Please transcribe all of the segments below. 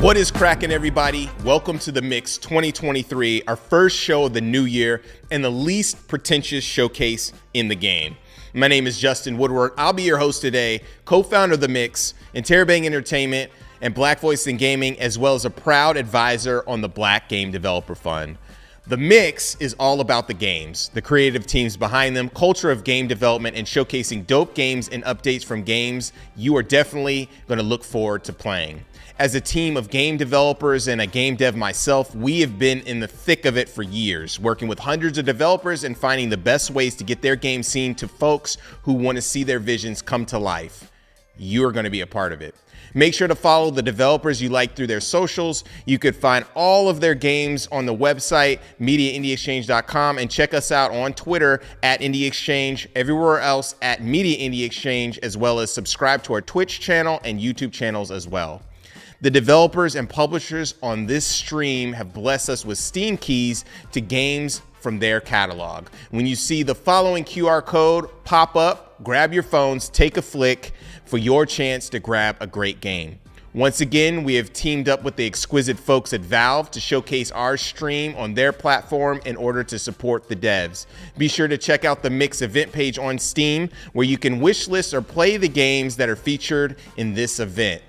What is cracking, everybody? Welcome to The Mix 2023, our first show of the new year and the least pretentious showcase in the game. My name is Justin Woodward. I'll be your host today, co-founder of The Mix, Interrobang Entertainment, and Black Voice in Gaming, as well as a proud advisor on the Black Game Developer Fund. The Mix is all about the games, the creative teams behind them, culture of game development, and showcasing dope games and updates from games you are definitely going to look forward to playing. As a team of game developers and a game dev myself, we have been in the thick of it for years, working with hundreds of developers and finding the best ways to get their game seen to folks who want to see their visions come to life. You're going to be a part of it. Make sure to follow the developers you like through their socials. You could find all of their games on the website, MediaIndieExchange.com, and check us out on Twitter at IndieExchange, everywhere else at MediaIndieExchange, as well as subscribe to our Twitch channel and YouTube channels as well. The developers and publishers on this stream have blessed us with Steam keys to games from their catalog. When you see the following QR code pop up, grab your phones, take a flick for your chance to grab a great game. Once again, we have teamed up with the exquisite folks at Valve to showcase our stream on their platform in order to support the devs. Be sure to check out the Mix event page on Steam, where you can wishlist or play the games that are featured in this event.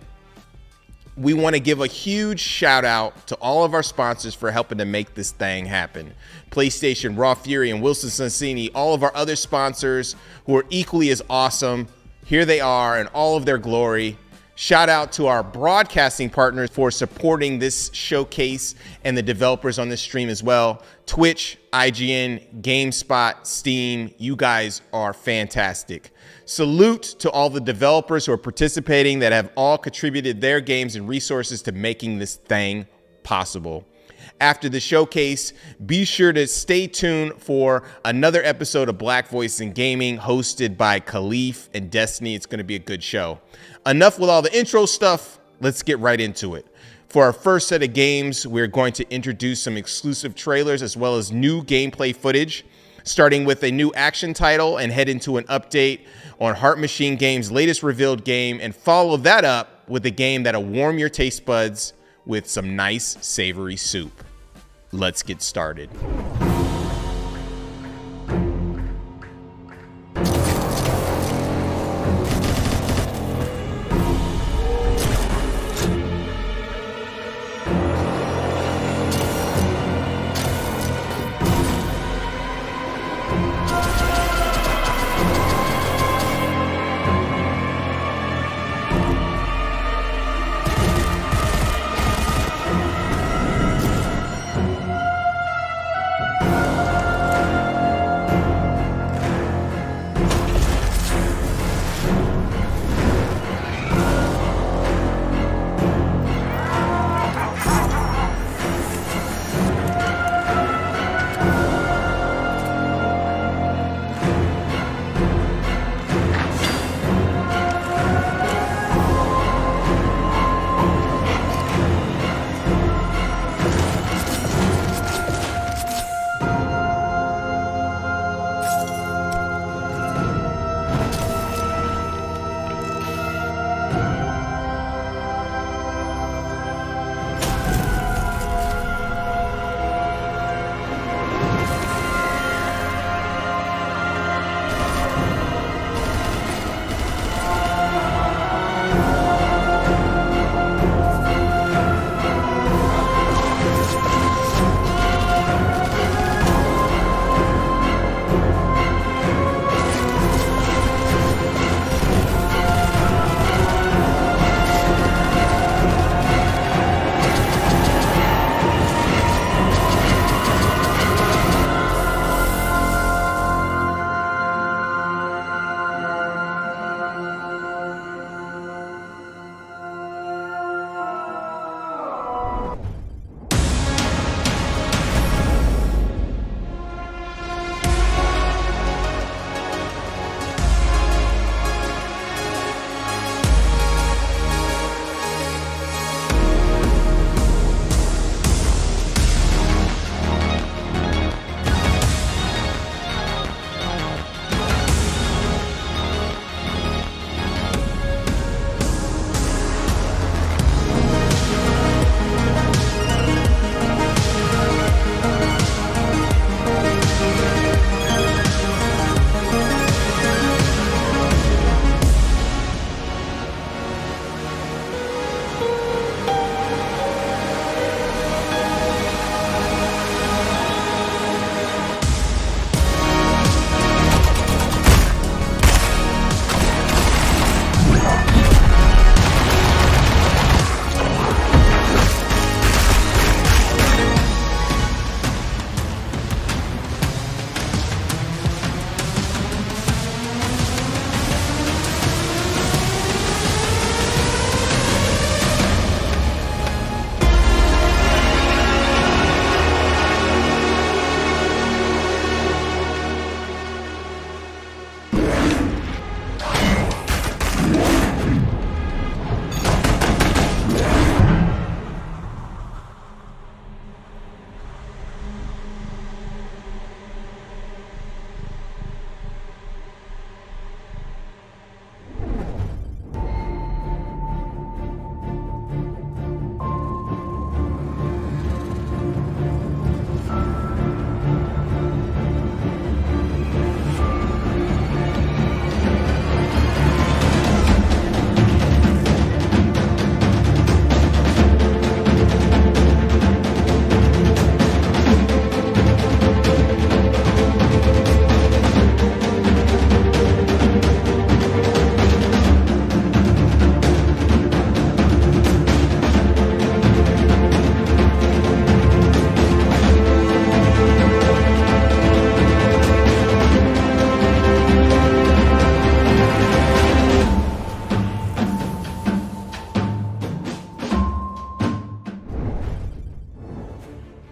We want to give a huge shout out to all of our sponsors for helping to make this thing happen. PlayStation, Raw Fury, and Wilson Sonsini, all of our other sponsors who are equally as awesome. Here they are in all of their glory. Shout out to our broadcasting partners for supporting this showcase and the developers on this stream as well. Twitch, IGN, GameSpot, Steam, you guys are fantastic. Salute to all the developers who are participating that have all contributed their games and resources to making this thing possible. After the showcase, be sure to stay tuned for another episode of Black Voice in Gaming hosted by Khalif and Destiny. It's going to be a good show. Enough with all the intro stuff. Let's get right into it. For our first set of games, we're going to introduce some exclusive trailers as well as new gameplay footage, starting with a new action title and head into an update on Heart Machine Games' latest revealed game, and follow that up with a game that'll warm your taste buds with some nice savory soup. Let's get started.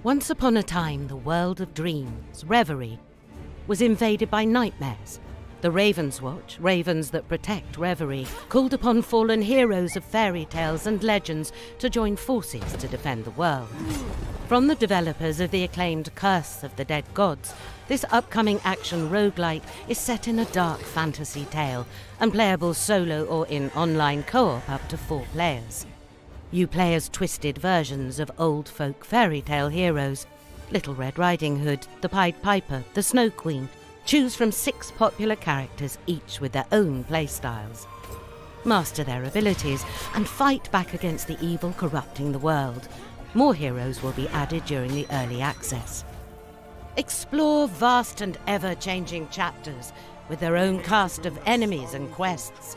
Once upon a time, the world of dreams, Reverie, was invaded by nightmares. The Ravens Watch, ravens that protect Reverie, called upon fallen heroes of fairy tales and legends to join forces to defend the world. From the developers of the acclaimed Curse of the Dead Gods, this upcoming action roguelite is set in a dark fantasy tale and playable solo or in online co-op up to 4 players. You play as twisted versions of old folk fairy tale heroes: Little Red Riding Hood, the Pied Piper, the Snow Queen. Choose from 6 popular characters, each with their own playstyles. Master their abilities and fight back against the evil corrupting the world. More heroes will be added during the early access. Explore vast and ever-changing chapters with their own cast of enemies and quests.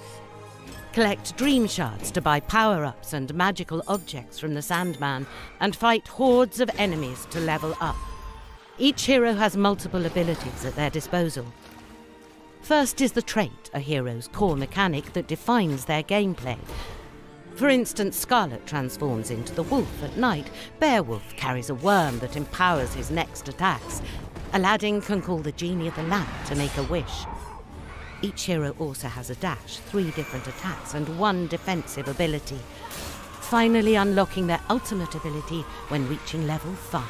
Collect dream shards to buy power-ups and magical objects from the Sandman, and fight hordes of enemies to level up. Each hero has multiple abilities at their disposal. First is the trait, a hero's core mechanic that defines their gameplay. For instance, Scarlet transforms into the wolf at night. Beowulf carries a worm that empowers his next attacks. Aladdin can call the genie of the lamp to make a wish. Each hero also has a dash, 3 different attacks, and 1 defensive ability, finally unlocking their ultimate ability when reaching level 5.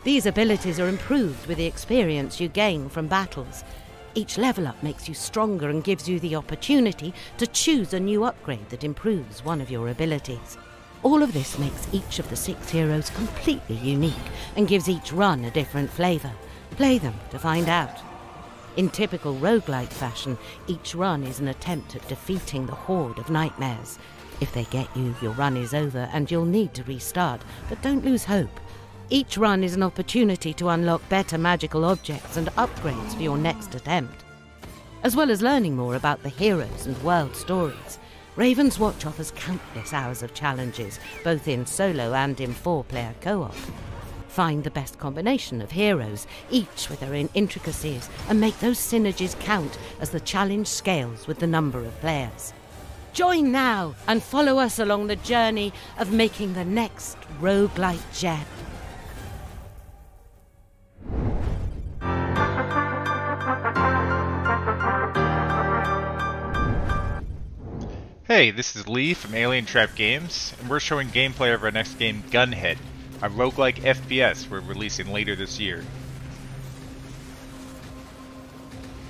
These abilities are improved with the experience you gain from battles. Each level up makes you stronger and gives you the opportunity to choose a new upgrade that improves one of your abilities. All of this makes each of the 6 heroes completely unique and gives each run a different flavour. Play them to find out. In typical roguelite fashion, each run is an attempt at defeating the horde of nightmares. If they get you, your run is over and you'll need to restart, but don't lose hope. Each run is an opportunity to unlock better magical objects and upgrades for your next attempt. As well as learning more about the heroes and world stories, Raven's Watch offers countless hours of challenges, both in solo and in 4-player co-op. Find the best combination of heroes, each with their own intricacies, and make those synergies count as the challenge scales with the number of players. Join now and follow us along the journey of making the next roguelite gem. Hey, this is Lee from Alien Trap Games, and we're showing gameplay of our next game, Gunhead, a roguelike FPS we're releasing later this year.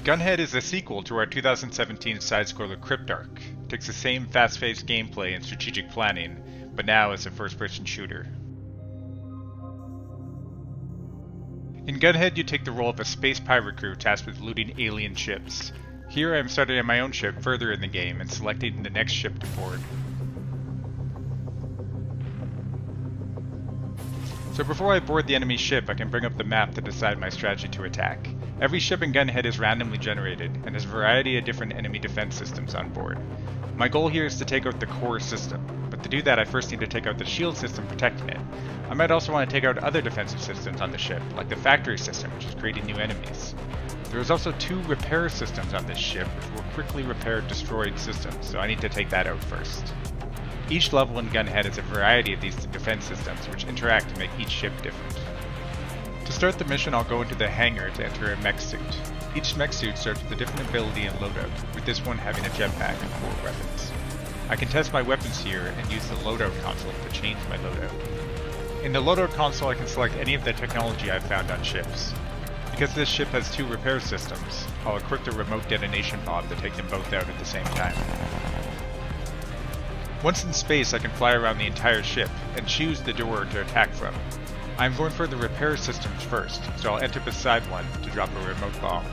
Gunhead is a sequel to our 2017 side-scroller Cryptarch. It takes the same fast-paced gameplay and strategic planning, but now as a first-person shooter. In Gunhead, you take the role of a space pirate crew tasked with looting alien ships. Here I am starting on my own ship further in the game and selecting the next ship to board. So before I board the enemy ship, I can bring up the map to decide my strategy to attack. Every ship in Gunhead is randomly generated and has a variety of different enemy defense systems on board. My goal here is to take out the core system, but to do that I first need to take out the shield system protecting it. I might also want to take out other defensive systems on the ship, like the factory system, which is creating new enemies. There is also 2 repair systems on this ship, which will quickly repair destroyed systems, so I need to take that out first. Each level in Gunhead has a variety of these defense systems, which interact to make each ship different. To start the mission, I'll go into the hangar to enter a mech suit. Each mech suit starts with a different ability and loadout, with this one having a jetpack and 4 weapons. I can test my weapons here and use the loadout console to change my loadout. In the loadout console, I can select any of the technology I've found on ships. Because this ship has 2 repair systems, I'll equip the remote detonation bomb to take them both out at the same time. Once in space, I can fly around the entire ship and choose the door to attack from. I'm going for the repair systems first, so I'll enter beside one to drop a remote bomb.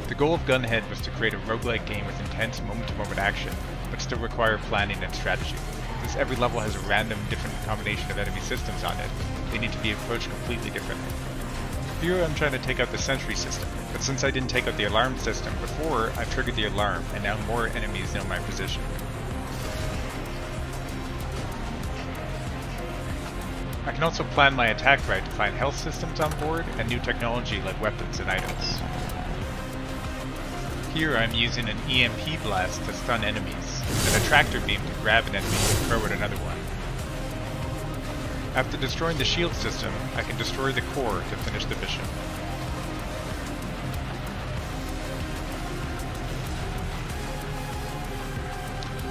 The goal of Gunhead was to create a roguelike game with intense moment-to-moment action, but still require planning and strategy. Since every level has a random different combination of enemy systems on it, they need to be approached completely differently. Here I'm trying to take out the sentry system, but since I didn't take out the alarm system before, I've triggered the alarm and now more enemies know my position. I can also plan my attack right to find health systems on board and new technology like weapons and items. Here I'm using an EMP blast to stun enemies, and a tractor beam to grab an enemy and throw at another one. After destroying the shield system, I can destroy the core to finish the mission.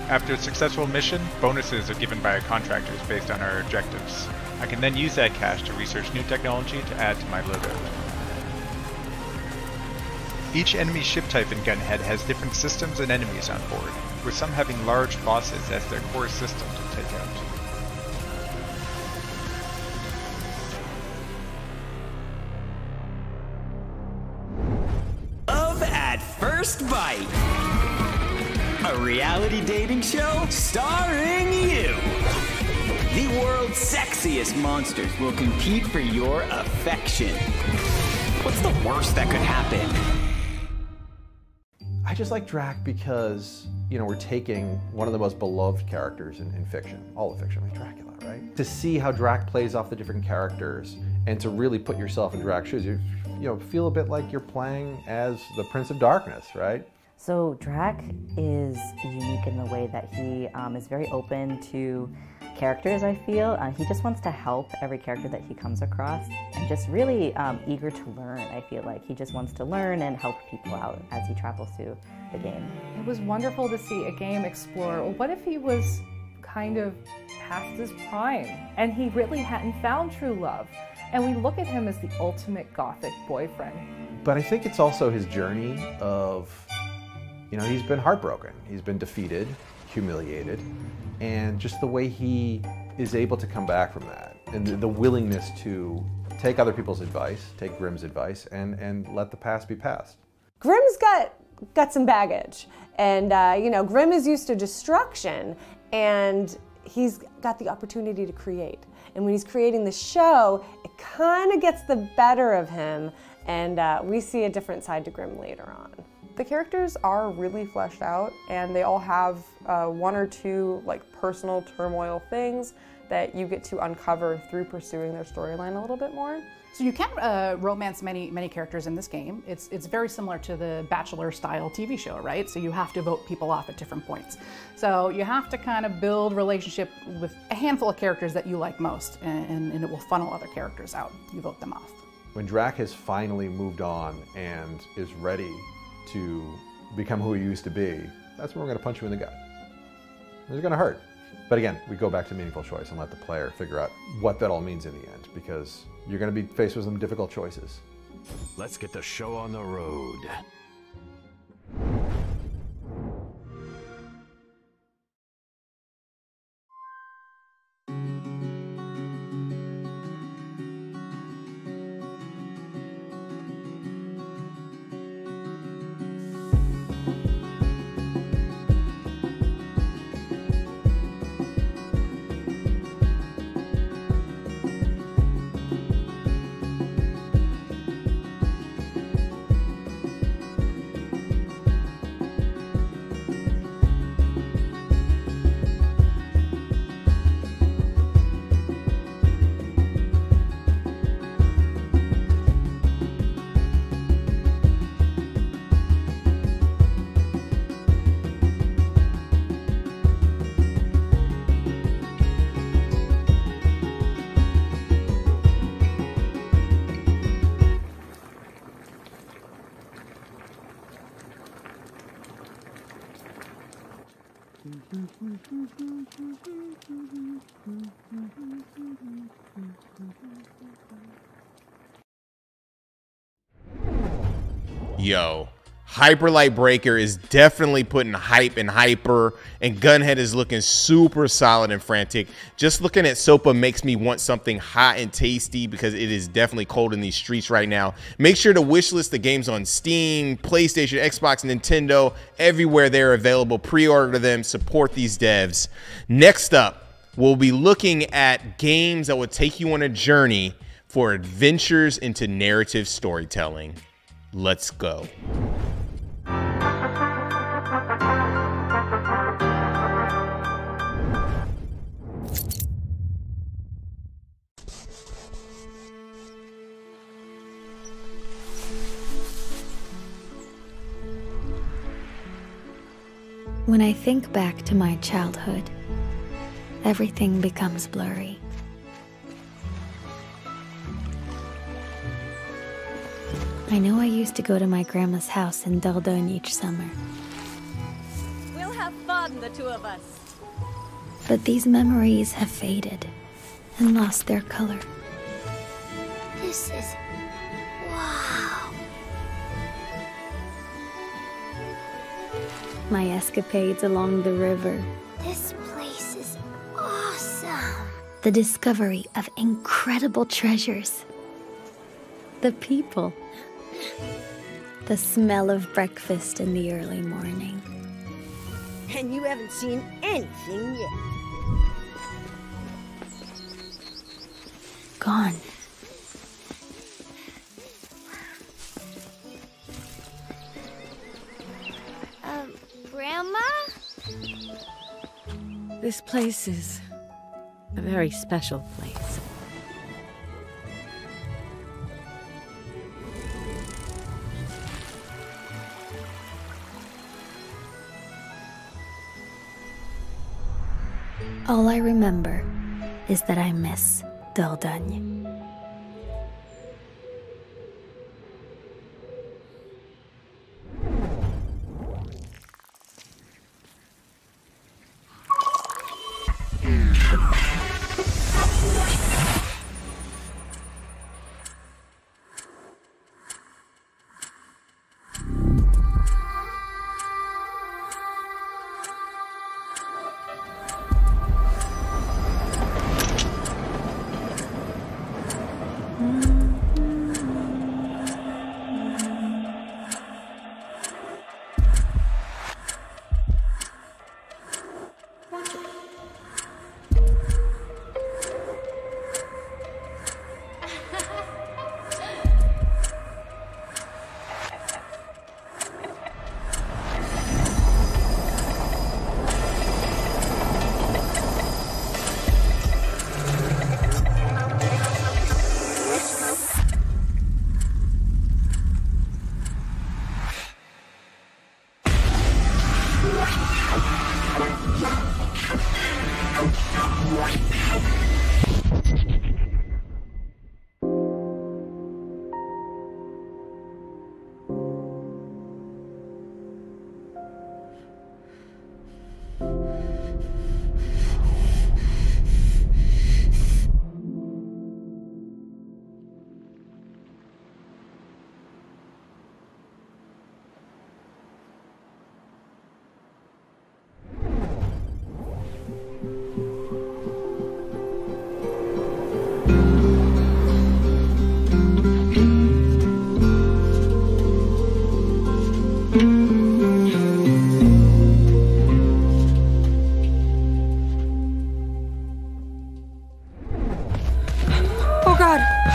After a successful mission, bonuses are given by our contractors based on our objectives. I can then use that cash to research new technology to add to my loadout. Each enemy ship type in Gunhead has different systems and enemies on board, with some having large bosses as their core system to take out. Love at First Bite, a reality dating show starring you. The world's sexiest monsters will compete for your affection. What's the worst that could happen? I just like Drac because, you know, we're taking one of the most beloved characters in fiction, all of fiction, like Dracula, right? To see how Drac plays off the different characters and to really put yourself in Drac's shoes, you know, feel a bit like you're playing as the Prince of Darkness, right? So Drac is unique in the way that he is very open to characters, I feel. He just wants to help every character that he comes across and just really eager to learn, I feel like. He just wants to learn and help people out as he travels through the game. It was wonderful to see a game explore, well, what if he was kind of past his prime and he really hadn't found true love? And we look at him as the ultimate gothic boyfriend. But I think it's also his journey of, you know, he's been heartbroken, he's been defeated, humiliated, and just the way he is able to come back from that, and the willingness to take other people's advice, take Grimm's advice, and let the past be past. Grimm's got some baggage, and you know, Grimm is used to destruction, and he's got the opportunity to create. And when he's creating the show, it kind of gets the better of him, and we see a different side to Grimm later on. The characters are really fleshed out, and they all have one or two like personal turmoil things that you get to uncover through pursuing their storyline a little bit more. So you can romance many characters in this game. It's very similar to the Bachelor style TV show, right? So you have to vote people off at different points. So you have to kind of build relationship with a handful of characters that you like most, and it will funnel other characters out. You vote them off. When Drac has finally moved on and is ready to become who he used to be, that's when we're going to punch you in the gut. It's going to hurt. But again, we go back to meaningful choice and let the player figure out what that all means in the end, because you're going to be faced with some difficult choices. Let's get the show on the road. Yo, Hyperlight Breaker is definitely putting hype in Hyper, and Gunhead is looking super solid and frantic. Just looking at Sopa makes me want something hot and tasty, because it is definitely cold in these streets right now. Make sure to wishlist the games on Steam, PlayStation, Xbox, Nintendo, everywhere they're available. Pre-order them, support these devs. Next up, we'll be looking at games that will take you on a journey for adventures into narrative storytelling. Let's go. When I think back to my childhood, everything becomes blurry. I know I used to go to my grandma's house in Dordogne each summer. We'll have fun, the two of us. But these memories have faded and lost their color. This is... wow. My escapades along the river. This place is awesome. The discovery of incredible treasures. The people. The smell of breakfast in the early morning. And you haven't seen anything yet. Gone. Grandma? This place is a very special place. All I remember is that I miss Dordogne.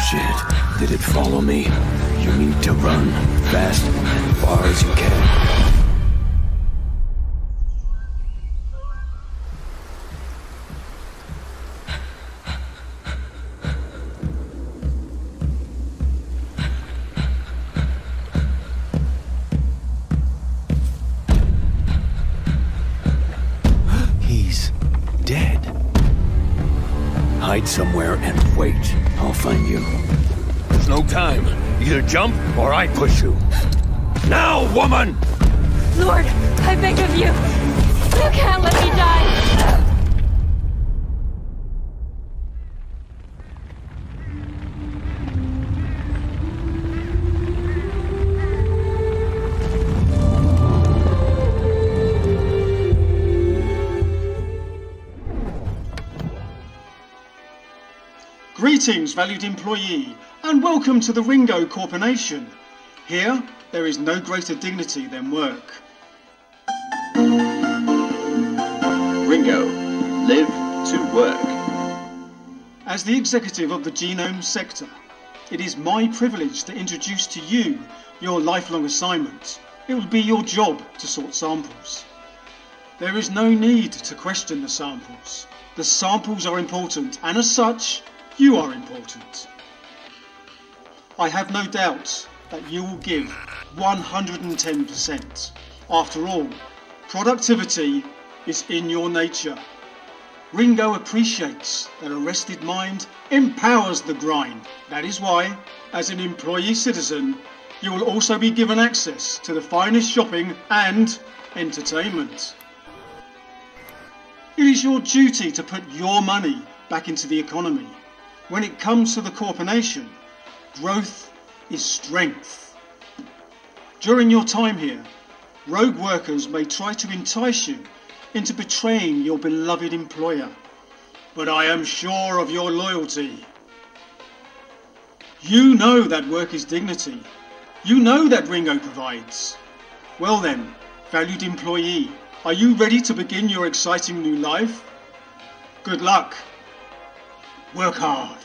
Shit, did it follow me? You need to run fast and far as you can. He's dead. Hide somewhere and wait. I'll find you. There's no time. Either jump or I push you. Now, woman! Lord, I beg of you. You can't let me die. Greetings, valued employee, and welcome to the Ringo Corporation. Here, there is no greater dignity than work. Ringo, live to work. As the executive of the genome sector, it is my privilege to introduce to you your lifelong assignment. It will be your job to sort samples. There is no need to question the samples. The samples are important, and as such, you are important. I have no doubt that you will give 110%. After all, Productivity is in your nature. Ringo appreciates that a rested mind empowers the grind. That is why, as an employee citizen, you will also be given access to the finest shopping and entertainment. It is your duty to put your money back into the economy. When it comes to the corporation, growth is strength. During your time here, rogue workers may try to entice you into betraying your beloved employer, but I am sure of your loyalty. You know that work is dignity. You know that Ringo provides. Well then, valued employee, are you ready to begin your exciting new life? Good luck. Work hard.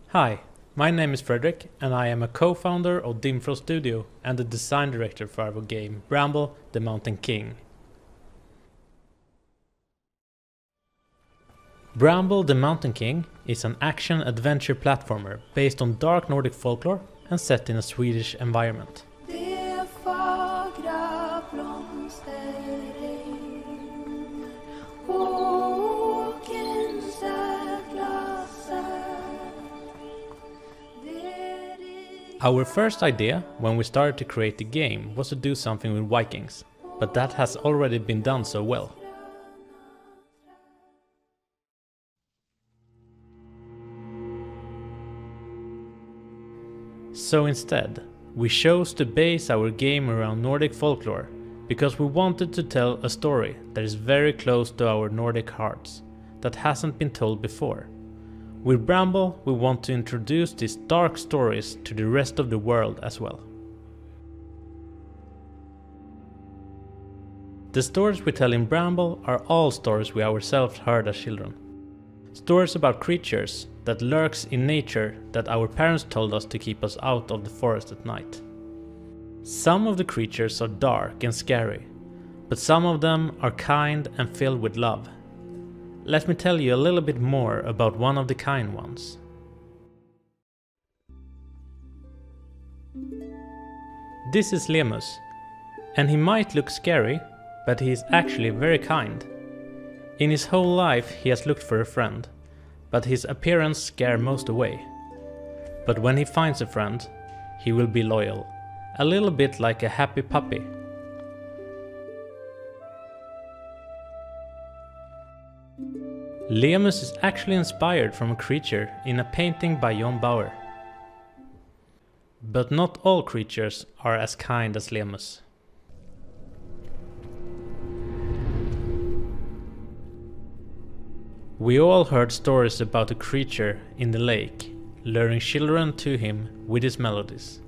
Hi, my name is Frederick and I am a co-founder of Dimfrost Studio and the design director for our game Bramble the Mountain King. Bramble the Mountain King is an action-adventure platformer based on dark Nordic folklore and set in a Swedish environment. Our first idea when we started to create the game was to do something with Vikings, but that has already been done so well. So instead, we chose to base our game around Nordic folklore because we wanted to tell a story that is very close to our Nordic hearts, that hasn't been told before. With Bramble, we want to introduce these dark stories to the rest of the world as well. The stories we tell in Bramble are all stories we ourselves heard as children. Stories about creatures that lurks in nature that our parents told us to keep us out of the forest at night. Some of the creatures are dark and scary, but some of them are kind and filled with love. Let me tell you a little bit more about one of the kind ones. This is Lemus, and he might look scary, but he is actually very kind. In his whole life he has looked for a friend, but his appearance scares most away. But when he finds a friend, he will be loyal, a little bit like a happy puppy. Lemus is actually inspired from a creature in a painting by John Bauer. But not all creatures are as kind as Lemus. We all heard stories about a creature in the lake, luring children to him with his melodies.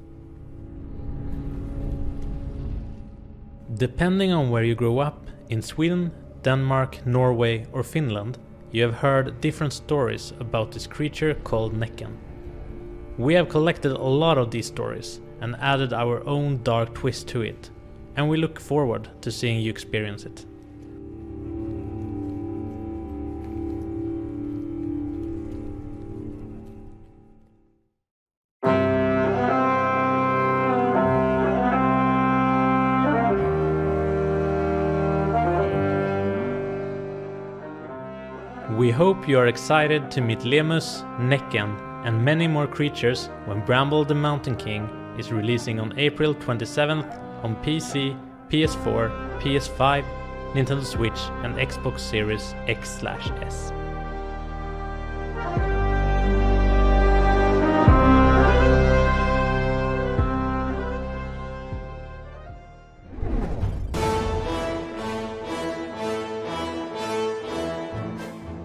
Depending on where you grow up, in Sweden, Denmark, Norway or Finland, you have heard different stories about this creature called Näcken. We have collected a lot of these stories and added our own dark twist to it, and we look forward to seeing you experience it. We hope you are excited to meet Lemus, Näcken and many more creatures when Bramble the Mountain King is releasing on April 27th on PC, PS4, PS5, Nintendo Switch and Xbox Series X/S.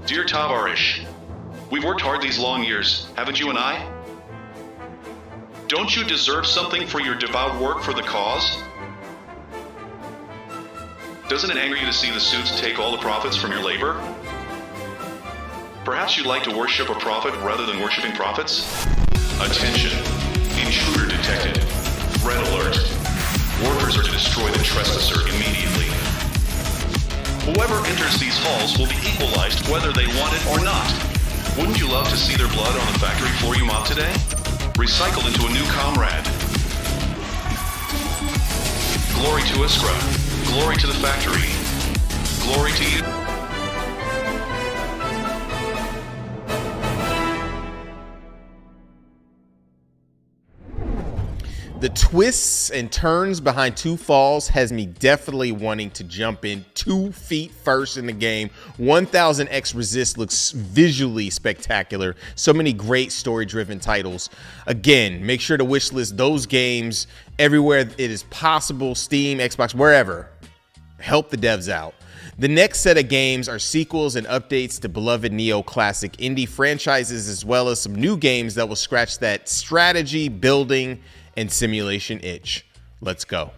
Dear Tavarish, we've worked hard these long years, haven't you and I? Don't you deserve something for your devout work for the cause? Doesn't it anger you to see the suits take all the profits from your labor? Perhaps you'd like to worship a prophet rather than worshiping prophets? Attention! Intruder detected. Red alert. Workers are to destroy the trespasser immediately. Whoever enters these halls will be equalized whether they want it or not. Wouldn't you love to see their blood on the factory floor you mopped today? Recycled into a new comrade. Glory to Iskra. Glory to the factory. Glory to you. The twists and turns behind Two Falls has me definitely wanting to jump in 2 feet first in the game. 1000X Resist looks visually spectacular. So many great story-driven titles. Again, make sure to wishlist those games everywhere it is possible, Steam, Xbox, wherever. Help the devs out. The next set of games are sequels and updates to beloved neo-classic indie franchises, as well as some new games that will scratch that strategy, building, and simulation itch. Let's go.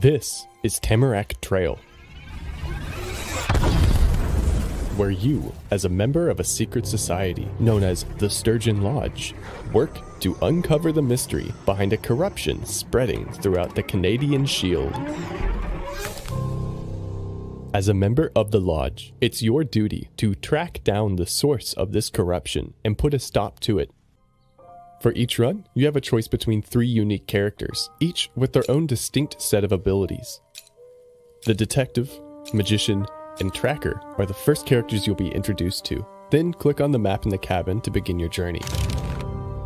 This is Tamarack Trail, where you, as a member of a secret society known as the Sturgeon Lodge, work to uncover the mystery behind a corruption spreading throughout the Canadian Shield. As a member of the Lodge, it's your duty to track down the source of this corruption and put a stop to it. For each run, you have a choice between 3 unique characters, each with their own distinct set of abilities. The Detective, Magician, and Tracker are the first characters you'll be introduced to. Then click on the map in the cabin to begin your journey.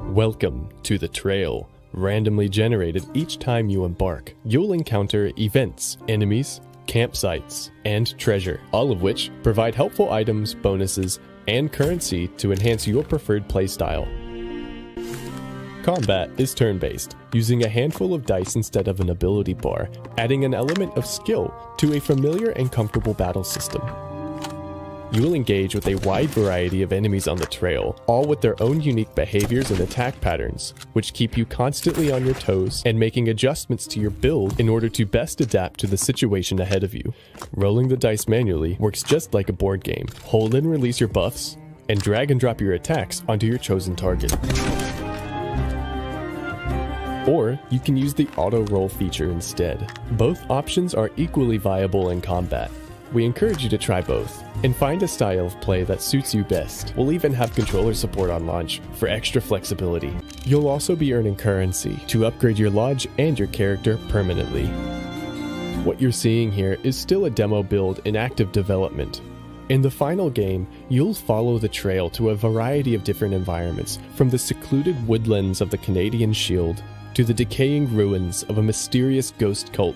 Welcome to the Trail. Randomly generated each time you embark, you'll encounter events, enemies, campsites, and treasure, all of which provide helpful items, bonuses, and currency to enhance your preferred playstyle. Combat is turn-based, using a handful of dice instead of an ability bar, adding an element of skill to a familiar and comfortable battle system. You will engage with a wide variety of enemies on the trail, all with their own unique behaviors and attack patterns, which keep you constantly on your toes and making adjustments to your build in order to best adapt to the situation ahead of you. Rolling the dice manually works just like a board game. Hold and release your buffs, and drag and drop your attacks onto your chosen target. Or you can use the auto roll feature instead. Both options are equally viable in combat. We encourage you to try both and find a style of play that suits you best. We'll even have controller support on launch for extra flexibility. You'll also be earning currency to upgrade your lodge and your character permanently. What you're seeing here is still a demo build in active development. In the final game, you'll follow the trail to a variety of different environments, from the secluded woodlands of the Canadian Shield to the decaying ruins of a mysterious ghost cult,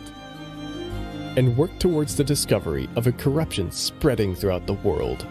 and work towards the discovery of a corruption spreading throughout the world.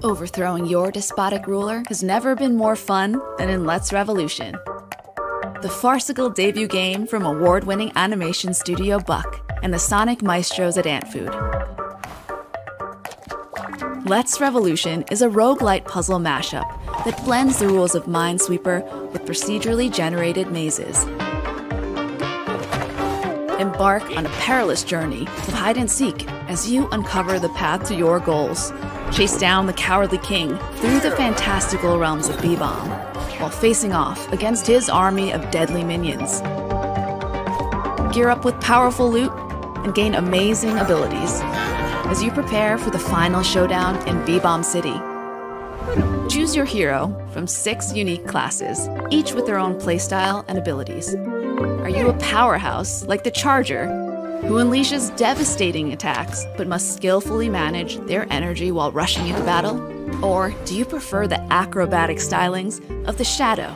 Overthrowing your despotic ruler has never been more fun than in Let's Revolution, the farcical debut game from award-winning animation studio Buck and the Sonic Maestros at Antfood. Let's Revolution is a roguelite puzzle mashup that blends the rules of Minesweeper with procedurally generated mazes. Embark on a perilous journey of hide and seek as you uncover the path to your goals. Chase down the cowardly king through the fantastical realms of B-Bomb, while facing off against his army of deadly minions. Gear up with powerful loot and gain amazing abilities as you prepare for the final showdown in B-Bomb City. Choose your hero from 6 unique classes, each with their own playstyle and abilities. Are you a powerhouse like the Charger, who unleashes devastating attacks but must skillfully manage their energy while rushing into battle? Or do you prefer the acrobatic stylings of the Shadow,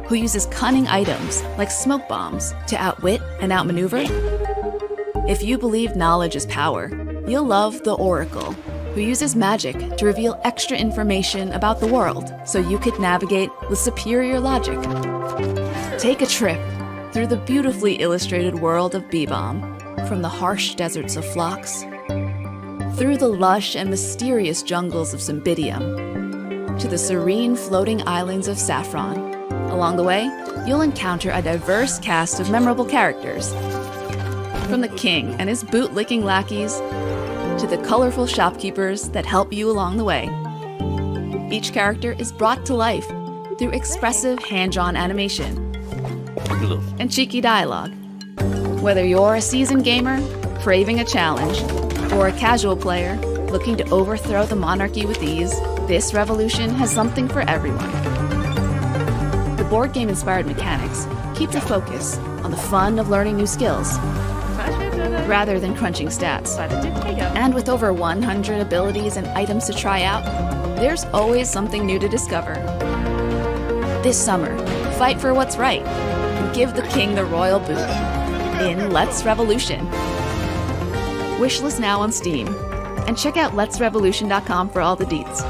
who uses cunning items like smoke bombs to outwit and outmaneuver? If you believe knowledge is power, you'll love the Oracle, who uses magic to reveal extra information about the world so you could navigate with superior logic. Take a trip through the beautifully illustrated world of Bebom, from the harsh deserts of Phlox, through the lush and mysterious jungles of Cymbidium, to the serene floating islands of Saffron. Along the way, you'll encounter a diverse cast of memorable characters, from the king and his boot-licking lackeys to the colorful shopkeepers that help you along the way. Each character is brought to life through expressive hand-drawn animation and cheeky dialogue. Whether you're a seasoned gamer craving a challenge or a casual player looking to overthrow the monarchy with ease, this revolution has something for everyone. The board game-inspired mechanics keep the focus on the fun of learning new skills rather than crunching stats. And with over 100 abilities and items to try out, there's always something new to discover. This summer, fight for what's right and give the king the royal boot in Let's Revolution. Wishlist now on Steam, and check out letsrevolution.com for all the deets.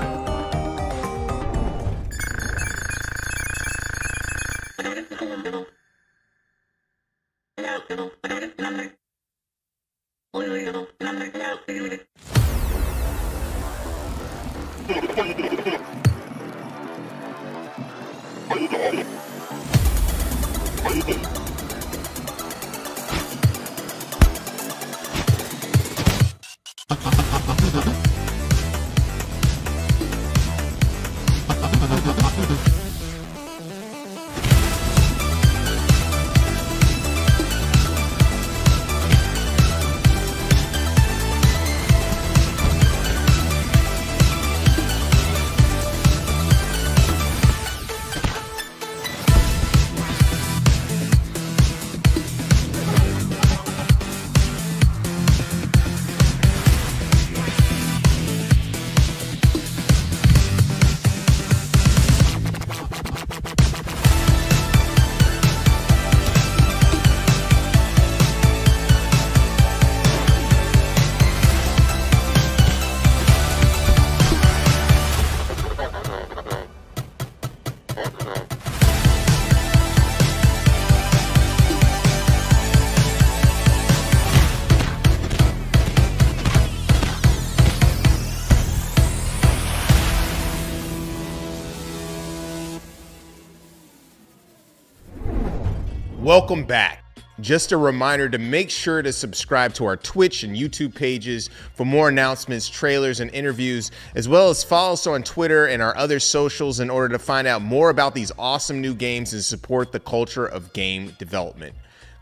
Welcome back. Just a reminder to make sure to subscribe to our Twitch and YouTube pages for more announcements, trailers, and interviews, as well as follow us on Twitter and our other socials in order to find out more about these awesome new games and support the culture of game development.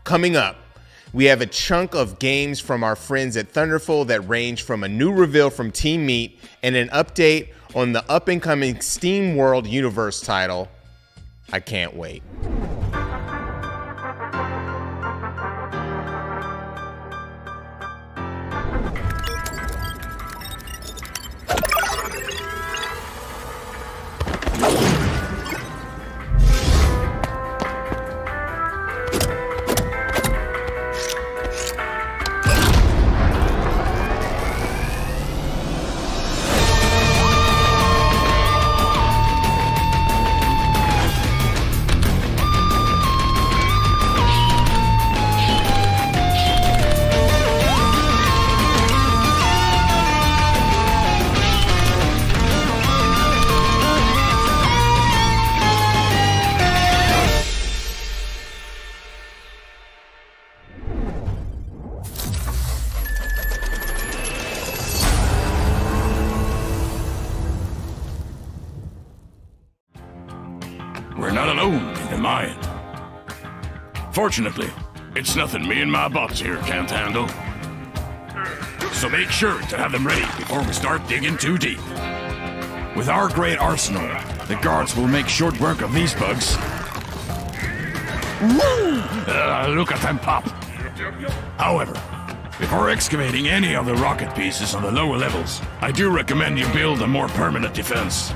Coming up, we have a chunk of games from our friends at Thunderful that range from a new reveal from Team Meat and an update on the up-and-coming SteamWorld Universe title. I can't wait. Fortunately, it's nothing me and my bots here can't handle. So make sure to have them ready before we start digging too deep. With our great arsenal, the guards will make short work of these bugs. Look at them pop. However, before excavating any of the rocket pieces on the lower levels, I do recommend you build a more permanent defense.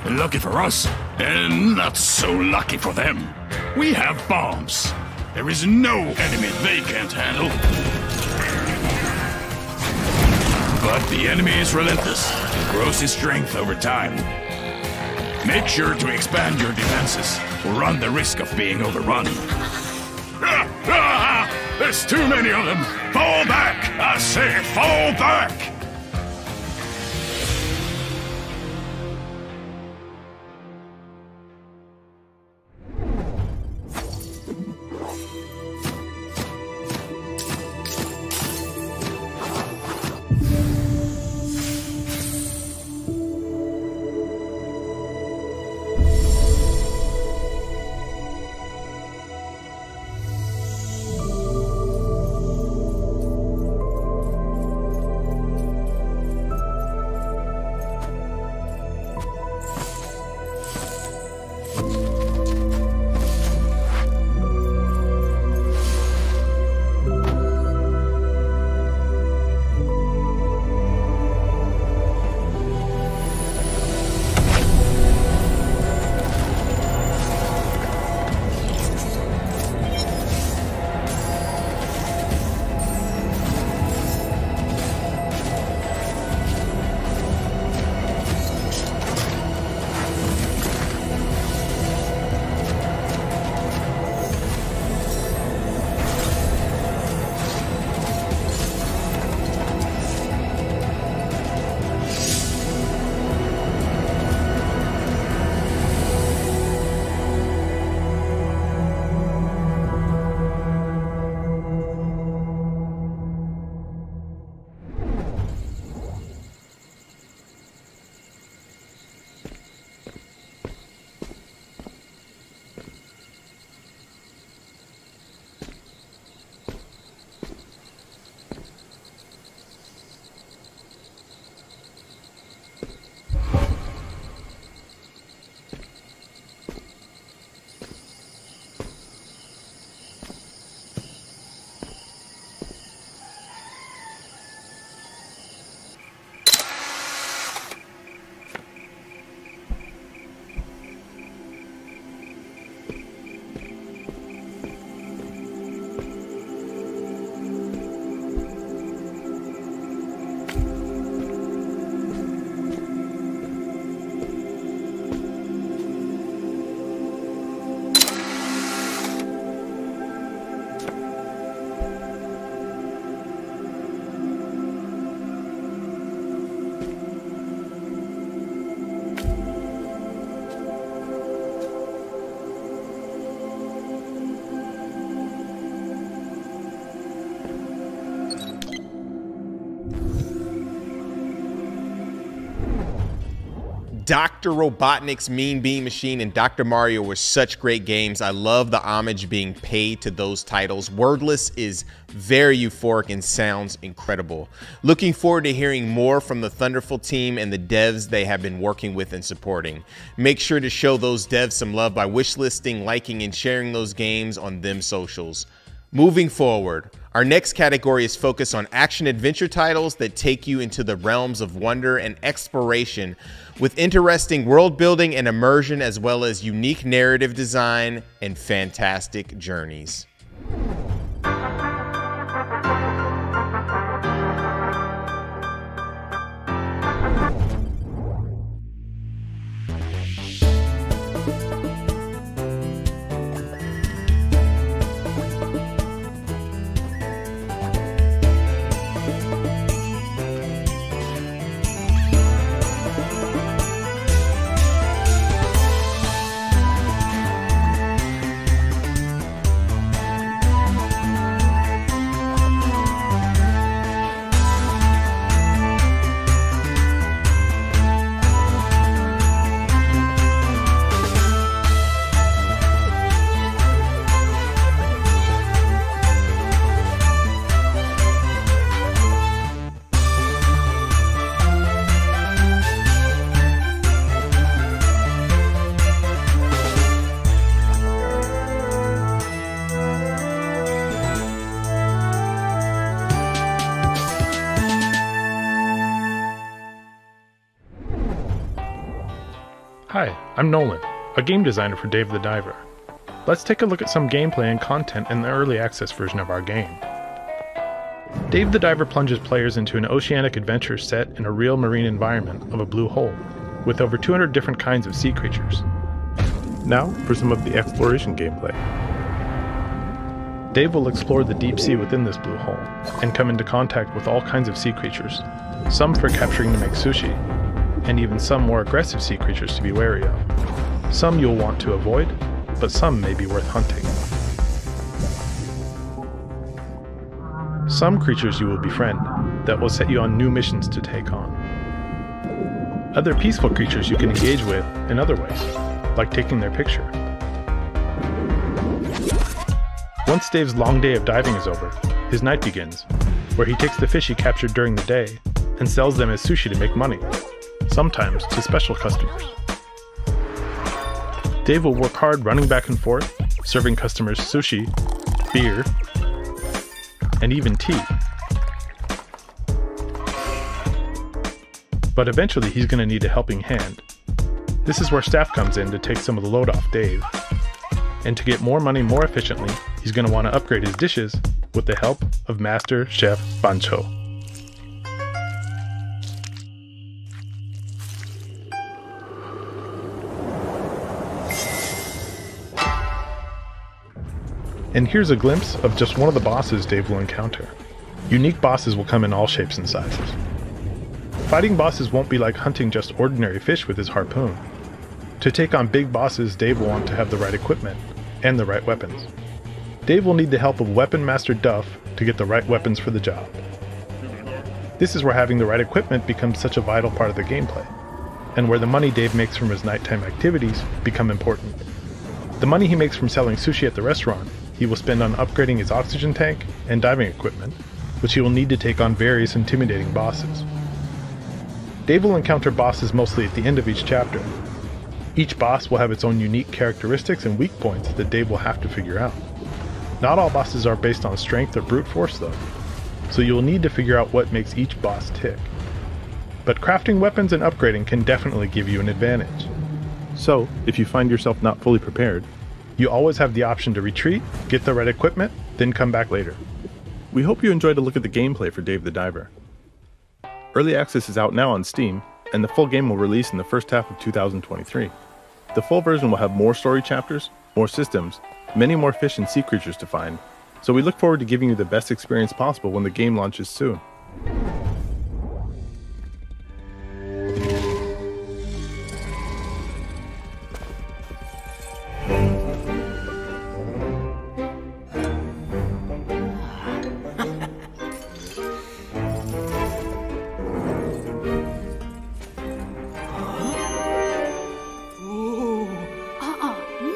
Lucky for us, and not so lucky for them, we have bombs. There is no enemy they can't handle. But the enemy is relentless and grows his strength over time. Make sure to expand your defenses or run the risk of being overrun. There's too many of them! Fall back! I say fall back! Dr. Robotnik's Mean Bean Machine and Dr. Mario were such great games. I love the homage being paid to those titles. Wordless is very euphoric and sounds incredible. Looking forward to hearing more from the Thunderful team and the devs they have been working with and supporting. Make sure to show those devs some love by wishlisting, liking, and sharing those games on them socials. Moving forward, our next category is focused on action-adventure titles that take you into the realms of wonder and exploration with interesting world building and immersion, as well as unique narrative design and fantastic journeys. Hi, I'm Nolan, a game designer for Dave the Diver. let's take a look at some gameplay and content in the early access version of our game. Dave the Diver plunges players into an oceanic adventure set in a real marine environment of a blue hole, with over 200 different kinds of sea creatures. Now for some of the exploration gameplay. Dave will explore the deep sea within this blue hole, and come into contact with all kinds of sea creatures, some for capturing to make sushi, and even some more aggressive sea creatures to be wary of. Some you'll want to avoid, but some may be worth hunting. Some creatures you will befriend that will set you on new missions to take on. Other peaceful creatures you can engage with in other ways, like taking their picture. Once Dave's long day of diving is over, his night begins, where he takes the fish he captured during the day and sells them as sushi to make money, sometimes to special customers. Dave will work hard running back and forth, serving customers sushi, beer, and even tea. But eventually he's going to need a helping hand. This is where staff comes in to take some of the load off Dave. And to get more money more efficiently, he's going to want to upgrade his dishes with the help of Master Chef Bancho. And here's a glimpse of just one of the bosses Dave will encounter. Unique bosses will come in all shapes and sizes. Fighting bosses won't be like hunting just ordinary fish with his harpoon. To take on big bosses, Dave will want to have the right equipment and the right weapons. Dave will need the help of Weapon Master Duff to get the right weapons for the job. This is where having the right equipment becomes such a vital part of the gameplay, and where the money Dave makes from his nighttime activities become important. The money he makes from selling sushi at the restaurant, he will spend on upgrading his oxygen tank and diving equipment, which he will need to take on various intimidating bosses. Dave will encounter bosses mostly at the end of each chapter. Each boss will have its own unique characteristics and weak points that Dave will have to figure out. Not all bosses are based on strength or brute force though, so you will need to figure out what makes each boss tick. But crafting weapons and upgrading can definitely give you an advantage. So, if you find yourself not fully prepared, you always have the option to retreat, get the right equipment, then come back later. We hope you enjoyed a look at the gameplay for Dave the Diver. Early access is out now on Steam, and the full game will release in the first half of 2023. The full version will have more story chapters, more systems, many more fish and sea creatures to find, so we look forward to giving you the best experience possible when the game launches soon.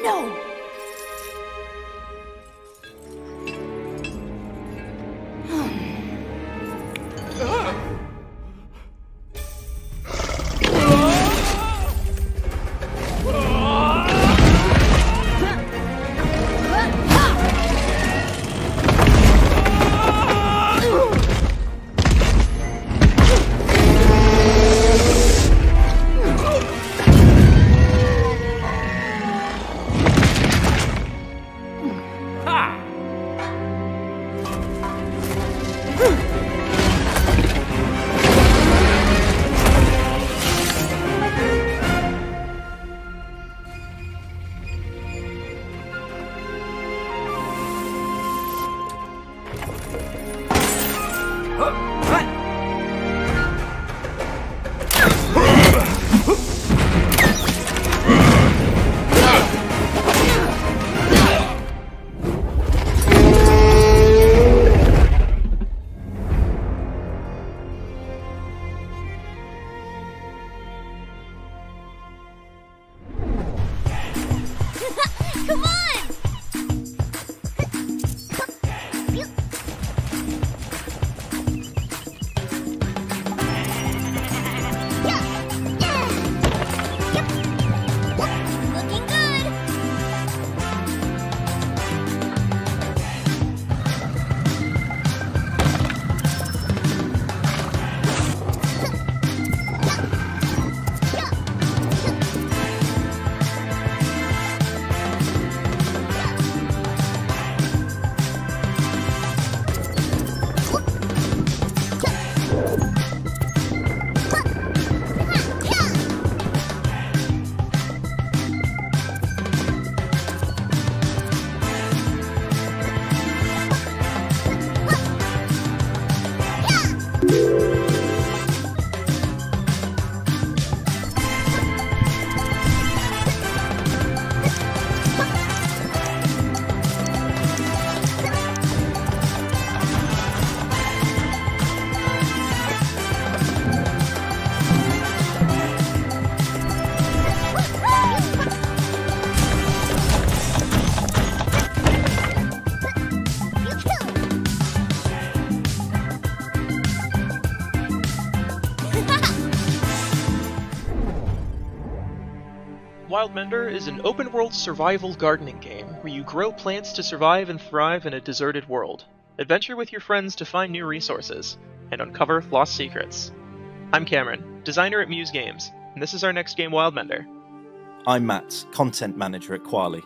No! Wildmender is an open-world survival gardening game where you grow plants to survive and thrive in a deserted world. Adventure with your friends to find new resources, and uncover lost secrets. I'm Cameron, designer at Muse Games, and this is our next game, Wildmender. I'm Matt, content manager at Quali.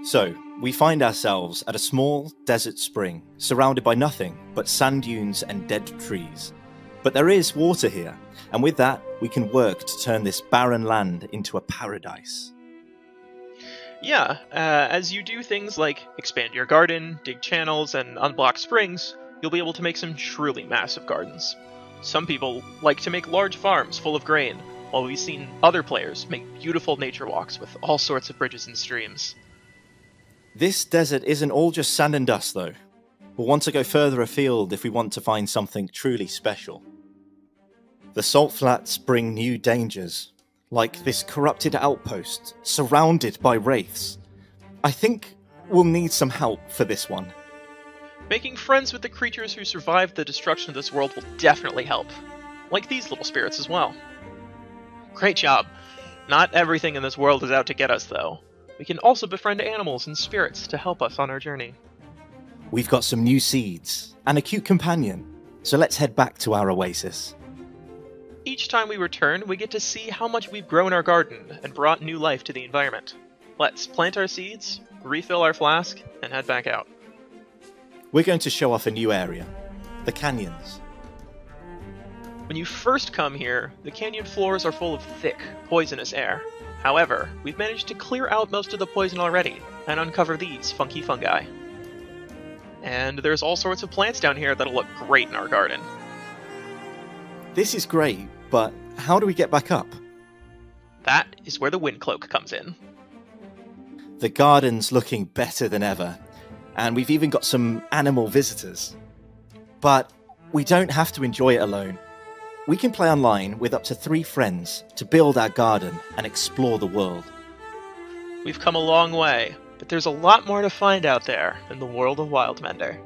So, we find ourselves at a small desert spring, surrounded by nothing but sand dunes and dead trees. But there is water here, and with that, we can work to turn this barren land into a paradise. Yeah, as you do things like expand your garden, dig channels, and unblock springs, you'll be able to make some truly massive gardens. Some people like to make large farms full of grain, while we've seen other players make beautiful nature walks with all sorts of bridges and streams. This desert isn't all just sand and dust, though. We'll want to go further afield if we want to find something truly special. The salt flats bring new dangers, like this corrupted outpost, surrounded by wraiths. I think we'll need some help for this one. Making friends with the creatures who survived the destruction of this world will definitely help. Like these little spirits as well. Great job. Not everything in this world is out to get us, though. We can also befriend animals and spirits to help us on our journey. We've got some new seeds, and a cute companion, so let's head back to our oasis. Each time we return, we get to see how much we've grown our garden and brought new life to the environment. Let's plant our seeds, refill our flask, and head back out. We're going to show off a new area, the canyons. When you first come here, the canyon floors are full of thick, poisonous air. However, we've managed to clear out most of the poison already, and uncover these funky fungi. And there's all sorts of plants down here that'll look great in our garden. This is great, but how do we get back up? That is where the wind cloak comes in. The garden's looking better than ever, and we've even got some animal visitors. But we don't have to enjoy it alone. We can play online with up to 3 friends to build our garden and explore the world. We've come a long way, but there's a lot more to find out there in the world of Wildmender.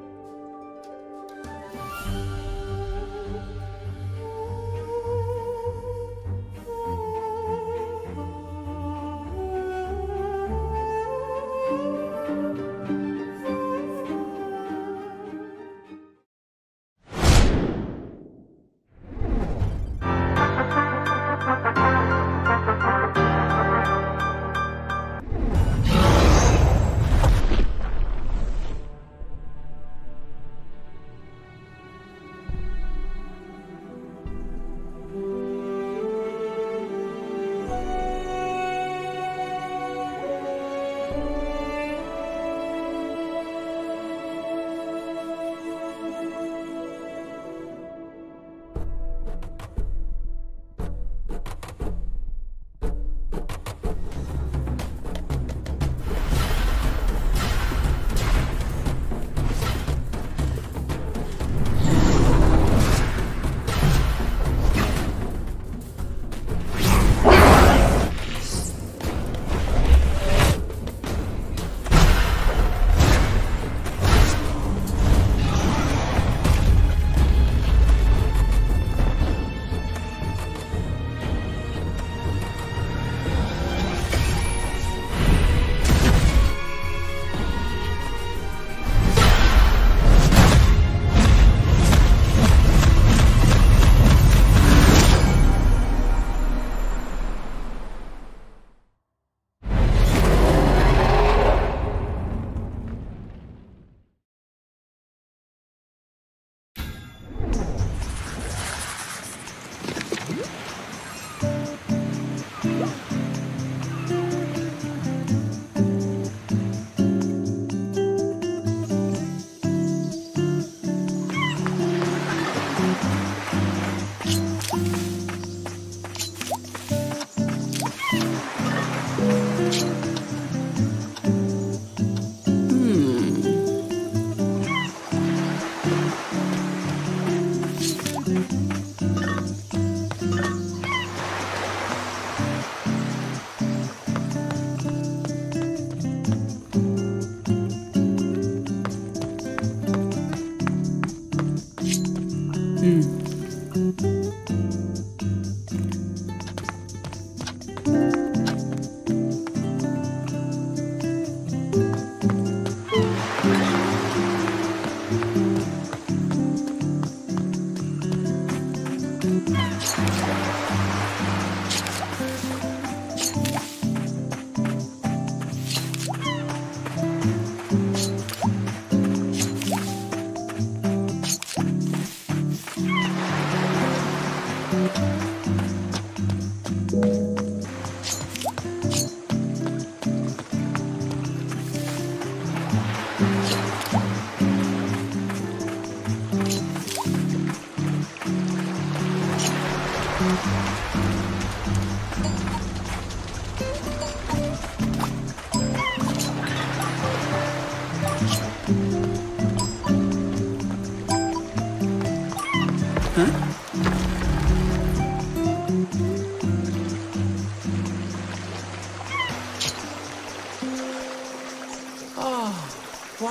Wow.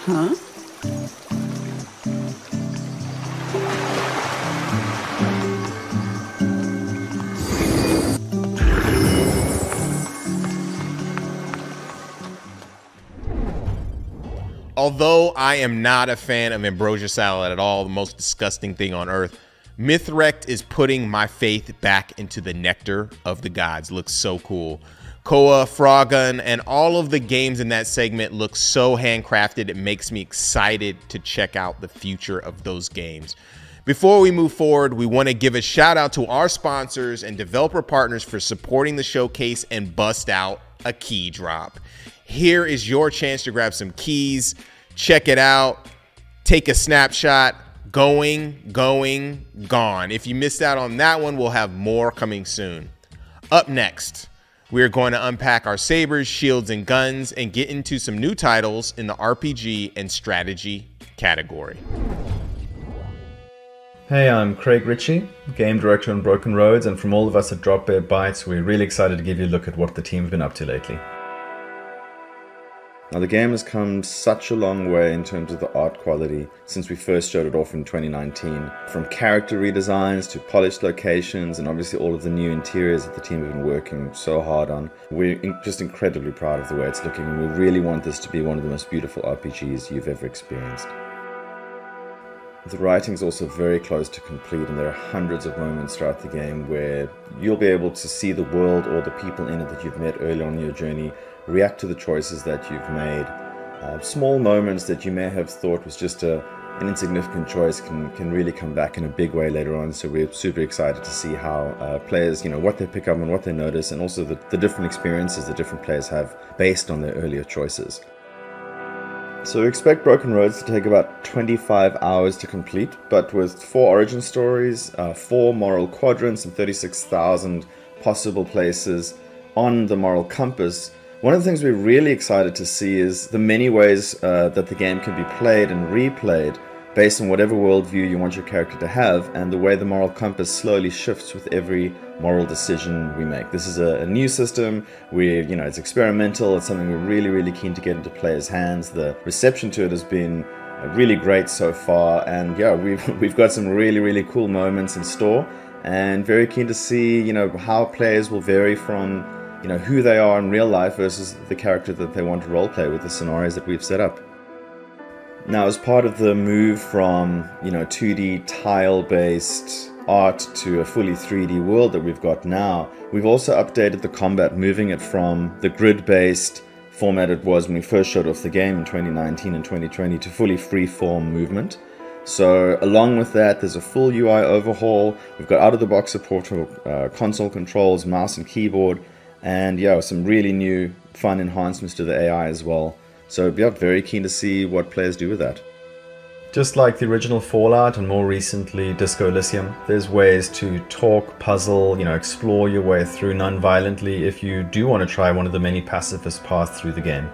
Huh? Although I am not a fan of ambrosia salad at all, the most disgusting thing on earth, Mythwrecked is putting my faith back into the nectar of the gods. Looks so cool. Koa, Frogun, and all of the games in that segment look so handcrafted. It makes me excited to check out the future of those games. Before we move forward, we want to give a shout out to our sponsors and developer partners for supporting the showcase and bust out a key drop. Here is your chance to grab some keys, check it out, take a snapshot. Going, gone. If you missed out on that one, we'll have more coming soon. Up next, we're going to unpack our sabers, shields, and guns and get into some new titles in the RPG and strategy category. Hey, I'm Craig Ritchie, Game Director on Broken Roads, and from all of us at Drop Bear Bytes, we're really excited to give you a look at what the team's been up to lately. Now, the game has come such a long way in terms of the art quality since we first showed it off in 2019. From character redesigns to polished locations and obviously all of the new interiors that the team have been working so hard on. We're just incredibly proud of the way it's looking, and we really want this to be one of the most beautiful RPGs you've ever experienced. The writing is also very close to complete, and there are hundreds of moments throughout the game where you'll be able to see the world or the people in it that you've met early on in your journey react to the choices that you've made. Small moments that you may have thought was just an insignificant choice can really come back in a big way later on. So we're super excited to see how players, what they pick up and what they notice, and also the different experiences that different players have based on their earlier choices. So we expect Broken Roads to take about 25 hours to complete, but with 4 origin stories, 4 moral quadrants, and 36,000 possible places on the moral compass. One of the things we're really excited to see is the many ways that the game can be played and replayed based on whatever worldview you want your character to have, and the way the moral compass slowly shifts with every moral decision we make. This is a new system. It's experimental. It's something we're really, really keen to get into players' hands. The reception to it has been really great so far, and yeah, we've got some really, really cool moments in store, and very keen to see how players will vary from who they are in real life versus the character that they want to roleplay with the scenarios that we've set up. Now, as part of the move from 2D tile-based art to a fully 3D world that we've got now, we've also updated the combat, moving it from the grid-based format it was when we first showed off the game in 2019 and 2020 to fully free-form movement. So along with that, there's a full UI overhaul. We've got out-of-the-box support for console controls, mouse and keyboard, and yeah, some really new fun enhancements to the AI as well. So yeah, very keen to see what players do with that. Just like the original Fallout and more recently Disco Elysium, there's ways to talk, puzzle, explore your way through non-violently if you do want to try one of the many pacifist paths through the game.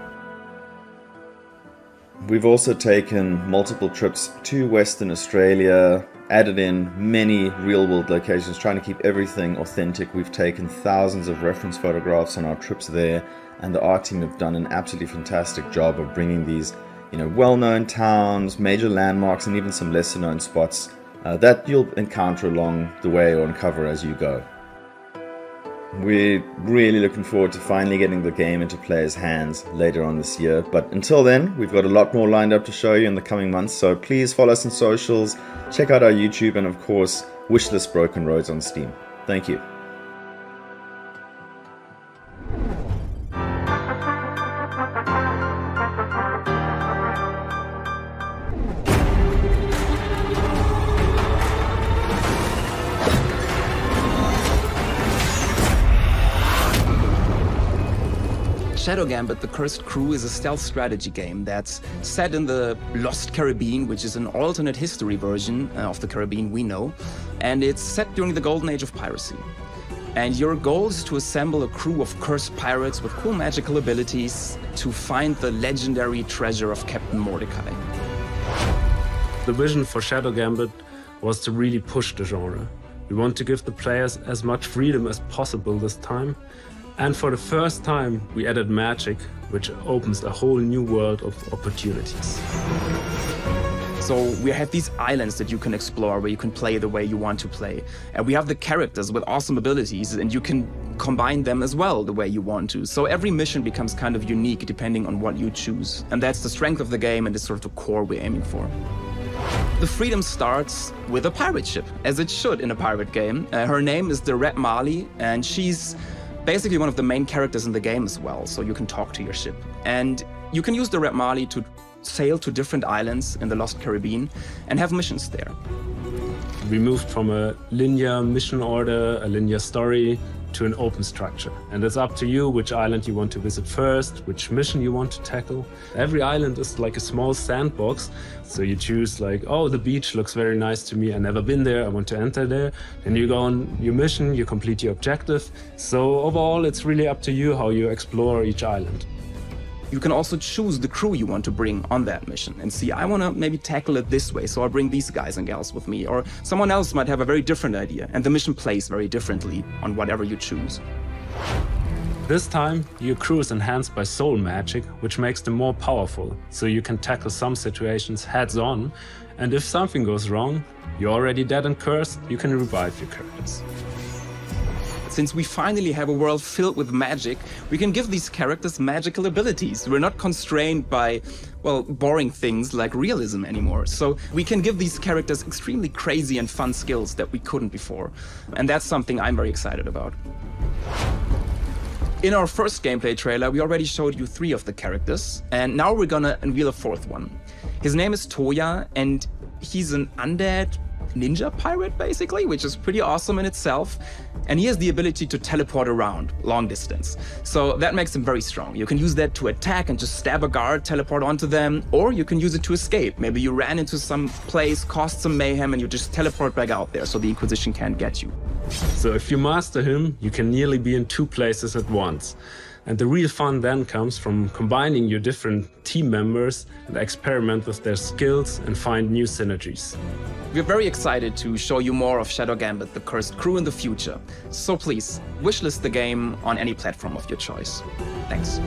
We've also taken multiple trips to Western Australia, added in many real-world locations, trying to keep everything authentic. We've taken thousands of reference photographs on our trips there, and the art team have done an absolutely fantastic job of bringing these, well-known towns, major landmarks, and even some lesser-known spots that you'll encounter along the way or uncover as you go. We're really looking forward to finally getting the game into players' hands later on this year, but until then, we've got a lot more lined up to show you in the coming months, so please follow us on socials, check out our YouTube, and of course, wishlist Broken Roads on Steam. Thank you. Shadow Gambit: The Cursed Crew is a stealth strategy game that's set in the Lost Caribbean, which is an alternate history version of the Caribbean we know, and it's set during the golden age of piracy. And your goal is to assemble a crew of cursed pirates with cool magical abilities to find the legendary treasure of Captain Mordecai. The vision for Shadow Gambit was to really push the genre. We want to give the players as much freedom as possible this time, And for the first time, we added magic, which opens a whole new world of opportunities. So we have these islands that you can explore, where you can play the way you want to play. And we have the characters with awesome abilities, and you can combine them as well the way you want to. So every mission becomes kind of unique depending on what you choose. And that's the strength of the game, and it's sort of the core we're aiming for. The freedom starts with a pirate ship, as it should in a pirate game. Her name is the Red Marley, and she's basically one of the main characters in the game as well, so you can talk to your ship. And you can use the Red Marley to sail to different islands in the Lost Caribbean and have missions there. We moved from a linear mission order, a linear story, to an open structure. And it's up to you which island you want to visit first, which mission you want to tackle. Every island is like a small sandbox. So you choose like, oh, the beach looks very nice to me. I've never been there. I want to enter there. Then you go on your mission, you complete your objective. So overall, it's really up to you how you explore each island. You can also choose the crew you want to bring on that mission and see, I want to maybe tackle it this way, so I'll bring these guys and gals with me. Or someone else might have a very different idea, and the mission plays very differently on whatever you choose. This time, your crew is enhanced by soul magic, which makes them more powerful, so you can tackle some situations heads-on, and if something goes wrong, you're already dead and cursed, you can revive your characters. Since we finally have a world filled with magic, we can give these characters magical abilities. We're not constrained by, well, boring things like realism anymore. So we can give these characters extremely crazy and fun skills that we couldn't before. And that's something I'm very excited about. In our first gameplay trailer, we already showed you 3 of the characters, and now we're gonna unveil a 4th one. His name is Toya, and he's an undead ninja pirate, basically, which is pretty awesome in itself. And he has the ability to teleport around long distance. So that makes him very strong. You can use that to attack and just stab a guard, teleport onto them, or you can use it to escape. Maybe you ran into some place, caused some mayhem, and you just teleport back out there so the Inquisition can't get you. So if you master him, you can nearly be in 2 places at once. And the real fun then comes from combining your different team members and experiment with their skills and find new synergies. We're very excited to show you more of Shadow Gambit, the Cursed Crew, in the future. So please, wishlist the game on any platform of your choice. Thanks.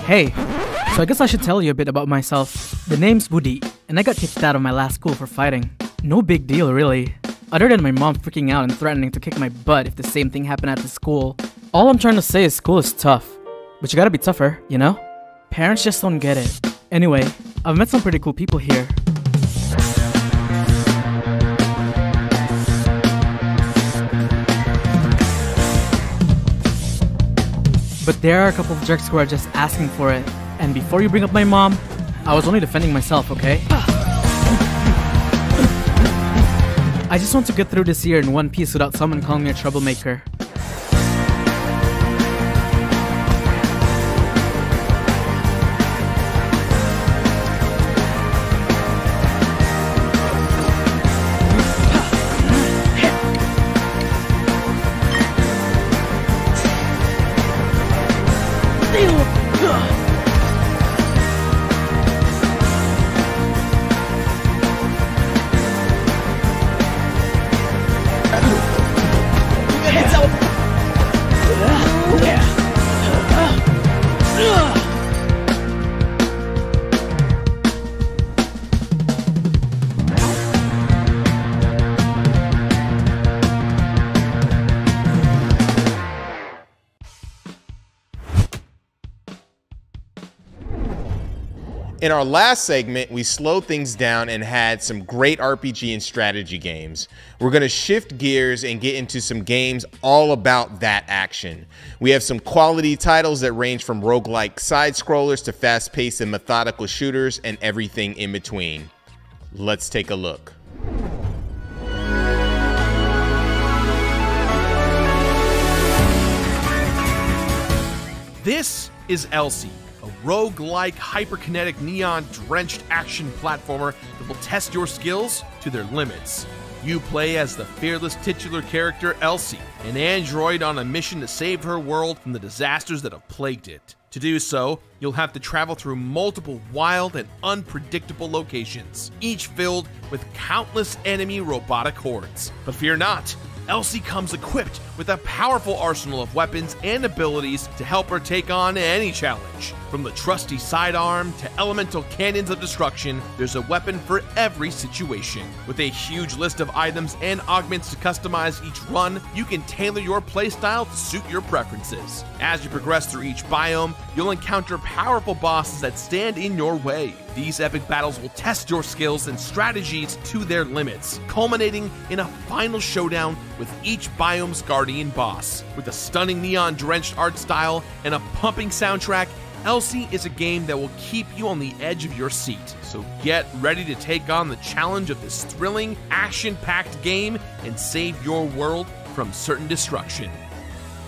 Hey, so I guess I should tell you a bit about myself. The name's Woody, and I got kicked out of my last school for fighting. No big deal, really. Other than my mom freaking out and threatening to kick my butt if the same thing happened at the school. All I'm trying to say is school is tough, but you gotta be tougher, you know? Parents just don't get it. Anyway, I've met some pretty cool people here. But there are a couple of jerks who are just asking for it. And before you bring up my mom, I was only defending myself, okay? I just want to get through this year in one piece without someone calling me a troublemaker. In our last segment, we slowed things down and had some great RPG and strategy games. We're going to shift gears and get into some games all about that action. We have some quality titles that range from roguelike side-scrollers to fast-paced and methodical shooters and everything in between. Let's take a look. This is Elsie, a roguelike, hyperkinetic, neon-drenched action platformer that will test your skills to their limits. You play as the fearless titular character Elsie, an android on a mission to save her world from the disasters that have plagued it. To do so, you'll have to travel through multiple wild and unpredictable locations, each filled with countless enemy robotic hordes. But fear not, Elsie comes equipped with a powerful arsenal of weapons and abilities to help her take on any challenge. From the trusty sidearm to elemental cannons of destruction, there's a weapon for every situation. With a huge list of items and augments to customize each run, you can tailor your playstyle to suit your preferences. As you progress through each biome, you'll encounter powerful bosses that stand in your way. These epic battles will test your skills and strategies to their limits, culminating in a final showdown with each biome's guardian boss. With a stunning neon-drenched art style and a pumping soundtrack, Elsie is a game that will keep you on the edge of your seat. So get ready to take on the challenge of this thrilling, action-packed game and save your world from certain destruction.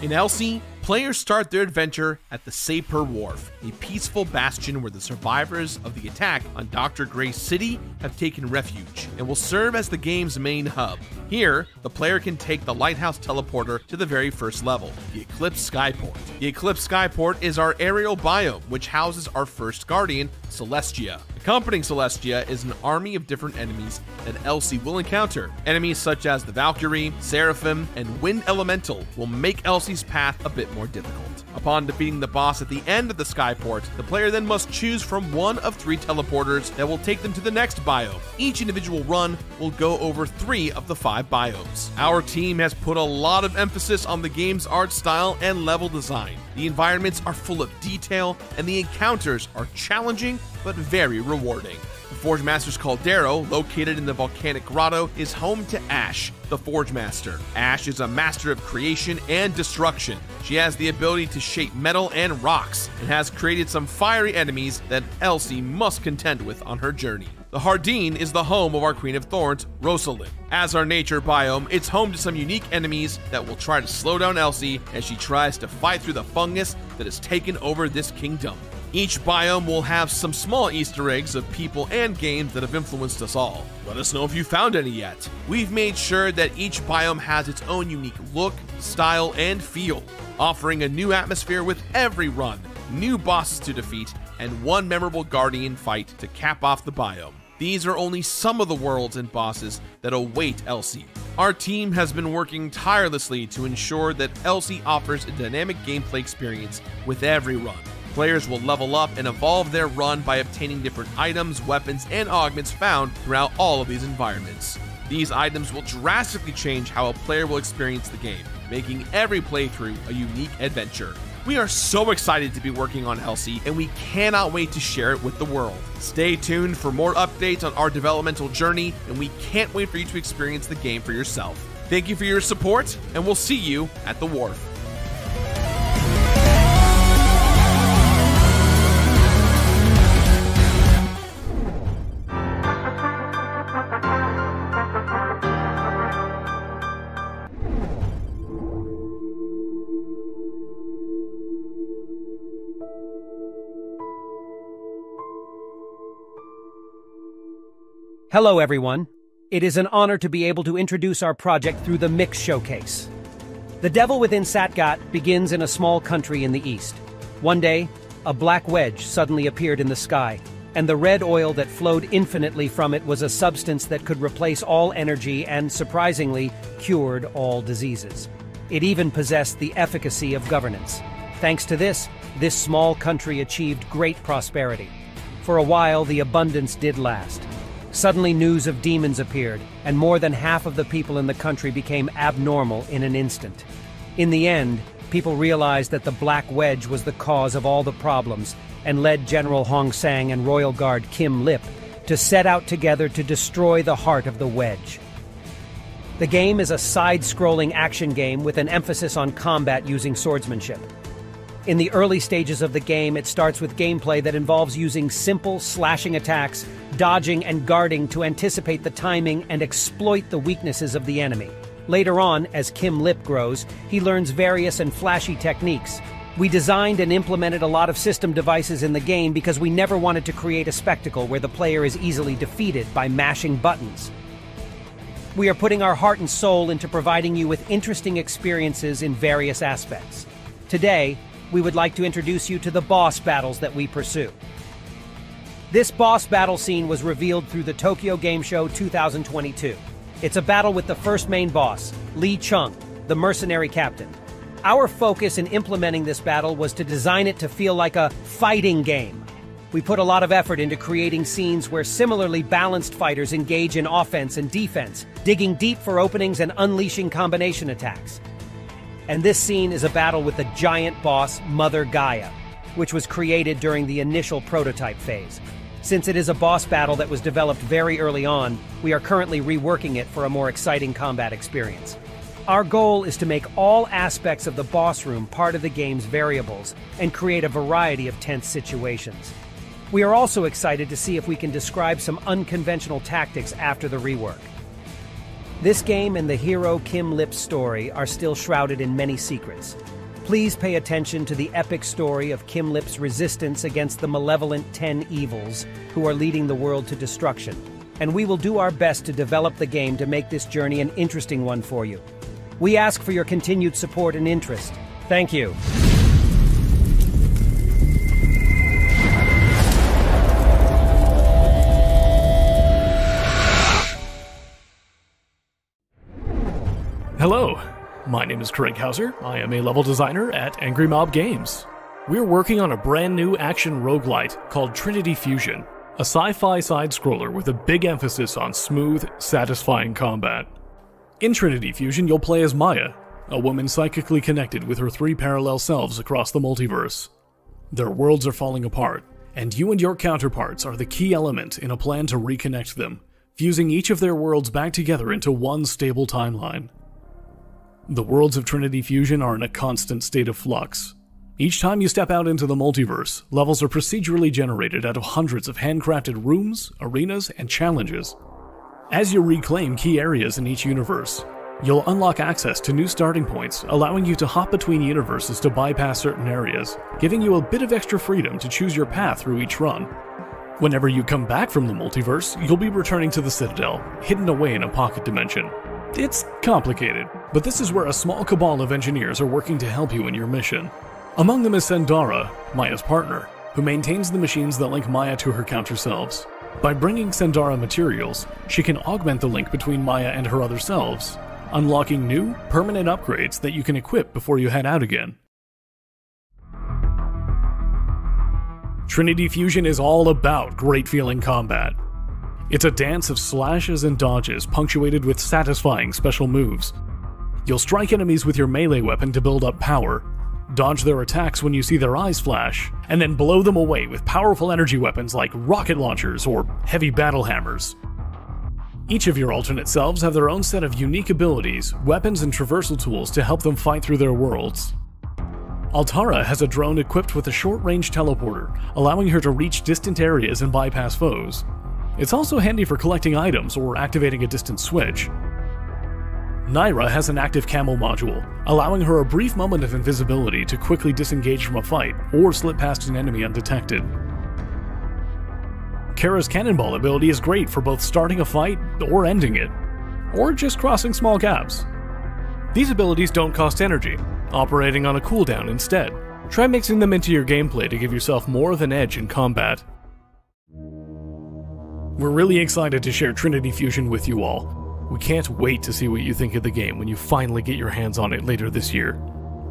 In Elsie, players start their adventure at the Sapir Wharf, a peaceful bastion where the survivors of the attack on Dr. Gray's city have taken refuge and will serve as the game's main hub. Here, the player can take the Lighthouse teleporter to the very first level, the Eclipse Skyport. The Eclipse Skyport is our aerial biome, which houses our first guardian, Celestia. Accompanying Celestia is an army of different enemies that Elsie will encounter. Enemies such as the Valkyrie, Seraphim, and Wind Elemental will make Elsie's path a bit more difficult. Upon defeating the boss at the end of the Skyport, the player then must choose from one of 3 teleporters that will take them to the next biome. Each individual run will go over 3 of the 5 biomes. Our team has put a lot of emphasis on the game's art style and level design. The environments are full of detail, and the encounters are challenging but very rewarding. The Forge Master's Caldero, located in the volcanic grotto, is home to Ash, the Forge Master. Ash is a master of creation and destruction. She has the ability to shape metal and rocks, and has created some fiery enemies that Elsie must contend with on her journey. The Hardeen is the home of our Queen of Thorns, Rosalind. As our nature biome, it's home to some unique enemies that will try to slow down Elsie as she tries to fight through the fungus that has taken over this kingdom. Each biome will have some small Easter eggs of people and games that have influenced us all. Let us know if you found any yet. We've made sure that each biome has its own unique look, style, and feel, offering a new atmosphere with every run, new bosses to defeat, and one memorable guardian fight to cap off the biome. These are only some of the worlds and bosses that await Elsie. Our team has been working tirelessly to ensure that Elsie offers a dynamic gameplay experience with every run. Players will level up and evolve their run by obtaining different items, weapons, and augments found throughout all of these environments. These items will drastically change how a player will experience the game, making every playthrough a unique adventure. We are so excited to be working on Elsie, and we cannot wait to share it with the world. Stay tuned for more updates on our developmental journey, and we can't wait for you to experience the game for yourself. Thank you for your support, and we'll see you at the wharf. Hello, everyone. It is an honor to be able to introduce our project through the Mix Showcase. The Devil Within Satgat begins in a small country in the east. One day, a black wedge suddenly appeared in the sky, and the red oil that flowed infinitely from it was a substance that could replace all energy and, surprisingly, cured all diseases. It even possessed the efficacy of governance. Thanks to this small country achieved great prosperity. For a while, the abundance did last. Suddenly, news of demons appeared, and more than half of the people in the country became abnormal in an instant. In the end, people realized that the Black Wedge was the cause of all the problems, and led General Hong Sang and Royal Guard Kim Lip to set out together to destroy the heart of the Wedge. The game is a side-scrolling action game with an emphasis on combat using swordsmanship. In the early stages of the game, it starts with gameplay that involves using simple slashing attacks, dodging and guarding to anticipate the timing and exploit the weaknesses of the enemy. Later on, as Kim Lip grows, he learns various and flashy techniques. We designed and implemented a lot of system devices in the game because we never wanted to create a spectacle where the player is easily defeated by mashing buttons. We are putting our heart and soul into providing you with interesting experiences in various aspects. Today, we would like to introduce you to the boss battles that we pursue. This boss battle scene was revealed through the Tokyo Game Show 2022. It's a battle with the first main boss, Lee Chung, the mercenary captain. Our focus in implementing this battle was to design it to feel like a fighting game. We put a lot of effort into creating scenes where similarly balanced fighters engage in offense and defense, digging deep for openings and unleashing combination attacks. And this scene is a battle with the giant boss, Mother Gaia, which was created during the initial prototype phase. Since it is a boss battle that was developed very early on, we are currently reworking it for a more exciting combat experience. Our goal is to make all aspects of the boss room part of the game's variables and create a variety of tense situations. We are also excited to see if we can describe some unconventional tactics after the rework. This game and the hero Kim Lip's story are still shrouded in many secrets. Please pay attention to the epic story of Kim Lip's resistance against the malevolent 10 evils who are leading the world to destruction. And we will do our best to develop the game to make this journey an interesting one for you. We ask for your continued support and interest. Thank you. Hello, my name is Craig Hauser. I am a level designer at Angry Mob Games. We're working on a brand new action roguelite called Trinity Fusion, a sci-fi side-scroller with a big emphasis on smooth, satisfying combat. In Trinity Fusion, you'll play as Maya, a woman psychically connected with her 3 parallel selves across the multiverse. Their worlds are falling apart, and you and your counterparts are the key element in a plan to reconnect them, fusing each of their worlds back together into one stable timeline. The worlds of Trinity Fusion are in a constant state of flux. Each time you step out into the multiverse, levels are procedurally generated out of hundreds of handcrafted rooms, arenas, and challenges. As you reclaim key areas in each universe, you'll unlock access to new starting points, allowing you to hop between universes to bypass certain areas, giving you a bit of extra freedom to choose your path through each run. Whenever you come back from the multiverse, you'll be returning to the Citadel, hidden away in a pocket dimension. It's complicated, but this is where a small cabal of engineers are working to help you in your mission. Among them is Sendara, Maya's partner, who maintains the machines that link Maya to her counter-selves. By bringing Sendara materials, she can augment the link between Maya and her other selves, unlocking new, permanent upgrades that you can equip before you head out again. Trinity Fusion is all about great feeling combat. It's a dance of slashes and dodges punctuated with satisfying special moves. You'll strike enemies with your melee weapon to build up power, dodge their attacks when you see their eyes flash, and then blow them away with powerful energy weapons like rocket launchers or heavy battle hammers. Each of your alternate selves have their own set of unique abilities, weapons, and traversal tools to help them fight through their worlds. Altara has a drone equipped with a short-range teleporter, allowing her to reach distant areas and bypass foes. It's also handy for collecting items or activating a distant switch. Naira has an active camo module, allowing her a brief moment of invisibility to quickly disengage from a fight or slip past an enemy undetected. Kara's cannonball ability is great for both starting a fight or ending it, or just crossing small gaps. These abilities don't cost energy, operating on a cooldown instead. Try mixing them into your gameplay to give yourself more of an edge in combat. We're really excited to share Trinity Fusion with you all. We can't wait to see what you think of the game when you finally get your hands on it later this year.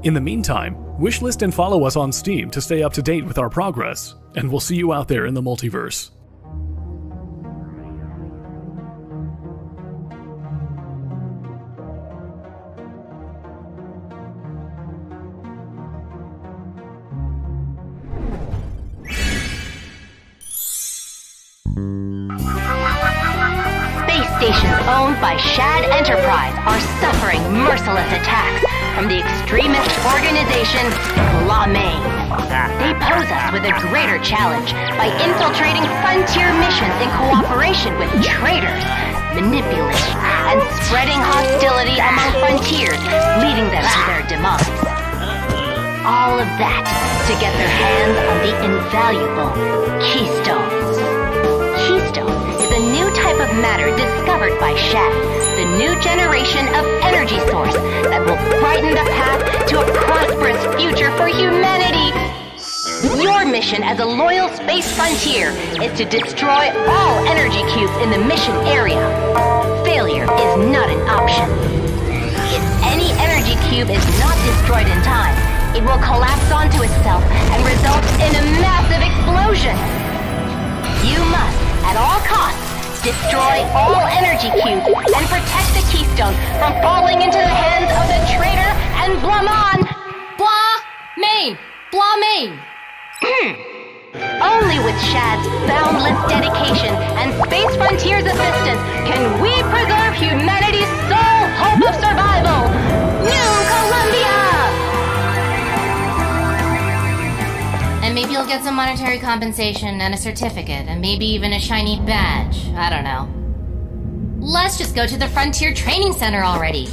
In the meantime, wishlist and follow us on Steam to stay up to date with our progress, and we'll see you out there in the multiverse. Stations owned by Shad Enterprise are suffering merciless attacks from the extremist organization Blamain. They pose us with a greater challenge by infiltrating frontier missions in cooperation with traitors, manipulating and spreading hostility among frontiers, leading them to their demise. All of that to get their hands on the invaluable Keystones. Keystone is a new type of matter discovered by Shad, the new generation of energy source that will brighten the path to a prosperous future for humanity. Your mission as a loyal space frontier is to destroy all energy cubes in the mission area. Failure is not an option. If any energy cube is not destroyed in time, it will collapse onto itself and result in a massive explosion. You must, at all costs, destroy all energy cubes and protect the Keystone from falling into the hands of the traitor and Blamain. Blamain. Only with Shad's boundless dedication and Space Frontier's assistance can we preserve humanity's sole hope of survival. New Columbia! And maybe you'll get some monetary compensation and a certificate, and maybe even a shiny badge. I don't know. Let's just go to the Frontier Training Center already.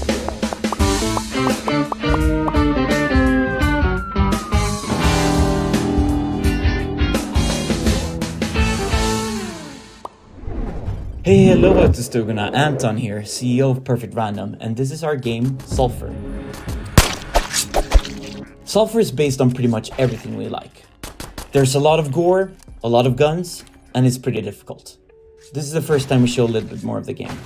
Hey, hello out to Stugana, Anton here, CEO of Perfect Random, and this is our game, Sulfur. Sulfur is based on pretty much everything we like. There's a lot of gore, a lot of guns, and it's pretty difficult. This is the first time we show a little bit more of the game.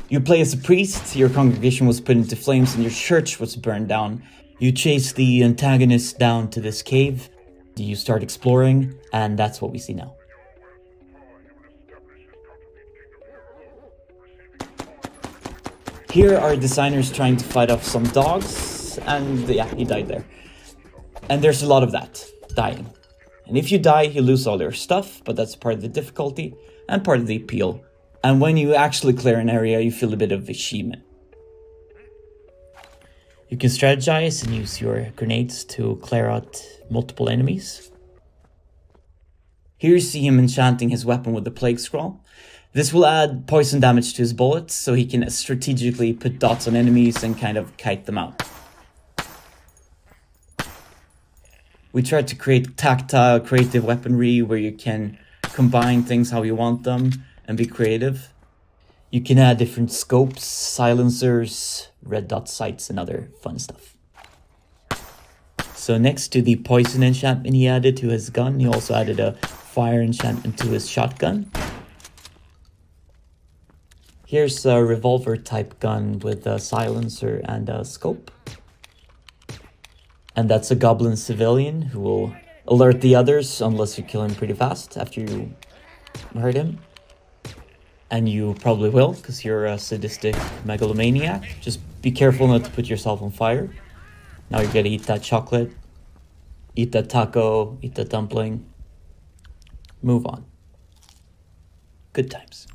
You play as a priest, your congregation was put into flames and your church was burned down. You chase the antagonist down to this cave, you start exploring, and that's what we see now. Here are designers trying to fight off some dogs, and yeah, he died there. And there's a lot of that, dying. And if you die, you lose all your stuff, but that's part of the difficulty and part of the appeal. And when you actually clear an area, you feel a bit of achievement. You can strategize and use your grenades to clear out multiple enemies. Here you see him enchanting his weapon with the Plague Scroll. This will add poison damage to his bullets, so he can strategically put dots on enemies and kind of kite them out. We tried to create tactile, creative weaponry where you can combine things how you want them and be creative. You can add different scopes, silencers, red dot sights, and other fun stuff. So next to the poison enchantment he added to his gun, he also added a fire enchantment to his shotgun. Here's a revolver type gun with a silencer and a scope. And that's a goblin civilian who will alert the others unless you kill him pretty fast after you hurt him. And you probably will, because you're a sadistic megalomaniac. Just be careful not to put yourself on fire. Now you're gonna eat that chocolate, eat that taco, eat that dumpling. Move on. Good times.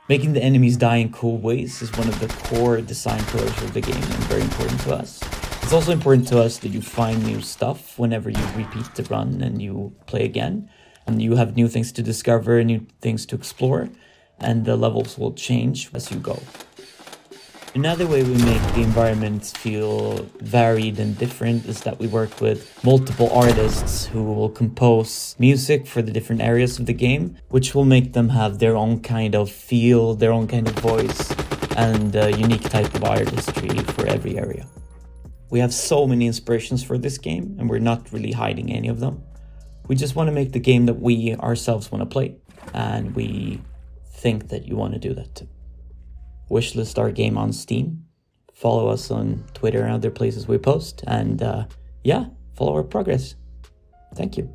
Making the enemies die in cool ways is one of the core design pillars of the game and very important to us. It's also important to us that you find new stuff whenever you repeat the run and you play again. And you have new things to discover, new things to explore, and the levels will change as you go. Another way we make the environments feel varied and different is that we work with multiple artists who will compose music for the different areas of the game, which will make them have their own kind of feel, their own kind of voice, and a unique type of artistry for every area. We have so many inspirations for this game, and we're not really hiding any of them. We just want to make the game that we ourselves want to play, and we think that you want to do that too. Wishlist our game on Steam, follow us on Twitter and other places we post, and yeah, follow our progress. Thank you.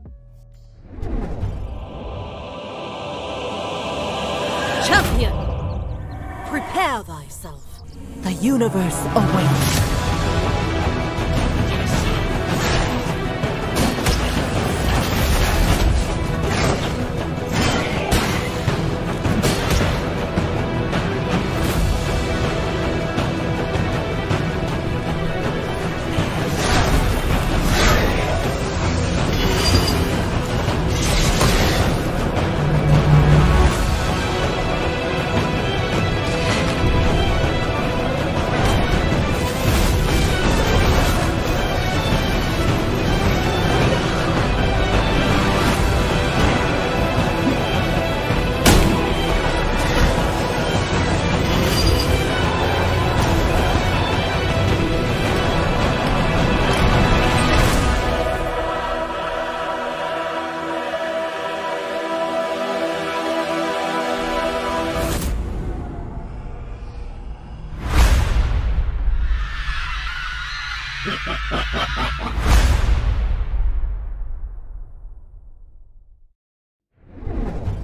Champion, prepare thyself. The universe awaits.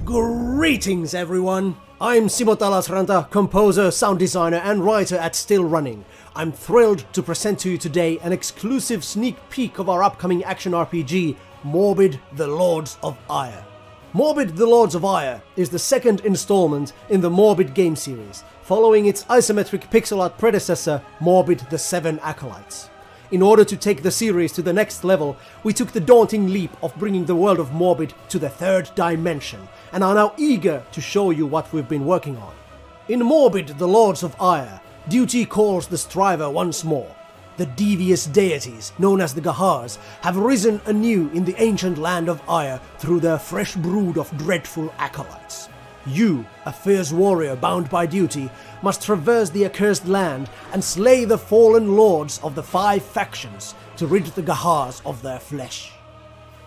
Greetings everyone! I'm Simo Talasranta, composer, sound designer and writer at Still Running. I'm thrilled to present to you today an exclusive sneak peek of our upcoming action RPG, Morbid the Lords of Ire. Morbid the Lords of Ire is the second installment in the Morbid game series, following its isometric pixel art predecessor, Morbid the Seven Acolytes. In order to take the series to the next level, we took the daunting leap of bringing the world of Morbid to the third dimension, and are now eager to show you what we've been working on. In Morbid the Lords of Ire, duty calls the striver once more. The devious deities, known as the Gahars, have risen anew in the ancient land of Ire through their fresh brood of dreadful acolytes. You, a fierce warrior bound by duty, must traverse the accursed land and slay the fallen lords of the 5 factions to rid the Gahars of their flesh.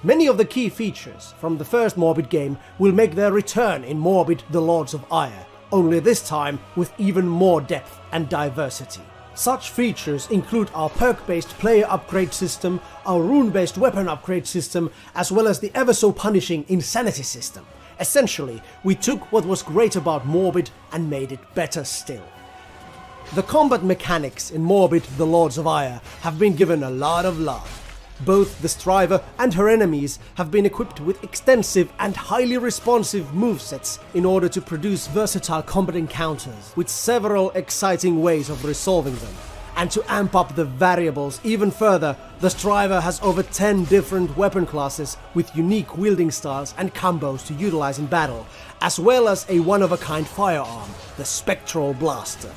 Many of the key features from the first Morbid game will make their return in Morbid the Lords of Ire, only this time with even more depth and diversity. Such features include our perk-based player upgrade system, our rune-based weapon upgrade system, as well as the ever-so-punishing insanity system. Essentially, we took what was great about Morbid and made it better still. The combat mechanics in Morbid the Lords of Ire have been given a lot of love. Both the Striver and her enemies have been equipped with extensive and highly responsive movesets in order to produce versatile combat encounters, with several exciting ways of resolving them. And to amp up the variables even further, the Striver has over 10 different weapon classes with unique wielding styles and combos to utilize in battle, as well as a one-of-a-kind firearm, the Spectral Blaster.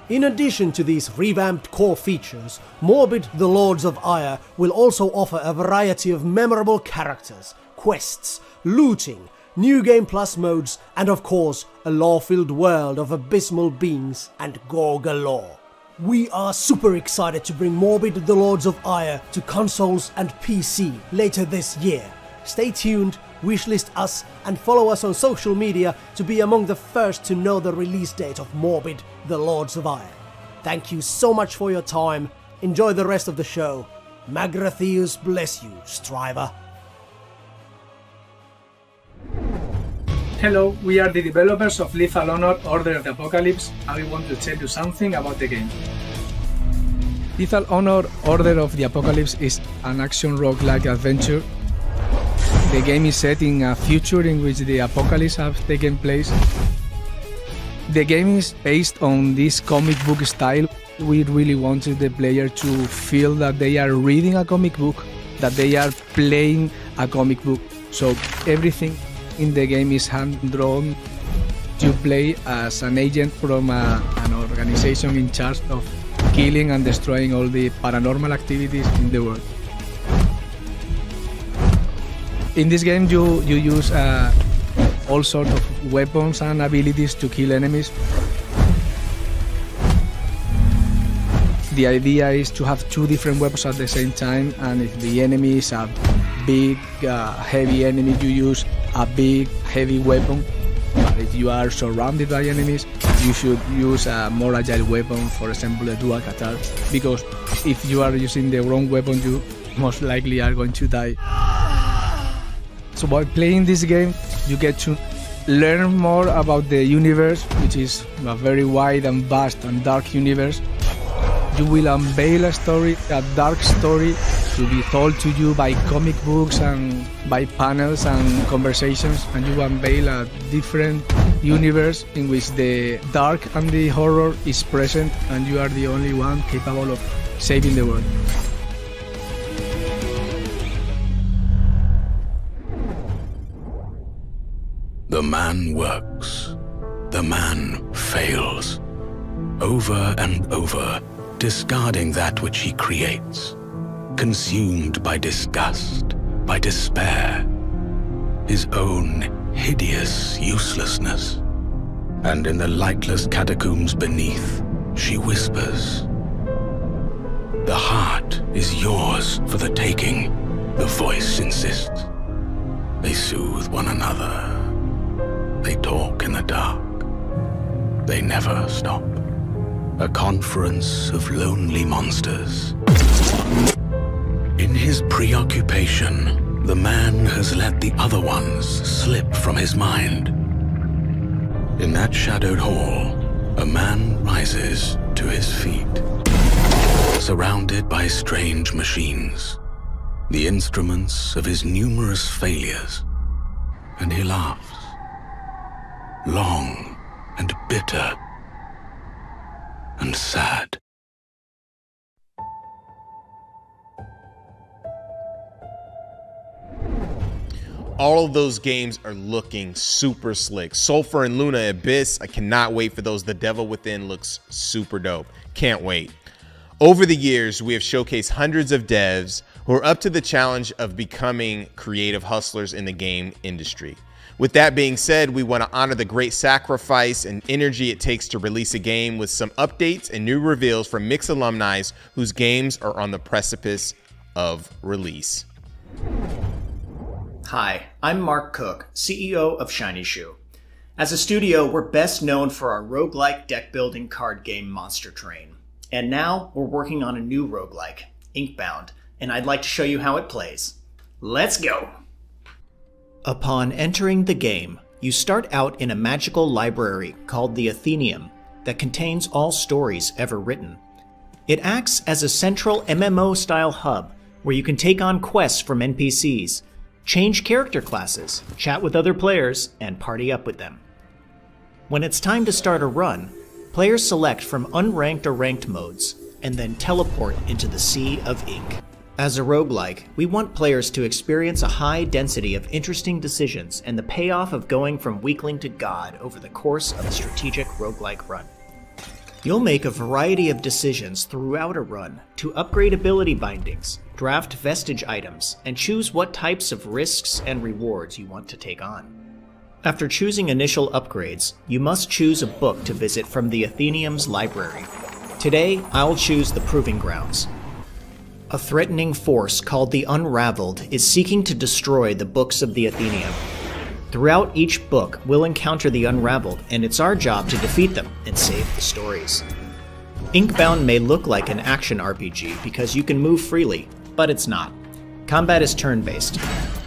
In addition to these revamped core features, Morbid the Lords of Ire will also offer a variety of memorable characters, quests, looting, new game plus modes, and of course, a lore-filled world of abysmal beings and gore galore. We are super excited to bring Morbid the Lords of Ire to consoles and PC later this year. Stay tuned, wishlist us, and follow us on social media to be among the first to know the release date of Morbid the Lords of Ire. Thank you so much for your time, enjoy the rest of the show, Magratheus bless you, Striver. Hello, we are the developers of Lethal Honor Order of the Apocalypse, and we want to tell you something about the game. Lethal Honor Order of the Apocalypse is an action roguelike adventure. The game is set in a future in which the apocalypse has taken place. The game is based on this comic book style. We really wanted the player to feel that they are reading a comic book, that they are playing a comic book. So everything in the game is hand-drawn. You play as an agent from an organization in charge of killing and destroying all the paranormal activities in the world. In this game you use all sorts of weapons and abilities to kill enemies. The idea is to have two different weapons at the same time, and if the enemy is a big, heavy enemy, you use a big, heavy weapon. But if you are surrounded by enemies, you should use a more agile weapon, for example a dual katar, because if you are using the wrong weapon, you most likely are going to die. So by playing this game, you get to learn more about the universe, which is a very wide and vast and dark universe. You will unveil a story, a dark story, to be told to you by comic books and by panels and conversations, and you unveil a different universe in which the dark and the horror is present, and you are the only one capable of saving the world. The man works. The man fails. Over and over, discarding that which he creates. Consumed by disgust, by despair. His own hideous uselessness. And in the lightless catacombs beneath, she whispers. The heart is yours for the taking, the voice insists. They soothe one another. They talk in the dark. They never stop. A conference of lonely monsters. In his preoccupation, the man has let the other ones slip from his mind. In that shadowed hall, a man rises to his feet, surrounded by strange machines, the instruments of his numerous failures, and he laughs. Long and bitter and sad. All of those games are looking super slick. Sulfur and Luna Abyss, I cannot wait for those. The Devil Within looks super dope. Can't wait. Over the years, we have showcased hundreds of devs who are up to the challenge of becoming creative hustlers in the game industry. With that being said, we want to honor the great sacrifice and energy it takes to release a game with some updates and new reveals from Mix alumni whose games are on the precipice of release. Hi, I'm Mark Cook, CEO of Shiny Shoe. As a studio, we're best known for our roguelike deck-building card game Monster Train. And now, we're working on a new roguelike, Inkbound, and I'd like to show you how it plays. Let's go! Upon entering the game, you start out in a magical library called the Athenaeum that contains all stories ever written. It acts as a central MMO-style hub where you can take on quests from NPCs, change character classes, chat with other players, and party up with them. When it's time to start a run, players select from unranked or ranked modes, and then teleport into the Sea of Ink. As a roguelike, we want players to experience a high density of interesting decisions and the payoff of going from weakling to god over the course of a strategic roguelike run. You'll make a variety of decisions throughout a run to upgrade ability bindings, draft vestige items, and choose what types of risks and rewards you want to take on. After choosing initial upgrades, you must choose a book to visit from the Athenaeum's library. Today, I'll choose the Proving Grounds. A threatening force called the Unraveled is seeking to destroy the books of the Athenaeum. Throughout each book, we'll encounter the Unraveled, and it's our job to defeat them and save the stories. Inkbound may look like an action RPG because you can move freely, but it's not. Combat is turn-based.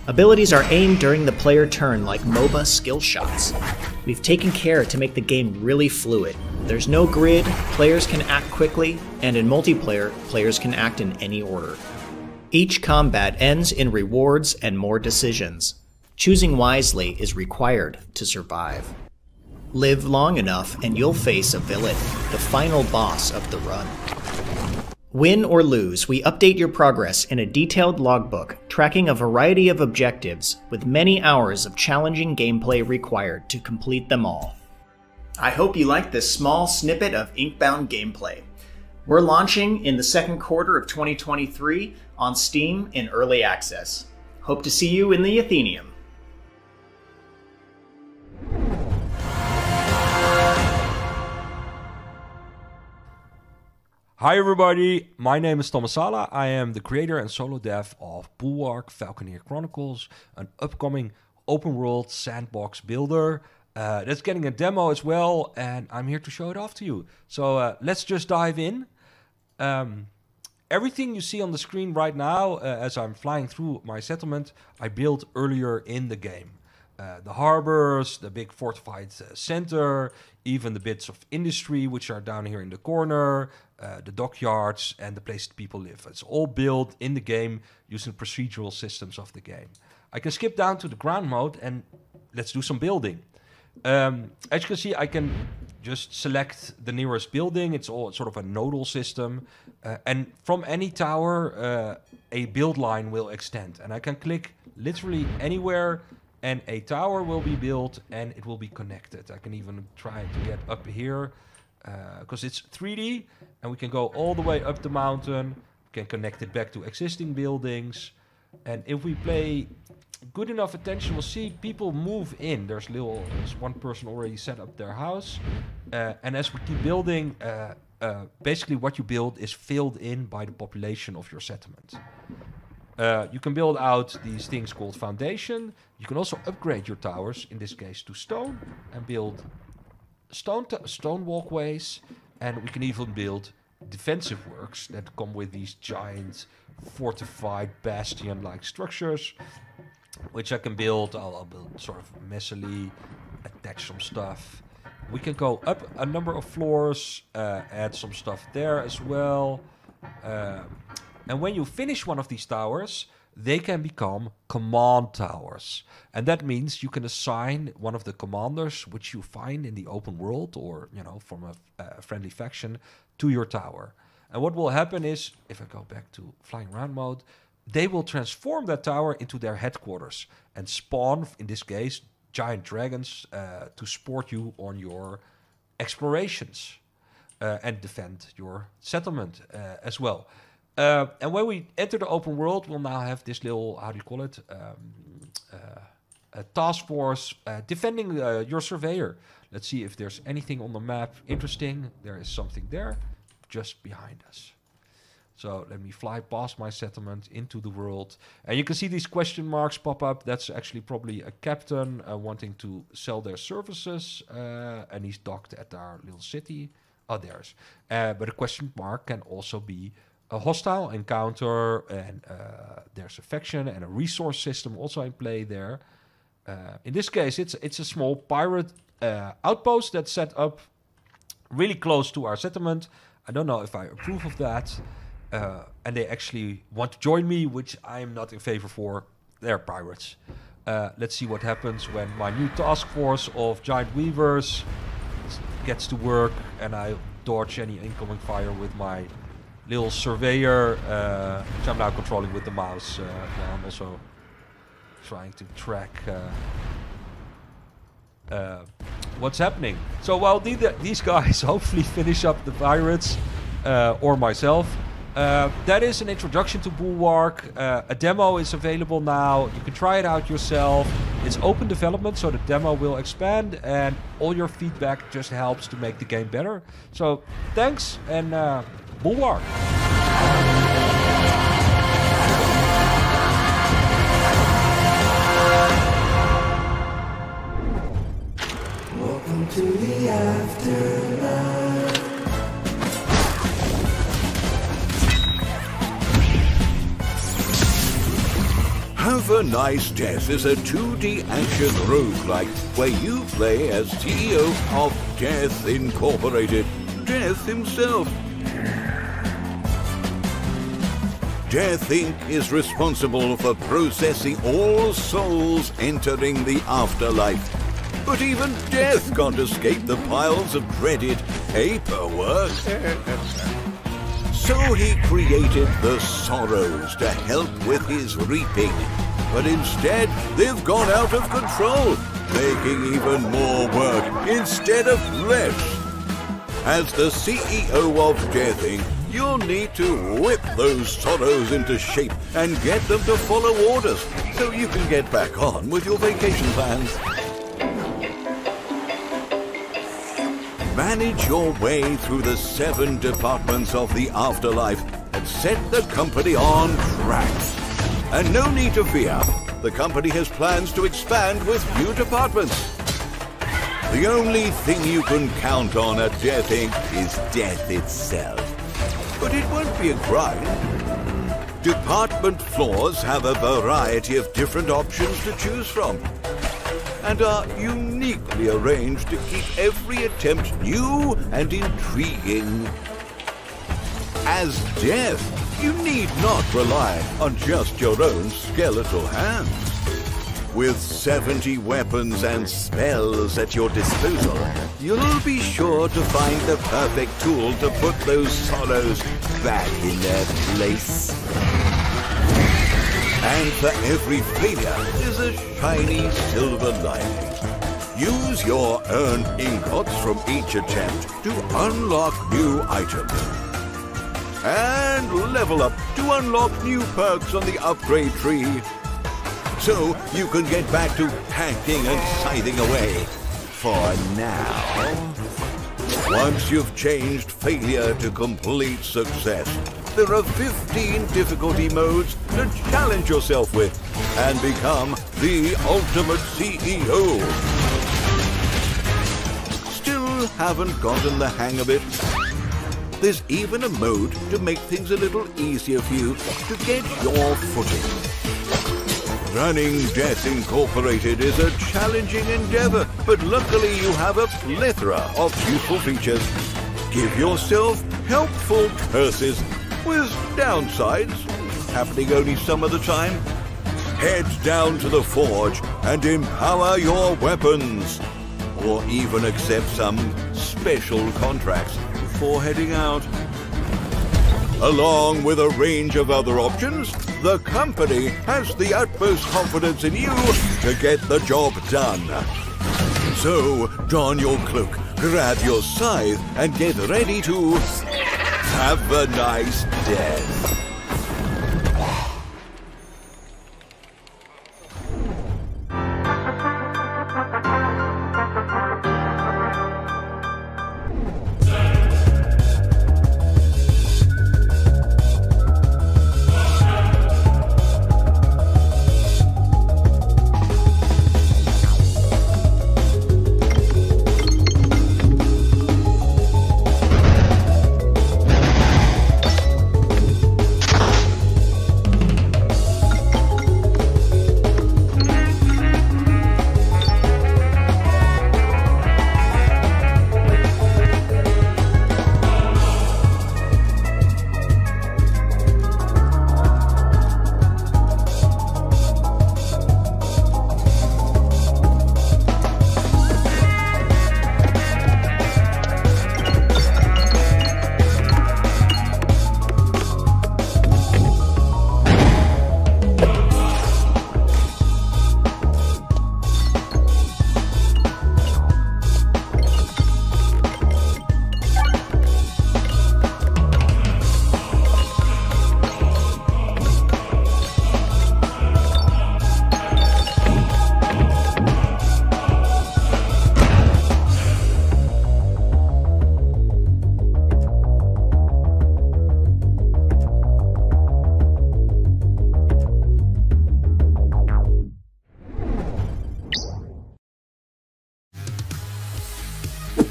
Abilities are aimed during the player turn like MOBA skill shots. We've taken care to make the game really fluid. There's no grid, players can act quickly, and in multiplayer, players can act in any order. Each combat ends in rewards and more decisions. Choosing wisely is required to survive. Live long enough and you'll face a villain, the final boss of the run. Win or lose, we update your progress in a detailed logbook, tracking a variety of objectives, with many hours of challenging gameplay required to complete them all. I hope you liked this small snippet of Inkbound gameplay. We're launching in the second quarter of 2023 on Steam in early access. Hope to see you in the Athenaeum. Hi everybody, my name is Thomas Sala. I am the creator and solo dev of Bulwark Falconeer Chronicles, an upcoming open world sandbox builder that's getting a demo as well, and I'm here to show it off to you. So let's just dive in. Everything you see on the screen right now as I'm flying through my settlement, I built earlier in the game. The harbors, the big fortified center, even the bits of industry which are down here in the corner, the dockyards and the place that people live. It's all built in the game using procedural systems of the game. I can skip down to the ground mode and let's do some building. As you can see, I can just select the nearest building. It's all sort of a nodal system. And from any tower, a build line will extend. And I can click literally anywhere and a tower will be built and it will be connected. I can even try to get up here because it's 3D and we can go all the way up the mountain. We can connect it back to existing buildings. And if we pay good enough attention, we'll see people move in. There's one person already set up their house. And as we keep building, basically what you build is filled in by the population of your settlement. You can build out these things called foundation. You can also upgrade your towers, in this case to stone, and build stone walkways. And we can even build defensive works that come with these giant fortified bastion-like structures, which I can build. I'll build sort of messily, attach some stuff. We can go up a number of floors, add some stuff there as well. And when you finish one of these towers, they can become command towers. And that means you can assign one of the commanders, which you find in the open world or, you know, from a friendly faction, to your tower. And what will happen is, if I go back to flying around mode, they will transform that tower into their headquarters and spawn, in this case, giant dragons to support you on your explorations and defend your settlement as well. And when we enter the open world, we'll now have this little, how do you call it, a task force defending your surveyor. Let's see if there's anything on the map interesting. There is something there just behind us. So let me fly past my settlement into the world. And you can see these question marks pop up. That's actually probably a captain wanting to sell their services. And he's docked at our little city. Oh, there's. But a question mark can also be a hostile encounter, and there's a faction and a resource system also in play there. In this case, it's a small pirate outpost that's set up really close to our settlement. I don't know if I approve of that. And they actually want to join me, which I am not in favor for. They're pirates. Let's see what happens when my new task force of giant weavers gets to work and I dodge any incoming fire with my little surveyor, which I'm now controlling with the mouse. While I'm also trying to track what's happening. So while these guys hopefully finish up the pirates or myself, that is an introduction to Bulwark. A demo is available now. You can try it out yourself. It's open development, so the demo will expand, and all your feedback just helps to make the game better. So thanks, and Bulwark. Welcome to the afterlife. a Nice Death is a 2D action roguelike where you play as CEO of Death Incorporated, Death himself. Death Inc. is responsible for processing all souls entering the afterlife. But even Death can't escape the piles of dreaded paperwork. So he created the Sorrows to help with his reaping. But instead, they've gone out of control, making even more work instead of less. As the CEO of Death Inc., you'll need to whip those Sorrows into shape and get them to follow orders so you can get back on with your vacation plans. Manage your way through the 7 departments of the afterlife and set the company on track. And no need to fear, the company has plans to expand with new departments. The only thing you can count on at Death Inc. is death itself. But it won't be a grind. Department floors have a variety of different options to choose from, and are uniquely arranged to keep every attempt new and intriguing. As Death, you need not rely on just your own skeletal hands. With 70 weapons and spells at your disposal, you'll be sure to find the perfect tool to put those Sorrows back in their place. And for every failure is a shiny silver lining. Use your earned ingots from each attempt to unlock new items. And level up to unlock new perks on the upgrade tree. So you can get back to hacking and scything away. For now. Once you've changed failure to complete success, there are 15 difficulty modes to challenge yourself with and become the ultimate CEO. Still haven't gotten the hang of it? There's even a mode to make things a little easier for you to get your footing. Running Death Incorporated is a challenging endeavor, but luckily you have a plethora of useful features. Give yourself helpful curses with downsides, happening only some of the time. Head down to the forge and empower your weapons, or even accept some special contracts before heading out. Along with a range of other options, the company has the utmost confidence in you to get the job done. So, don your cloak, grab your scythe, and get ready to have a nice death.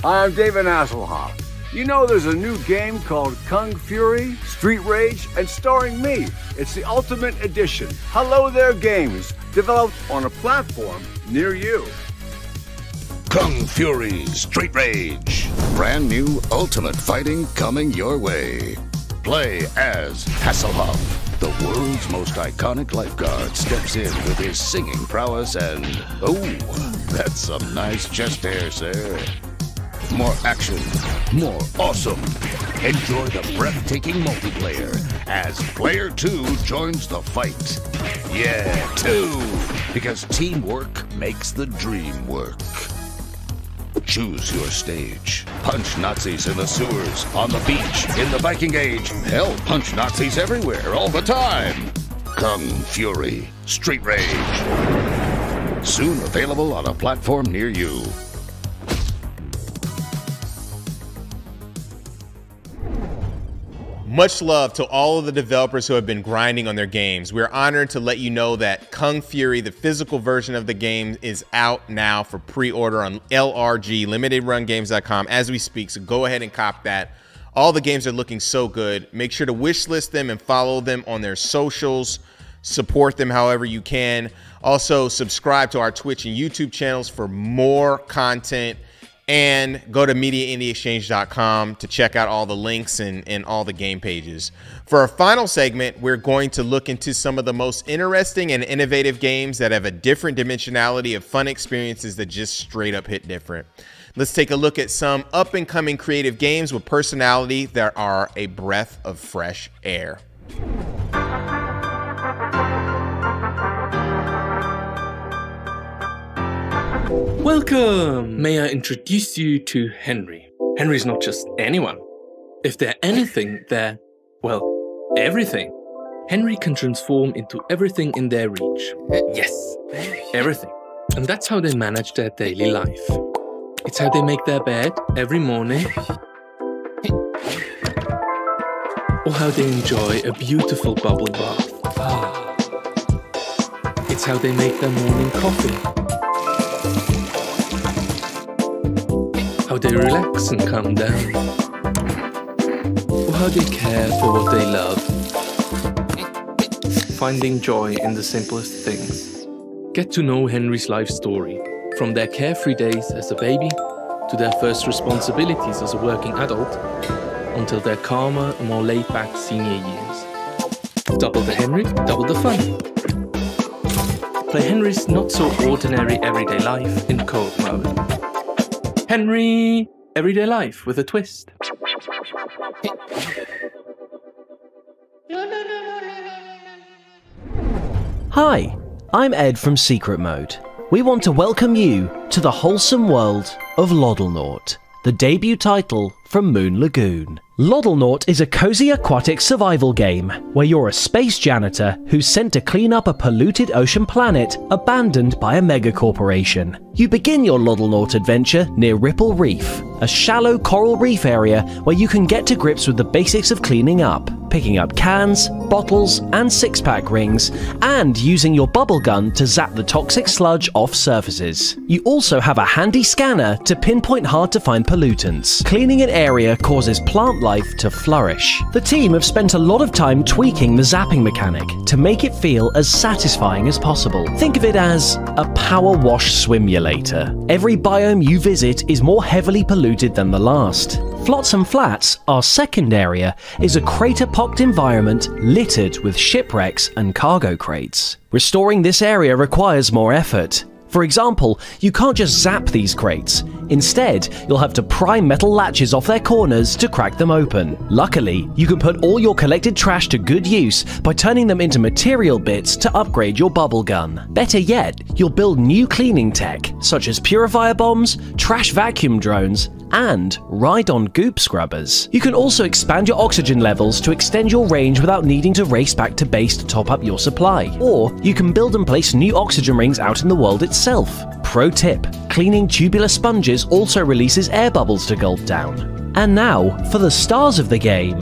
Hi, I'm David Hasselhoff. You know there's a new game called Kung Fury, Street Rage, and starring me. It's the Ultimate Edition. Hello There Games, developed on a platform near you. Kung Fury, Street Rage. Brand new Ultimate Fighting coming your way. Play as Hasselhoff. The world's most iconic lifeguard steps in with his singing prowess and... oh, that's some nice chest hair, sir. More action, more awesome. Enjoy the breathtaking multiplayer as Player 2 joins the fight. Yeah, 2, because teamwork makes the dream work. Choose your stage. Punch Nazis in the sewers, on the beach, in the Viking Age. Hell, punch Nazis everywhere, all the time. Kung Fury, Street Rage. Soon available on a platform near you. Much love to all of the developers who have been grinding on their games. We're honored to let you know that Kung Fury, the physical version of the game, is out now for pre-order on LRG, limitedrungames.com, as we speak. So go ahead and cop that. All the games are looking so good. Make sure to wishlist them and follow them on their socials. Support them however you can. Also, subscribe to our Twitch and YouTube channels for more content. And go to MediaIndieExchange.com to check out all the links and all the game pages. For our final segment, we're going to look into some of the most interesting and innovative games that have a different dimensionality of fun experiences that just straight up hit different. Let's take a look at some up-and-coming creative games with personality that are a breath of fresh air. Welcome! May I introduce you to Henry. Henry's not just anyone. If they're anything, they're, well, everything. Henry can transform into everything in their reach. Yes, everything. And that's how they manage their daily life. It's how they make their bed every morning. Or how they enjoy a beautiful bubble bath. It's how they make their morning coffee. How they relax and calm down, or how they care for what they love. Finding joy in the simplest things. Get to know Henry's life story, from their carefree days as a baby, to their first responsibilities as a working adult, until their calmer and more laid-back senior years. Double the Henry, double the fun. Play Henry's not-so-ordinary everyday life in co-op mode. Henry, everyday life with a twist. Hi, I'm Ed from Secret Mode. We want to welcome you to the wholesome world of Loddlenaut, the debut title from Moon Lagoon. Loddlenaut is a cozy aquatic survival game where you're a space janitor who's sent to clean up a polluted ocean planet abandoned by a megacorporation. You begin your Loddlenaut adventure near Ripple Reef, a shallow coral reef area where you can get to grips with the basics of cleaning up, picking up cans, bottles, and six-pack rings, and using your bubble gun to zap the toxic sludge off surfaces. You also have a handy scanner to pinpoint hard-to-find pollutants. Cleaning an area causes plant life to flourish. The team have spent a lot of time tweaking the zapping mechanic to make it feel as satisfying as possible. Think of it as a power wash swimulator. Every biome you visit is more heavily polluted than the last. Flotsam Flats, our second area, is a crater-pocked environment littered with shipwrecks and cargo crates. Restoring this area requires more effort. For example, you can't just zap these crates. Instead, you'll have to pry metal latches off their corners to crack them open. Luckily, you can put all your collected trash to good use by turning them into material bits to upgrade your bubble gun. Better yet, you'll build new cleaning tech, such as purifier bombs, trash vacuum drones, and ride-on goop scrubbers. You can also expand your oxygen levels to extend your range without needing to race back to base to top up your supply. Or you can build and place new oxygen rings out in the world itself. Pro tip, cleaning tubular sponges also releases air bubbles to gulp down. And now, for the stars of the game,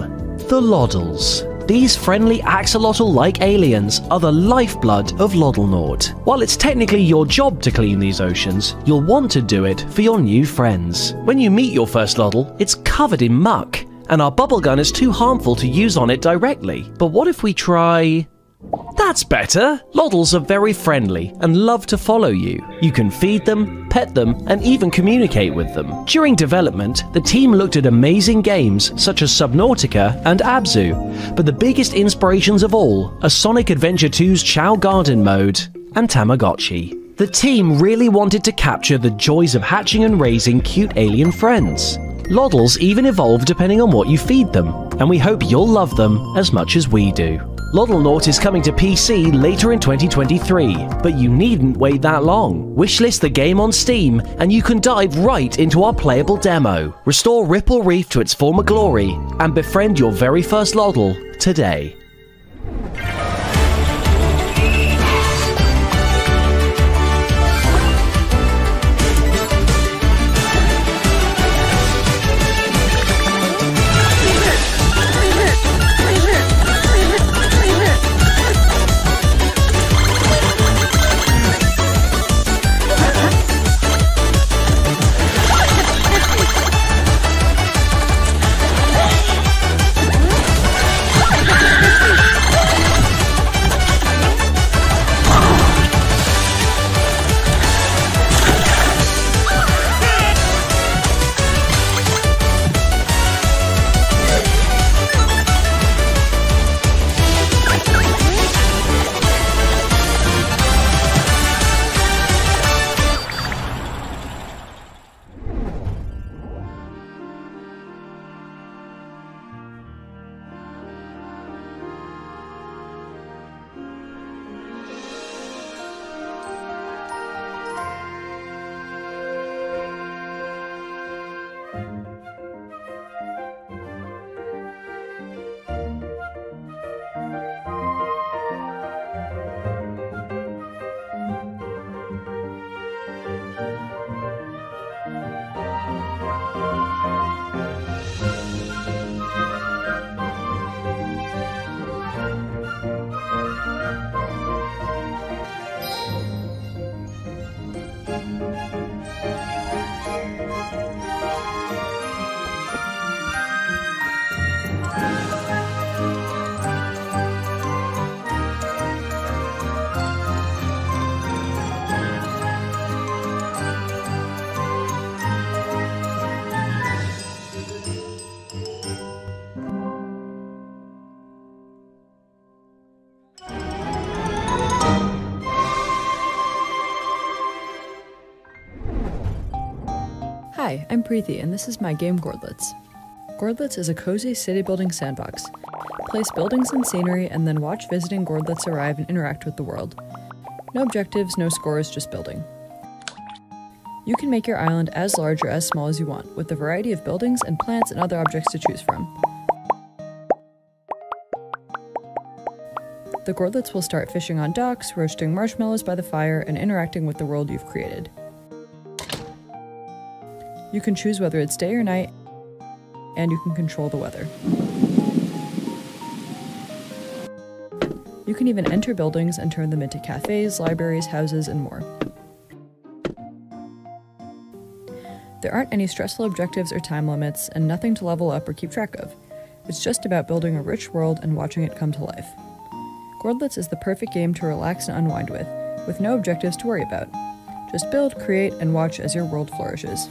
the Loddles. These friendly axolotl-like aliens are the lifeblood of Loddlenaut. While it's technically your job to clean these oceans, you'll want to do it for your new friends. When you meet your first Loddle, it's covered in muck, and our bubble gun is too harmful to use on it directly. But what if we try... That's better! Loddles are very friendly and love to follow you. You can feed them, pet them, and even communicate with them. During development, the team looked at amazing games such as Subnautica and Abzu, but the biggest inspirations of all are Sonic Adventure 2's Chao Garden mode and Tamagotchi. The team really wanted to capture the joys of hatching and raising cute alien friends. Loddles even evolve depending on what you feed them, and we hope you'll love them as much as we do. Loddlenaut is coming to PC later in 2023, but you needn't wait that long. Wishlist the game on Steam, and you can dive right into our playable demo. Restore Ripple Reef to its former glory, and befriend your very first Loddle today. Hi, I'm Preeti, and this is my game Gordlets. Gordlets is a cozy city-building sandbox. Place buildings and scenery, and then watch visiting Gordlets arrive and interact with the world. No objectives, no scores, just building. You can make your island as large or as small as you want, with a variety of buildings and plants and other objects to choose from. The Gordlets will start fishing on docks, roasting marshmallows by the fire, and interacting with the world you've created. You can choose whether it's day or night, and you can control the weather. You can even enter buildings and turn them into cafes, libraries, houses, and more. There aren't any stressful objectives or time limits, and nothing to level up or keep track of. It's just about building a rich world and watching it come to life. Gordlets is the perfect game to relax and unwind with no objectives to worry about. Just build, create, and watch as your world flourishes.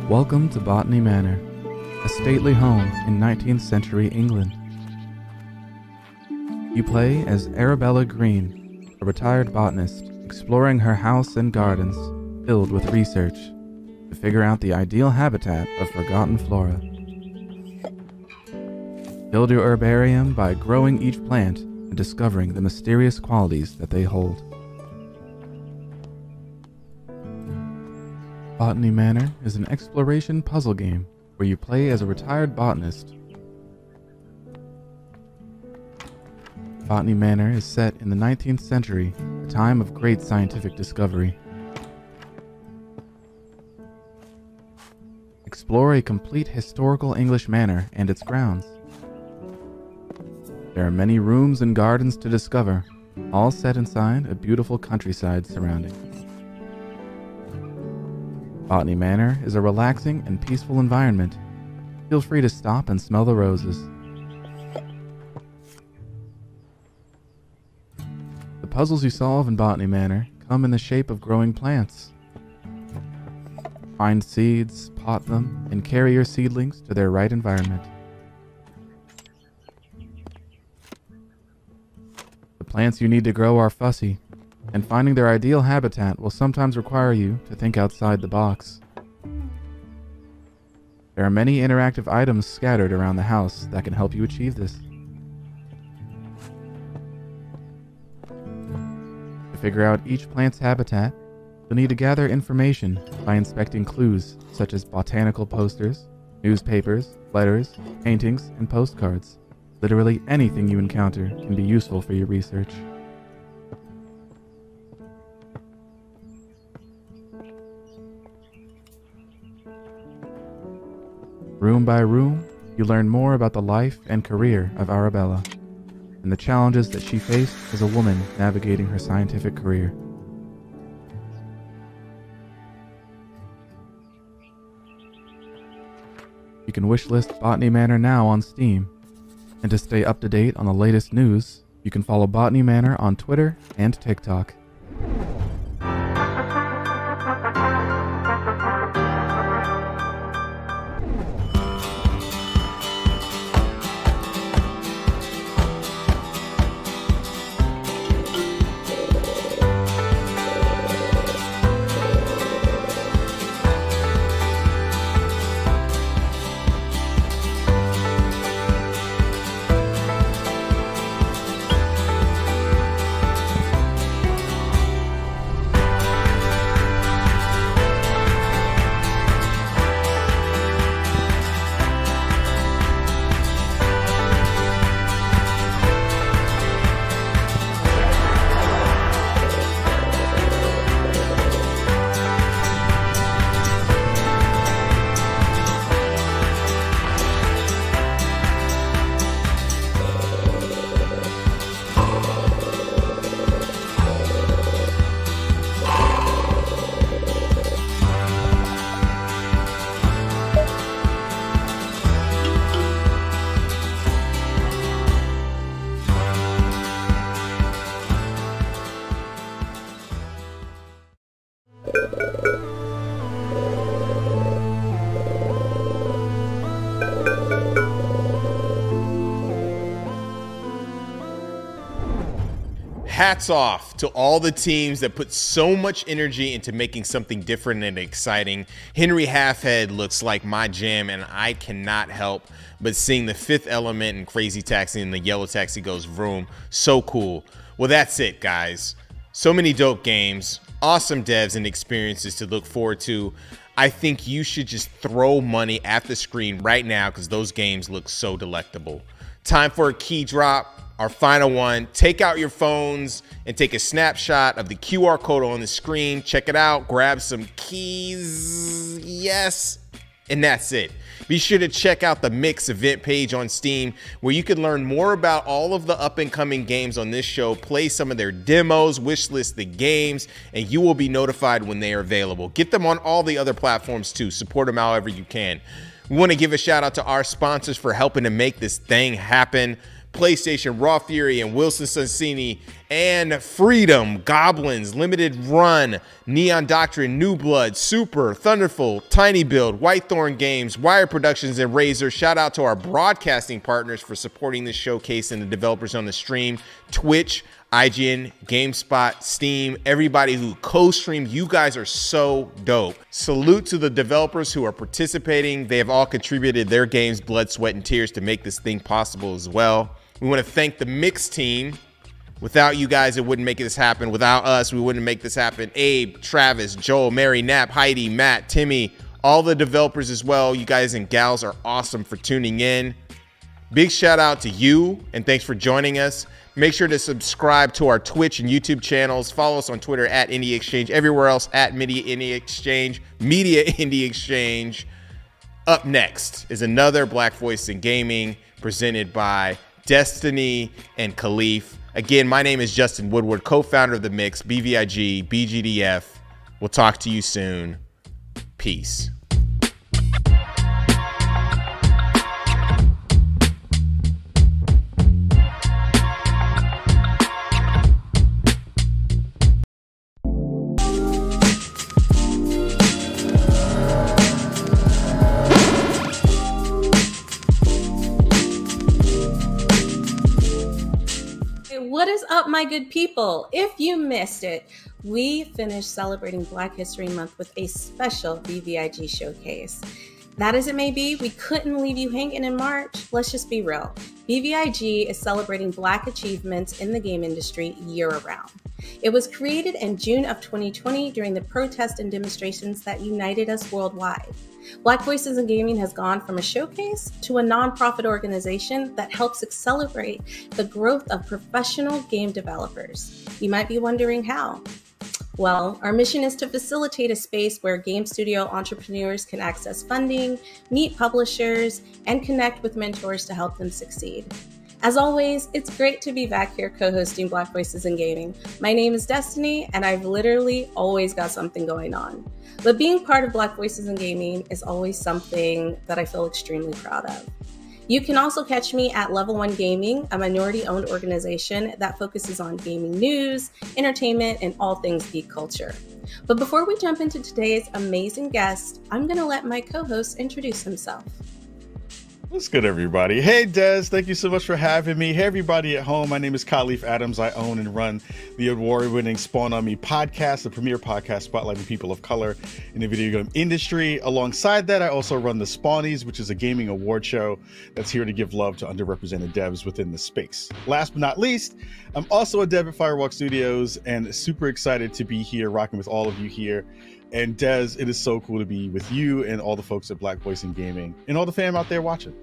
Welcome to Botany Manor, a stately home in 19th century England. You play as Arabella Green, a retired botanist, exploring her house and gardens filled with research to figure out the ideal habitat of forgotten flora. Build your herbarium by growing each plant and discovering the mysterious qualities that they hold. Botany Manor is an exploration puzzle game where you play as a retired botanist. Botany Manor is set in the 19th century, a time of great scientific discovery. Explore a complete historical English manor and its grounds. There are many rooms and gardens to discover, all set inside a beautiful countryside surrounding. Botany Manor is a relaxing and peaceful environment. Feel free to stop and smell the roses. The puzzles you solve in Botany Manor come in the shape of growing plants. Find seeds, pot them, and carry your seedlings to their right environment. The plants you need to grow are fussy, and finding their ideal habitat will sometimes require you to think outside the box. There are many interactive items scattered around the house that can help you achieve this. To figure out each plant's habitat, you'll need to gather information by inspecting clues such as botanical posters, newspapers, letters, paintings, and postcards. Literally anything you encounter can be useful for your research. Room by room, you learn more about the life and career of Arabella, and the challenges that she faced as a woman navigating her scientific career. You can wishlist Botany Manor now on Steam, and to stay up to date on the latest news, you can follow Botany Manor on Twitter and TikTok. Hats off to all the teams that put so much energy into making something different and exciting. Henry Halfhead looks like my jam, and I cannot help but seeing the Fifth Element and Crazy Taxi and the Yellow Taxi goes vroom. So cool. Well, that's it, guys. So many dope games, awesome devs and experiences to look forward to. I think you should just throw money at the screen right now because those games look so delectable. Time for a key drop. Our final one. Take out your phones and take a snapshot of the QR code on the screen. Check it out. Grab some keys. Yes. And that's it. Be sure to check out the Mix event page on Steam where you can learn more about all of the up and coming games on this show, play some of their demos, wishlist the games, and you will be notified when they are available. Get them on all the other platforms too. Support them however you can. We want to give a shout out to our sponsors for helping to make this thing happen. PlayStation, Raw Fury, and Wilson Sonsini, and Freedom, Goblins, Limited Run, Neon Doctrine, New Blood, Super, Thunderful, Tiny Build, Whitethorn Games, Wire Productions, and Razor. Shout out to our broadcasting partners for supporting this showcase and the developers on the stream. Twitch, IGN, GameSpot, Steam, everybody who co-streamed. You guys are so dope. Salute to the developers who are participating. They have all contributed their games, blood, sweat, and tears to make this thing possible as well. We want to thank the Mix team. Without you guys, it wouldn't make this happen. Without us, we wouldn't make this happen. Abe, Travis, Joel, Mary, Knapp, Heidi, Matt, Timmy, all the developers as well. You guys and gals are awesome for tuning in. Big shout out to you, and thanks for joining us. Make sure to subscribe to our Twitch and YouTube channels. Follow us on Twitter at Indie Exchange. Everywhere else at Media Indie Exchange. Media Indie Exchange. Up next is another Black Voice in Gaming presented by Destiny and Khalif. Again, my name is Justin Woodward, co-founder of The Mix, BVIG, BGDF. We'll talk to you soon. Peace. What is up, my good people? If you missed it, we finished celebrating Black History Month with a special BVIG showcase. That as it may be, we couldn't leave you hanging in March. Let's just be real. BVIG is celebrating Black achievements in the game industry year-round. It was created in June of 2020 during the protests and demonstrations that united us worldwide. Black Voices in Gaming has gone from a showcase to a nonprofit organization that helps accelerate the growth of professional game developers. You might be wondering how. Well, our mission is to facilitate a space where game studio entrepreneurs can access funding, meet publishers, and connect with mentors to help them succeed. As always, it's great to be back here co-hosting Black Voices in Gaming. My name is Destiny, and I've literally always got something going on. But being part of Black Voices in Gaming is always something that I feel extremely proud of. You can also catch me at Level 1 Gaming, a minority-owned organization that focuses on gaming news, entertainment, and all things geek culture. But before we jump into today's amazing guest, I'm going to let my co-host introduce himself. What's good, everybody? Hey, Des, thank you so much for having me. Hey, everybody at home. My name is Khalif Adams. I own and run the award-winning Spawn on Me podcast, the premier podcast spotlighting people of color in the video game industry. Alongside that, I also run the Spawnies, which is a gaming award show that's here to give love to underrepresented devs within the space. Last but not least, I'm also a dev at Firewalk Studios and super excited to be here rocking with all of you here. And Des, it is so cool to be with you and all the folks at Black Voice in Gaming and all the fam out there watching.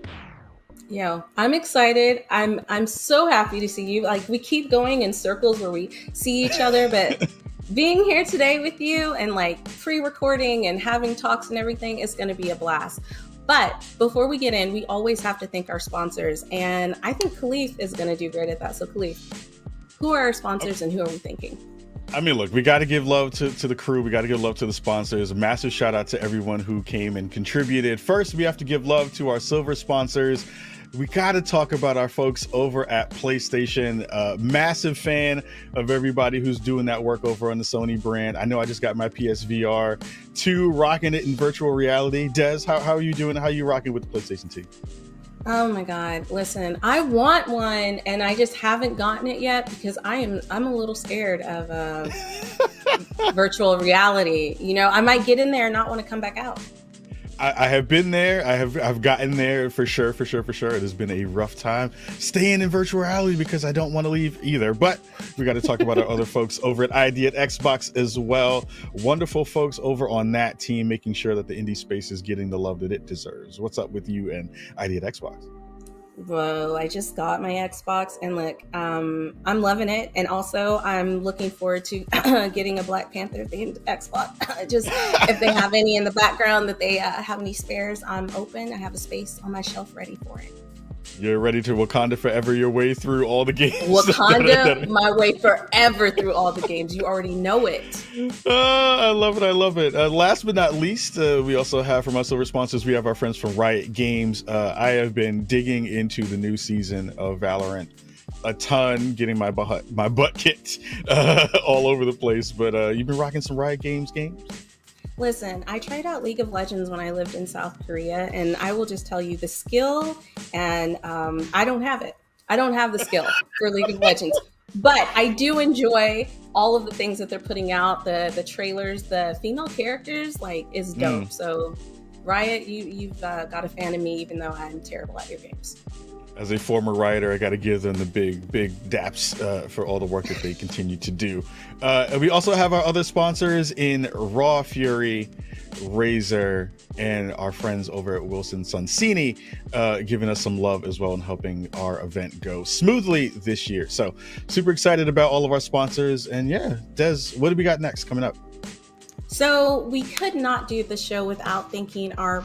Yo, I'm excited. I'm so happy to see you. Like, we keep going in circles where we see each other, but being here today with you and like pre-recording and having talks and everything is going to be a blast. But before we get in, we always have to thank our sponsors, and I think Khalif is going to do great at that. So Khalif, who are our sponsors and who are we thanking? I mean, look, we got to give love to the crew. We got to give love to the sponsors. A massive shout out to everyone who came and contributed. First, we have to give love to our silver sponsors. We got to talk about our folks over at PlayStation. Massive fan of everybody who's doing that work over on the Sony brand. I know I just got my PSVR 2, rocking it in virtual reality. Des, how are you doing? How are you rocking with the PlayStation team? Oh my God, listen, I want one and I just haven't gotten it yet because I'm a little scared of virtual reality. You know, I might get in there and not want to come back out. I have been there. I've gotten there for sure. It has been a rough time staying in virtual reality because I don't want to leave either. But we got to talk about our other folks over at ID at Xbox as well. Wonderful folks over on that team, making sure that the indie space is getting the love that it deserves. What's up with you and ID at Xbox? Well, I just got my Xbox and look, I'm loving it. And also I'm looking forward to getting a Black Panther themed Xbox. Just if they have any in the background that they have any spares, I'm open. I have a space on my shelf ready for it. You're ready to Wakanda forever your way through all the games. Wakanda my way forever through all the games. You already know it. I love it. Last but not least, we also have from our silver sponsors, we have our friends from Riot Games. I have been digging into the new season of Valorant a ton, getting my butt kicked all over the place. But you've been rocking some Riot Games games? Listen, I tried out League of Legends when I lived in South Korea, and I will just tell you the skill, and I don't have it. I don't have the skill for League of Legends, but I do enjoy all of the things that they're putting out. The trailers, the female characters, like, is dope. So Riot, you've got a fan of me, even though I'm terrible at your games. As a former writer, I got to give them the big daps for all the work that they continue to do. And we also have our other sponsors in Raw Fury, Razer, and our friends over at Wilson Sonsini, giving us some love as well and helping our event go smoothly this year. So super excited about all of our sponsors. And yeah, Des, what do we got next coming up? So we could not do the show without thanking our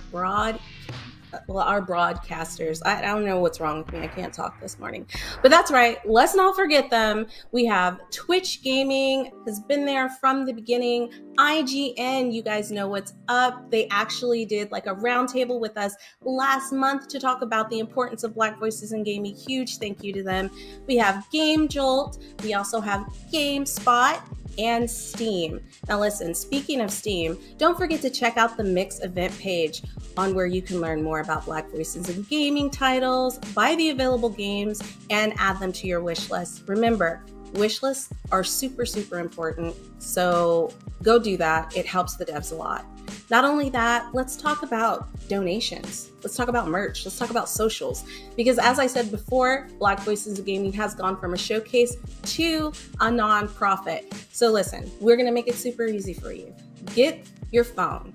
broadcasters. I don't know what's wrong with me. I can't talk this morning, but that's right. Let's not forget them. We have Twitch Gaming, has been there from the beginning. IGN, you guys know what's up. They actually did like a roundtable with us last month to talk about the importance of Black voices in gaming. Huge thank you to them. We have Game Jolt. We also have GameSpot and Steam. Now listen, speaking of Steam, don't forget to check out the Mix event page on where you can learn more about Black voices in gaming titles, buy the available games, and add them to your wish list. Remember, wish lists are super, super important, so go do that. It helps the devs a lot. Not only that, let's talk about donations. Let's talk about merch. Let's talk about socials. Because as I said before, Black Voices of Gaming has gone from a showcase to a nonprofit. So listen, we're going to make it super easy for you. Get your phone,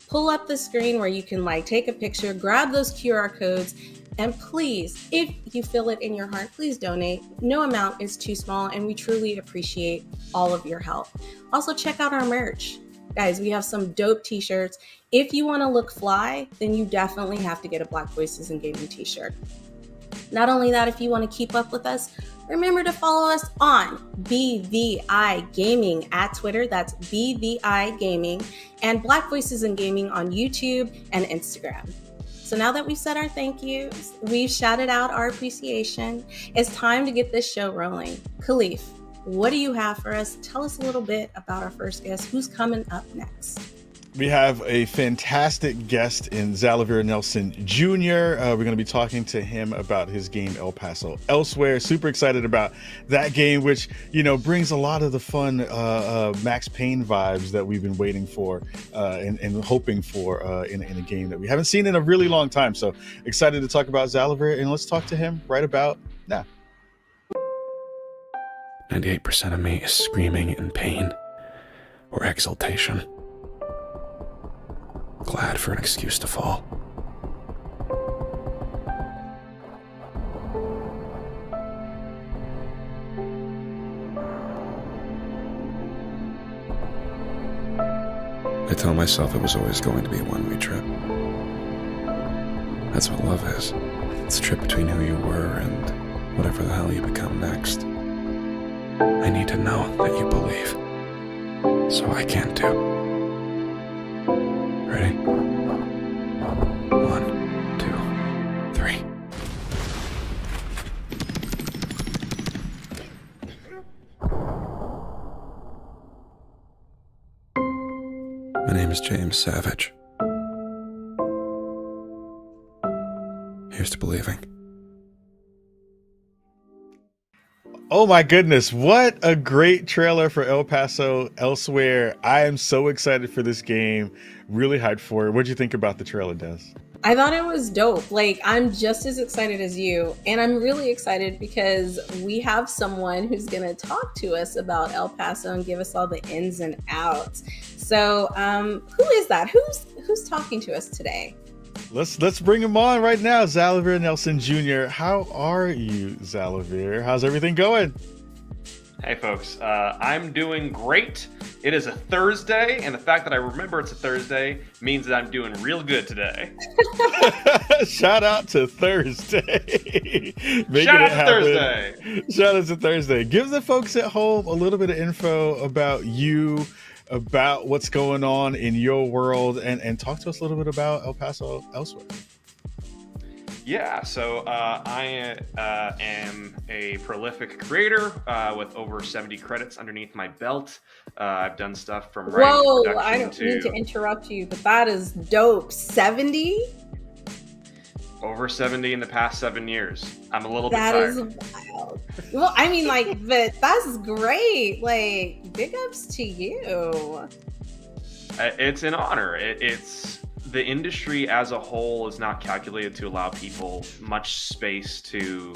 pull up the screen where you can like take a picture, grab those QR codes, and please, if you feel it in your heart, please donate. No amount is too small, and we truly appreciate all of your help. Also, check out our merch. Guys, we have some dope t-shirts. If you want to look fly, then you definitely have to get a Black Voices in Gaming t-shirt. Not only that, if you want to keep up with us, remember to follow us on BVI Gaming at Twitter. That's BVI Gaming, and Black Voices in Gaming on YouTube and Instagram. So now that we've said our thank yous, we've shouted out our appreciation, it's time to get this show rolling. Khalif, what do you have for us? Tell us a little bit about our first guest. Who's coming up next? We have a fantastic guest in Xalavier Nelson Jr. We're going to be talking to him about his game El Paso Elsewhere. Super excited about that game, which, you know, brings a lot of the fun Max Payne vibes that we've been waiting for and hoping for in a game that we haven't seen in a really long time. So excited to talk about Xalavier, and let's talk to him right about now. 98% of me is screaming in pain or exultation. Glad for an excuse to fall. I tell myself it was always going to be a one-way trip. That's what love is. It's a trip between who you were and whatever the hell you become next. I need to know that you believe, so I can too. Ready? 1, 2, 3. My name is James Savage. Here's to believing. Oh my goodness, what a great trailer for El Paso Elsewhere. I am so excited for this game. Really hyped for it. What'd you think about the trailer, Des? I thought it was dope. Like, I'm just as excited as you. And I'm really excited because we have someone who's going to talk to us about El Paso and give us all the ins and outs. So who is that? Who's talking to us today? Let's bring him on right now. Xalavier Nelson Jr. How are you, Xalavier? How's everything going? Hey folks, I'm doing great. It is a Thursday, and the fact that I remember it's a Thursday means that I'm doing real good today. Shout out to Thursday. Shout out to Thursday. Shout out to Thursday. Give the folks at home a little bit of info about you, about what's going on in your world, and talk to us a little bit about El Paso Elsewhere. Yeah, so I am a prolific creator with over 70 credits underneath my belt. I've done stuff from writing to Whoa, production I don't mean to interrupt you, but that is dope. 70? Over 70 in the past 7 years. I'm a little bit That tired. is wild. Well, I mean, like, but that's great. Like, big ups to you. It's an honor. It's the industry as a whole is not calculated to allow people much space to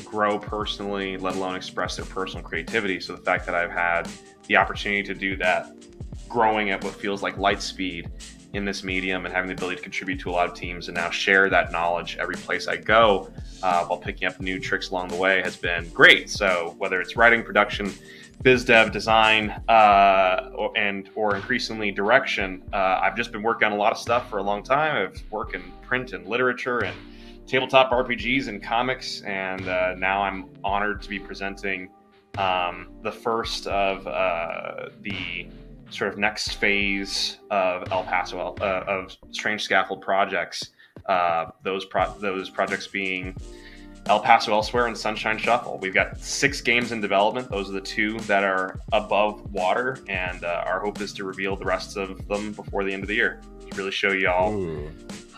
grow personally, let alone express their personal creativity. So the fact that I've had the opportunity to do that, growing at what feels like light speed in this medium and having the ability to contribute to a lot of teams and now share that knowledge every place I go while picking up new tricks along the way has been great. So whether it's writing, production, biz dev, design, or increasingly direction, I've just been working on a lot of stuff for a long time. I've worked in print and literature and tabletop RPGs and comics, and now I'm honored to be presenting the first of the sort of next phase of El Paso of Strange Scaffold projects. Those projects being El Paso Elsewhere and Sunshine Shuffle. We've got 6 games in development. Those are the 2 that are above water, and our hope is to reveal the rest of them before the end of the year to really show you all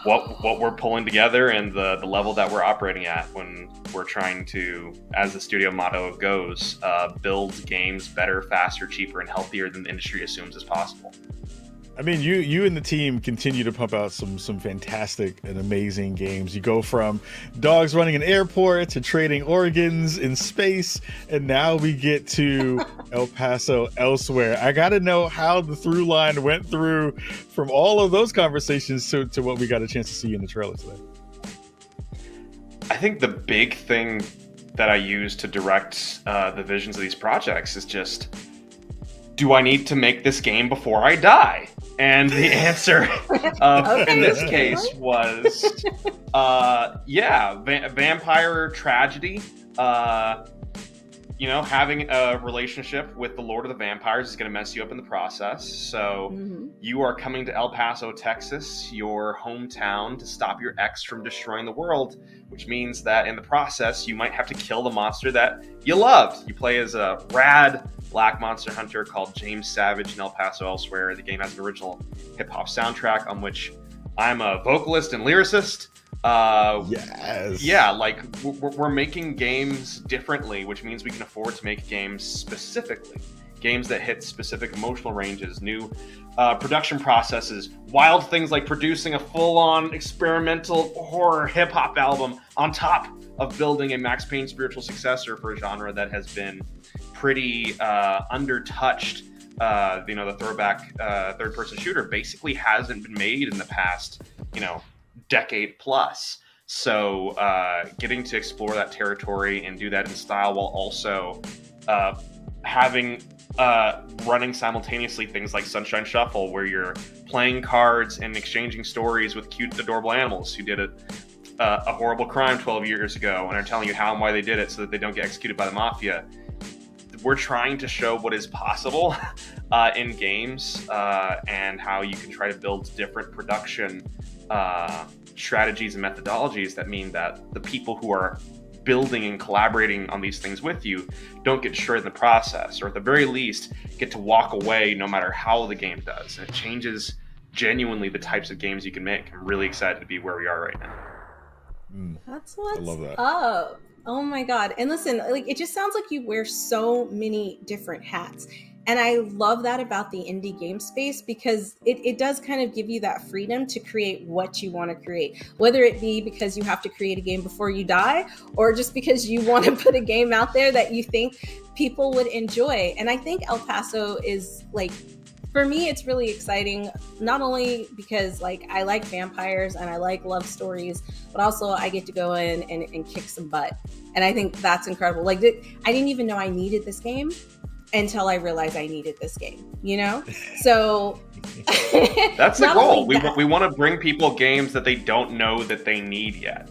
what we're pulling together and the level that we're operating at when we're trying to, as the studio motto goes, build games better, faster, cheaper, and healthier than the industry assumes is possible. I mean, you and the team continue to pump out some fantastic and amazing games. You go from dogs running an airport to trading organs in space, and now we get to El Paso Elsewhere. I got to know how the through line went through from all of those conversations to what we got a chance to see in the trailer today. I think the big thing that I use to direct the visions of these projects is just, do I need to make this game before I die? And the answer in this case was, vampire tragedy. Having a relationship with the Lord of the Vampires is going to mess you up in the process. So you are coming to El Paso, Texas, your hometown, to stop your ex from destroying the world, which means that in the process, you might have to kill the monster that you loved. You play as a rad black monster hunter called James Savage in El Paso Elsewhere. The game has an original hip-hop soundtrack on which I'm a vocalist and lyricist. Yes. Yeah, like we're making games differently, which means we can afford to make games specifically. Games that hit specific emotional ranges, new production processes, wild things like producing a full-on experimental horror hip-hop album on top of building a Max Payne spiritual successor for a genre that has been pretty undertouched. The throwback third-person shooter basically hasn't been made in the past, decade plus. So getting to explore that territory and do that in style while also having running simultaneously things like Sunshine Shuffle, where you're playing cards and exchanging stories with cute, adorable animals who did a horrible crime 12 years ago and are telling you how and why they did it so that they don't get executed by the mafia. We're trying to show what is possible in games and how you can try to build different production strategies and methodologies that mean that the people who are building and collaborating on these things with you don't get destroyed in the process, or at the very least get to walk away no matter how the game does. And it changes genuinely the types of games you can make. I'm really excited to be where we are right now. That's what's I love that. up. Oh my God. And listen, like, it just sounds like you wear so many different hats. And I love that about the indie game space, because it does kind of give you that freedom to create what you want to create, whether it be because you have to create a game before you die, or just because you want to put a game out there that you think people would enjoy. And I think El Paso is, like, for me, it's really exciting, not only because, like, I like vampires and I like love stories, but also I get to go in and kick some butt. And I think that's incredible. Like, I didn't even know I needed this game until I realized I needed this game, So that's the goal. We want to bring people games that they don't know that they need yet.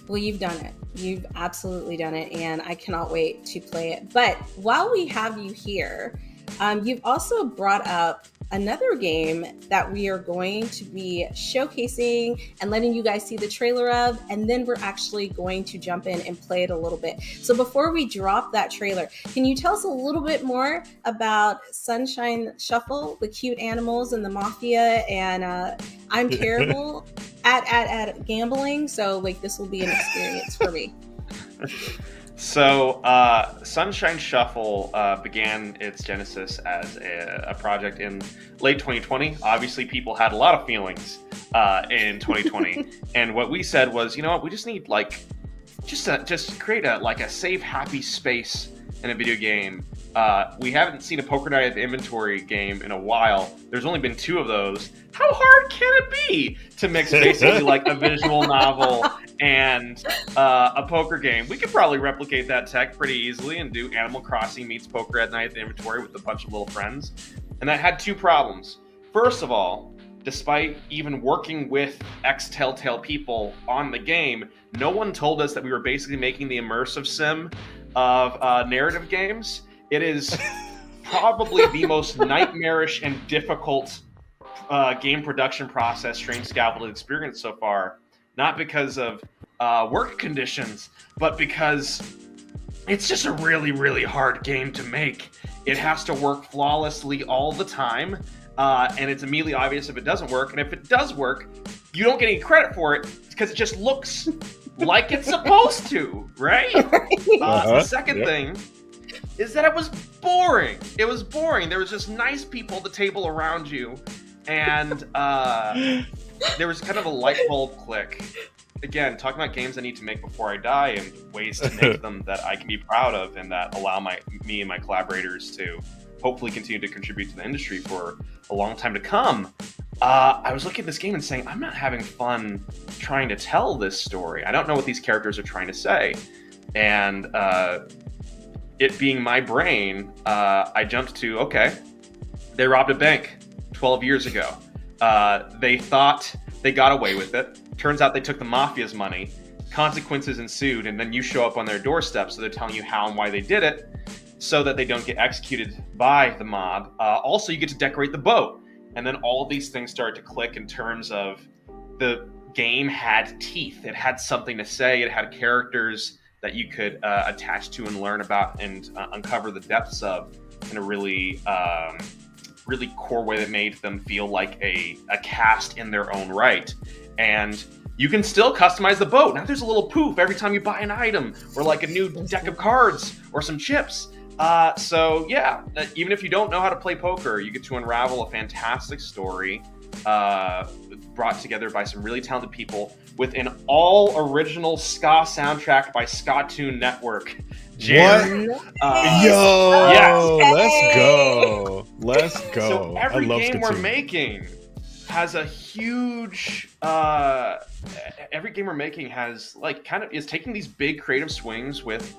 Well, you've done it. You've absolutely done it, and I cannot wait to play it. But while we have you here, you've also brought up another game that we are going to be showcasing and letting you guys see the trailer of, and then we're actually going to jump in and play it a little bit. So before we drop that trailer, can you tell us a little bit more about Sunshine Shuffle, the cute animals and the mafia, and I'm terrible at gambling, so like this will be an experience for me. So, Sunshine Shuffle began its genesis as a project in late 2020. Obviously, people had a lot of feelings in 2020, and what we said was, you know what, we just need like just create a safe, happy space in a video game. We haven't seen a Poker Night at the Inventory game in a while. There's only been 2 of those. How hard can it be to mix basically like a visual novel and a poker game? We could probably replicate that tech pretty easily and do Animal Crossing meets Poker at Night at the Inventory with a bunch of little friends. And that had 2 problems. First of all, despite even working with ex-Telltale people on the game, no one told us that we were basically making the immersive sim of narrative games. It is probably the most nightmarish and difficult game production process Strange Scaffold has experienced so far. Not because of work conditions, but because it's just a really, really hard game to make. It has to work flawlessly all the time, and it's immediately obvious if it doesn't work. And if it does work, you don't get any credit for it because it just looks like it's supposed to, right? The second thing is that it was boring. It was boring. There was just nice people at the table around you, and there was kind of a light bulb click. Again, talking about games I need to make before I die and ways to make them that I can be proud of and that allow me and my collaborators to hopefully continue to contribute to the industry for a long time to come. I was looking at this game and saying, I'm not having fun trying to tell this story. I don't know what these characters are trying to say. And it being my brain, I jumped to, okay, they robbed a bank 12 years ago. They thought they got away with it. Turns out they took the mafia's money. Consequences ensued, and then you show up on their doorstep, so they're telling you how and why they did it, so that they don't get executed by the mob. Also, you get to decorate the boat. And then all of these things start to click in terms of the game had teeth. It had something to say. It had characters that you could attach to and learn about and uncover the depths of in a really, really core way that made them feel like a cast in their own right. And you can still customize the boat. Now there's a little poof every time you buy an item or like a new deck of cards or some chips. So yeah, even if you don't know how to play poker, you get to unravel a fantastic story brought together by some really talented people with an all-original ska soundtrack by Ska-Tune Network. Jerry, Yo, yes. Let's go. So every I love game we're Ska-Tune. making has a huge every game we're making has like is taking these big creative swings with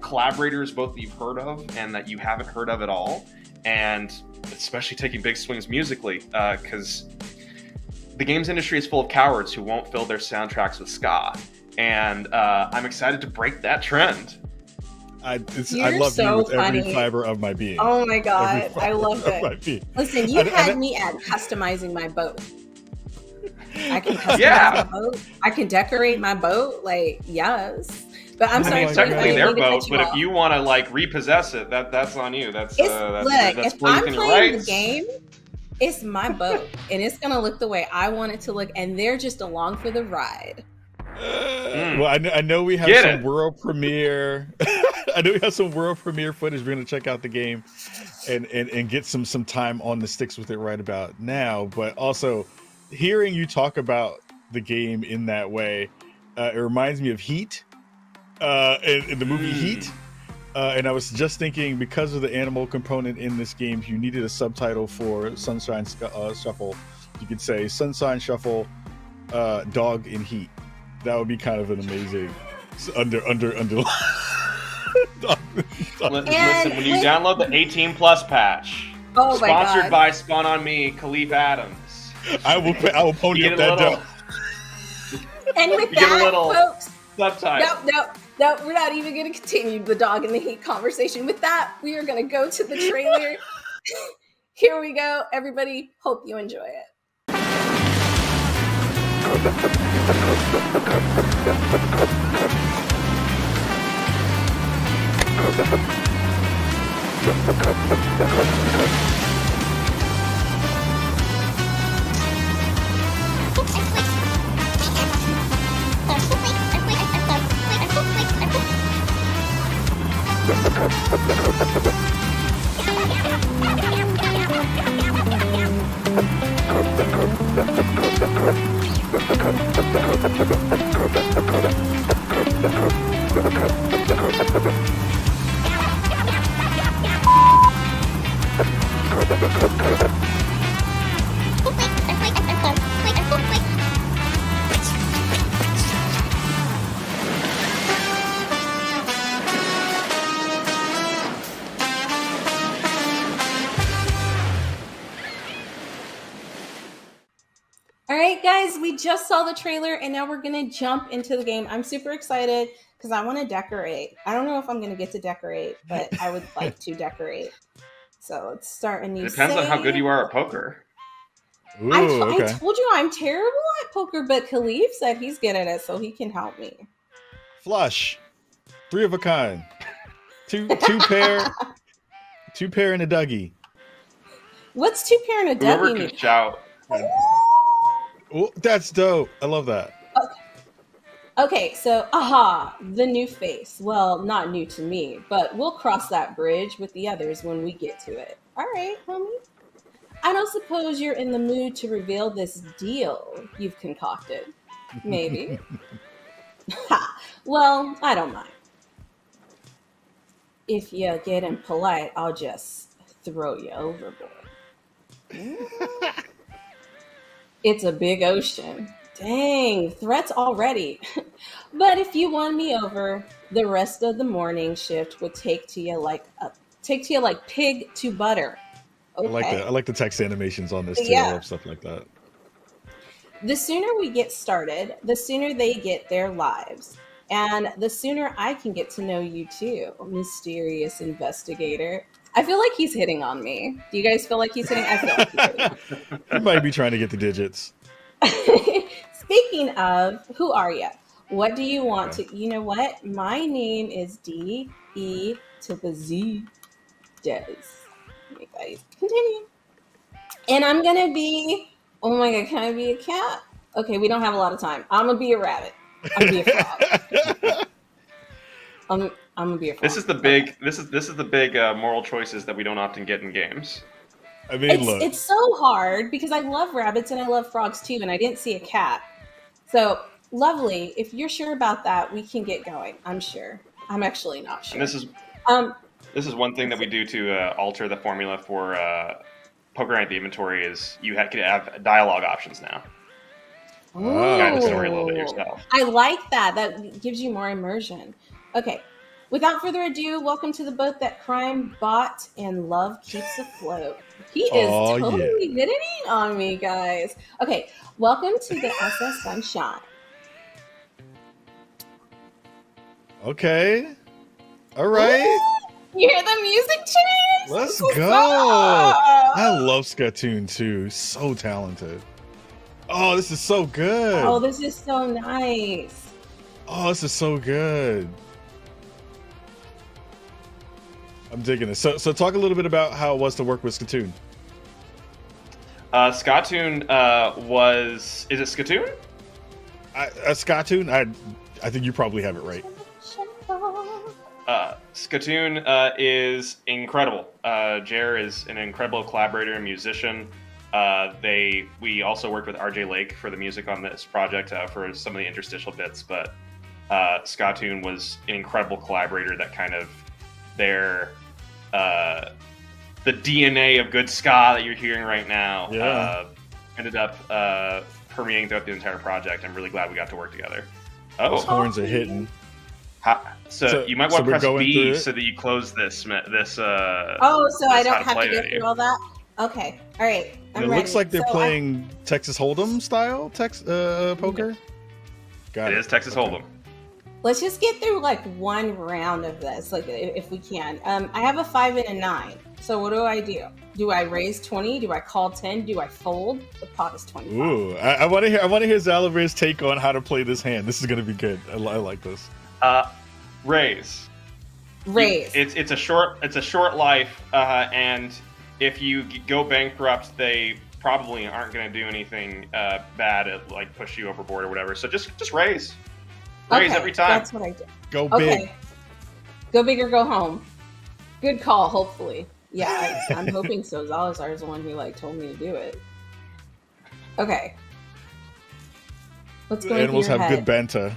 collaborators both that you've heard of and that you haven't heard of at all, and especially taking big swings musically because the games industry is full of cowards who won't fill their soundtracks with ska, and I'm excited to break that trend. I You're love so you with every funny. fiber of my being. Oh my god, I love of my it. being. Listen, you And- had and- me at customizing my boat. I can customize my boat. I can decorate my boat. Like, yes. But I'm sorry. It's technically their I need to cut boat, you but off. if you want to like repossess it, that's on you. That's Look, that's if I'm within your playing rights. the game, it's my boat, and it's gonna look the way I want it to look, and they're just along for the ride. Well, I know we have Get some it. world premiere. I know we have some world premiere footage. We're gonna check out the game and get some time on the sticks with it right about now. But also, hearing you talk about the game in that way, it reminds me of Heat, in the movie Heat. And I was just thinking, because of the animal component in this game, you needed a subtitle for Sunshine Shuffle. You could say Sunshine Shuffle, Dog in Heat. That would be kind of an amazing under. Listen, when you download the 18 plus patch, Oh my sponsored God. by Spawn on Me, Khalif Adams. I will pony You up get a that little- dough. And with You get a that, little folks, subtitle. no, we're not even going to continue the dog in the heat conversation. With that, we are going to go to the trailer. Here we go, everybody. Hope you enjoy it. All right, guys, we just saw the trailer and now we're going to jump into the game. I'm super excited because I want to decorate. I don't know if I'm going to get to decorate, but I would like to decorate. So let's start a new It depends on how good you are at poker. Ooh, I okay. told you I'm terrible at poker, but Khalif said he's good at it, so he can help me. Flush. 3 of a kind. Two pair. 2 pair and a Dougie. What's 2 pair and a Whoever Dougie can mean? shout. Oh, that's dope. I love that. Okay, so the new face. Well, not new to me, but we'll cross that bridge with the others when we get to it. All right, homie. I don't suppose you're in the mood to reveal this deal you've concocted. Maybe. Well, I don't mind. If you're getting polite, I'll just throw you overboard. It's a big ocean. Dang, threats already. But if you won me over, the rest of the morning shift would take to you like pig to butter. Okay. I like the text animations on this too. Yeah. I love stuff like that. The sooner we get started, the sooner they get their lives. And the sooner I can get to know you too, mysterious investigator. I feel like he's hitting on me. Do you guys feel like he's hitting? I feel like he's hitting. You might be trying to get the digits. Speaking of, who are you? What do you want to? You know what? My name is D-E to the Z. Des. You guys continue. And I'm gonna be. Oh my god, can I be a cat? Okay, we don't have a lot of time. I'm gonna be a rabbit. I'm gonna be a frog. I'm gonna be a frog. This is the big. This is the big moral choices that we don't often get in games. I mean, look. It's so hard because I love rabbits and I love frogs too, and I didn't see a cat. So lovely. If you're sure about that, we can get going. I'm sure. I'm actually not sure. And this is one thing that we do to alter the formula for Poker Night: The Inventory is you could have dialogue options now. Guide the story a little bit yourself. I like that. That gives you more immersion. Okay. Without further ado, welcome to the boat that crime bought and love keeps afloat. He is totally hitting on me, guys. Okay, welcome to the SS Sunshine. Okay. All right. You hear the music change? Let's go. I love Skytoon too. So talented. Oh, this is so good. Oh, this is so nice. Oh, this is so good. I'm digging it. So talk a little bit about how it was to work with Skytoon. Skytoon was... Is it Skytoon? Skytoon? I think you probably have it right. Skytoon is incredible. Jer is an incredible collaborator and musician. We also worked with RJ Lake for the music on this project for some of the interstitial bits, but Skytoon was an incredible collaborator that kind of the DNA of good ska that you're hearing right now ended up permeating throughout the entire project. I'm really glad we got to work together. Those horns are hitting. So you might want to press B so that you close this. So I don't have to go through all that? Okay. All right. I'm ready. Looks like they're playing Texas Hold'em style poker. It is Texas Hold'em. Let's just get through like one round of this, like if we can. I have a 5 and a 9. So what do I do? Do I raise 20? Do I call 10? Do I fold? The pot is 25. Ooh, I want to hear Zalavir's take on how to play this hand. This is going to be good. I like this. Raise. It's a short life, and if you go bankrupt, they probably aren't going to do anything bad at like push you overboard or whatever. So just raise. Raise every time. That's what I do. Go big. Go big or go home. Good call. Hopefully. Yeah, I'm hoping so. Zalazar is the one who like told me to do it. Okay. Let's go. Animals have good banter.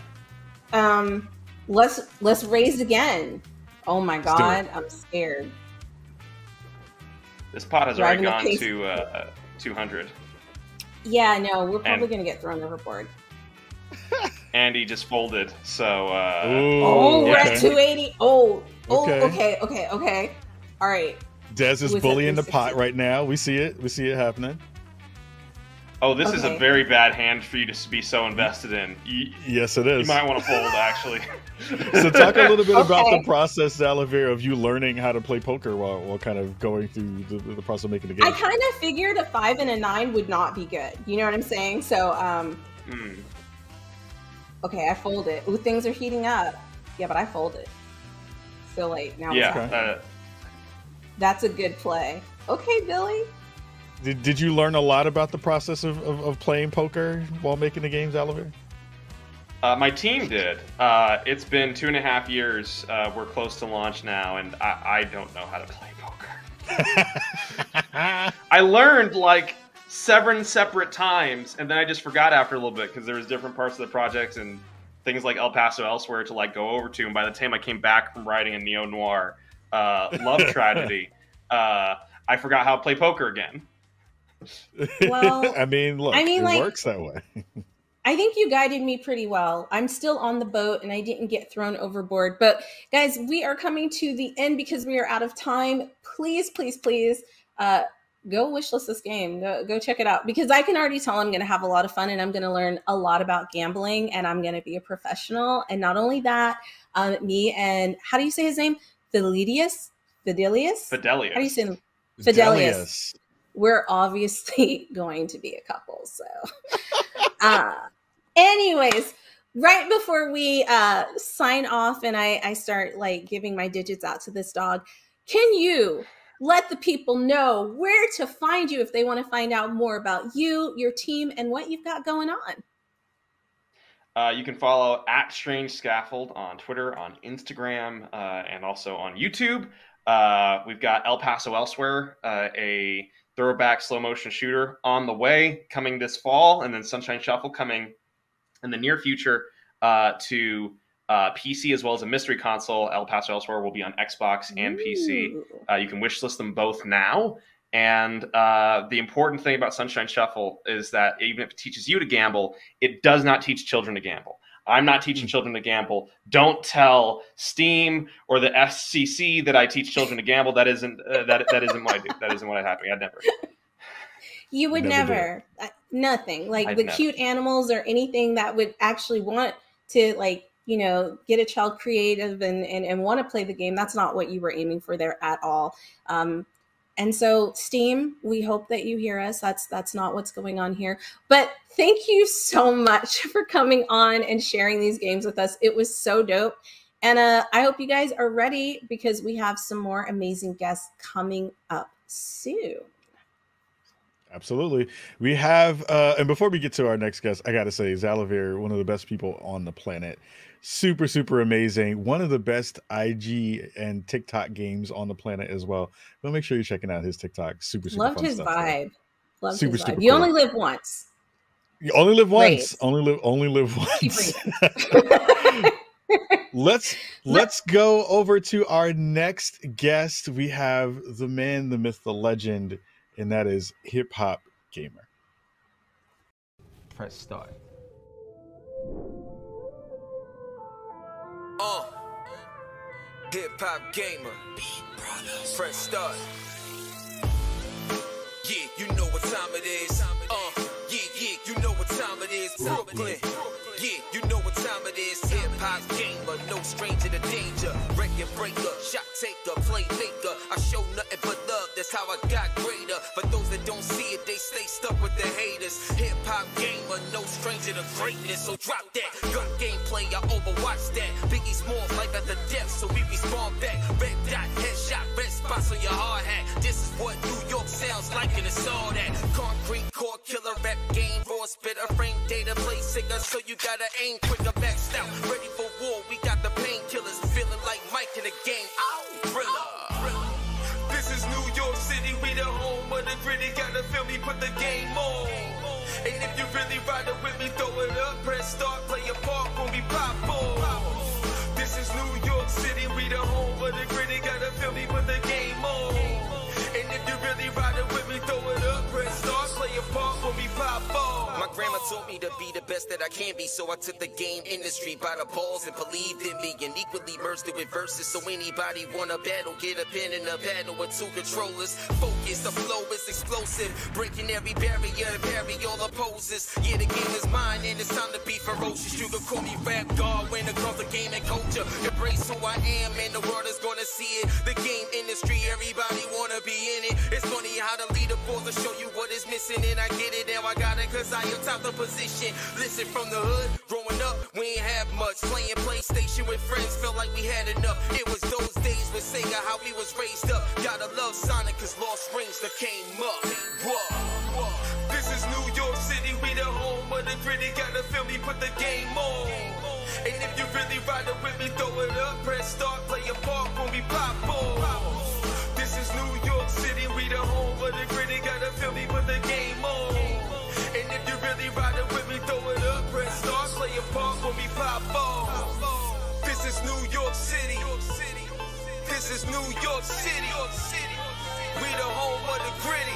Let's raise again. Oh my god, I'm scared. This pot has already gone to 200. Yeah, no, we're probably gonna get thrown overboard. Andy just folded, so. We're at 280. Okay. All right. Dez is bullying the pot right now. We see it. We see it happening. Oh, this is a very bad hand for you to be so invested in. Yes, it is. You might want to fold, actually. So talk a little bit about the process, Zalavir, of you learning how to play poker while kind of going through the process of making the game. I kind of figured a 5 and a 9 would not be good. You know what I'm saying? So, okay, I fold it. Ooh, things are heating up. Yeah, but I fold it. So, like, now that's a good play. Okay, Billy. Did you learn a lot about the process of playing poker while making the games, Zalavir? My team did. It's been 2.5 years. We're close to launch now, and I don't know how to play poker. I learned like 7 separate times, and then I just forgot after a little bit because there was different parts of the project and things like El Paso Elsewhere to like go over to. And by the time I came back from writing a neo-noir love tragedy, I forgot how to play poker again. Well, I mean, look, it like, works that way. I think you guided me pretty well. I'm still on the boat and I didn't get thrown overboard. But guys, we are coming to the end because we are out of time. Please, please, please go wishlist this game. Go check it out because I can already tell I'm going to have a lot of fun and I'm going to learn a lot about gambling and I'm going to be a professional. And not only that, me and how do you say his name? Fidelius? How do you say him? Fidelius. We're obviously going to be a couple. So anyways, right before we sign off and I start like giving my digits out to this dog, can you let the people know where to find you if they want to find out more about you, your team, and what you've got going on? You can follow @StrangeScaffold on Twitter, on Instagram, and also on YouTube. We've got El Paso Elsewhere, a throwback slow motion shooter on the way, coming this fall, and then Sunshine Shuffle coming in the near future to PC as well as a mystery console. El Paso Elsewhere will be on Xbox and PC. You can wishlist them both now. And the important thing about Sunshine Shuffle is that even if it teaches you to gamble, it does not teach children to gamble. I'm not teaching children to gamble. Don't tell Steam or the FCC that I teach children to gamble. That isn't that isn't what I do. That isn't what happened. I'd never. You would never. Nothing. Like I'd the never. Cute animals or anything that would actually want to like, you know, get a child creative and want to play the game. That's not what you were aiming for there at all. And so Steam, we hope that you hear us. That's not what's going on here. But thank you so much for coming on and sharing these games with us. It was so dope. And I hope you guys are ready because we have some more amazing guests coming up soon. Absolutely. We have, and before we get to our next guest, I got to say, Zalavir, one of the best people on the planet. Super, super amazing. One of the best IG and TikTok games on the planet as well. But make sure you're checking out his TikTok. Super, super Loved fun his stuff, vibe. Loved super, his vibe. super You cool. only live once. You only live once. Raise. Only live once. Let's go over to our next guest. We have the man, the myth, the legend, and that is Hip Hop Gamer. Press start. Hip Hop Gamer. Press start. Yeah, you know what time it is. Yeah, you know what time it is. Brooklyn. Yeah, you know what time it is. Hip Hop Gamer, no stranger to danger. Record breaker, shot taker, playmaker. I show nothing but love. that's how I got greater. For those that don't see it, they stay stuck with the haters. Hip-hop gamer, no stranger to greatness. So drop that gun gameplay, I overwatch that. Biggie Smalls life at the depth, so we respond back. Red dot, headshot, red spots on your hard hat. This is what New York sounds like, and it's all that. Concrete core killer, rap game, raw spitter, frame data, play sicker, so you gotta aim quicker, maxed out, ready for war. We got the painkillers, feeling like Mike in the game. Ow, Thriller. This is New York City, we the home of the gritty. Gotta feel me, put the game on. And if you really ride it with me, throw it up, press start, play your part when we pop on. This is New York City, we the home of the gritty. Gotta feel me, put the game on. And if you really ride it with me, throw it up, press start, play your part when we pop on. My grandma told me to be the best that I can be, so I took the game industry by the balls and believed in me, and equally merged it with verses. So anybody wanna battle, get a pen in a battle with two controllers. Focus, the flow is explosive, breaking every barrier, parry all opposes. Yeah, the game is mine and it's time to be ferocious. You can call me rap god when it comes to game and culture. Embrace who I am and the world is gonna see it. The game industry, everybody wanna be in it. It's funny how the leaderboards will show you what is missing, and I get it, now I got it, cause I am top the position. Listen, from the hood, growing up, we ain't have much. Playing PlayStation with friends, felt like we had enough. It was those days with Sega, how we was raised up. Gotta love Sonic, cause Lost Rings that came up. Whoa. This is New York City, we the home of the gritty. Gotta feel me, put the game on. And if you really ride it with me, throw it up, press start, play your part when we pop on. This is New York City, we the home of the gritty. Gotta feel me, put the game on. And if you really ride it with me, throw it up, press start, play your part when we pop on. This is New York City. This is New York City. We the home of the gritty.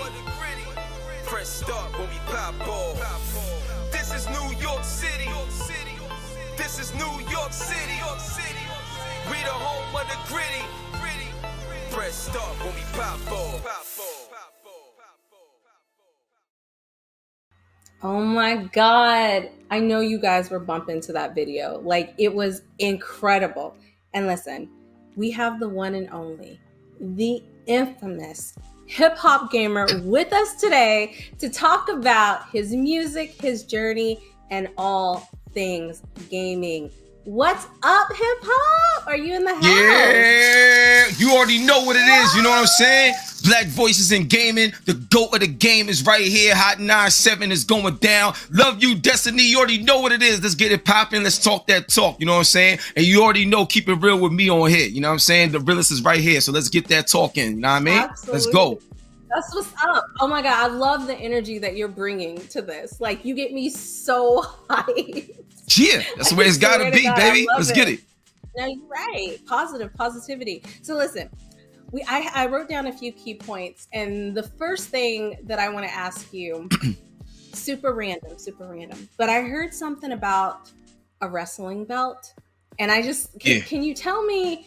Press start when we pop on. This is New York City. This is New York City. We the home of the gritty. Press start when we pop on. Oh my God. I know you guys were bumping to that video. Like, it was incredible. And listen, we have the one and only, the infamous hip hop gamer with us today to talk about his music, his journey, and all things gaming. What's up, hip hop? Are you in the house? Yeah, you already know what it is. You know what I'm saying? Black Voices in Gaming. The GOAT of the game is right here. Hot 97 is going down. Love you, Destiny. You already know what it is. Let's get it popping. Let's talk that talk. You know what I'm saying? And you already know, keep it real with me on here. You know what I'm saying? The realest is right here. So let's get that talking. You know what I mean? Absolutely. Let's go. That's what's up. Oh my God. I love the energy that you're bringing to this. Like, you get me so hyped. Yeah, that's the way it's got to be, baby. Let's get it. No, you're right. Positivity. So listen, I wrote down a few key points, and the first thing that I want to ask you, super random, but I heard something about a wrestling belt, and I just can you tell me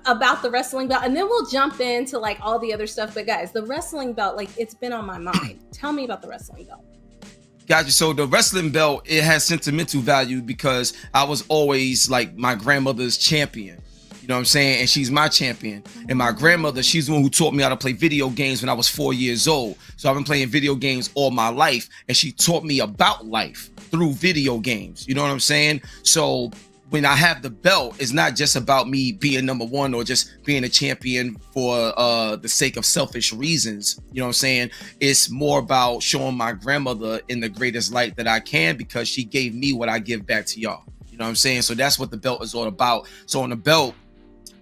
about the wrestling belt, and then we'll jump into like all the other stuff. But guys, the wrestling belt, like, it's been on my mind. Tell me about the wrestling belt. Gotcha. So the wrestling belt, it has sentimental value because I was always like my grandmother's champion. You know what I'm saying? And she's my champion. And my grandmother, she's the one who taught me how to play video games when I was 4 years old. So I've been playing video games all my life, and she taught me about life through video games. You know what I'm saying? So when I have the belt, it's not just about me being number one or just being a champion for the sake of selfish reasons. You know what I'm saying? It's more about showing my grandmother in the greatest light that I can, because she gave me what I give back to y'all. You know what I'm saying? So that's what the belt is all about. So on the belt,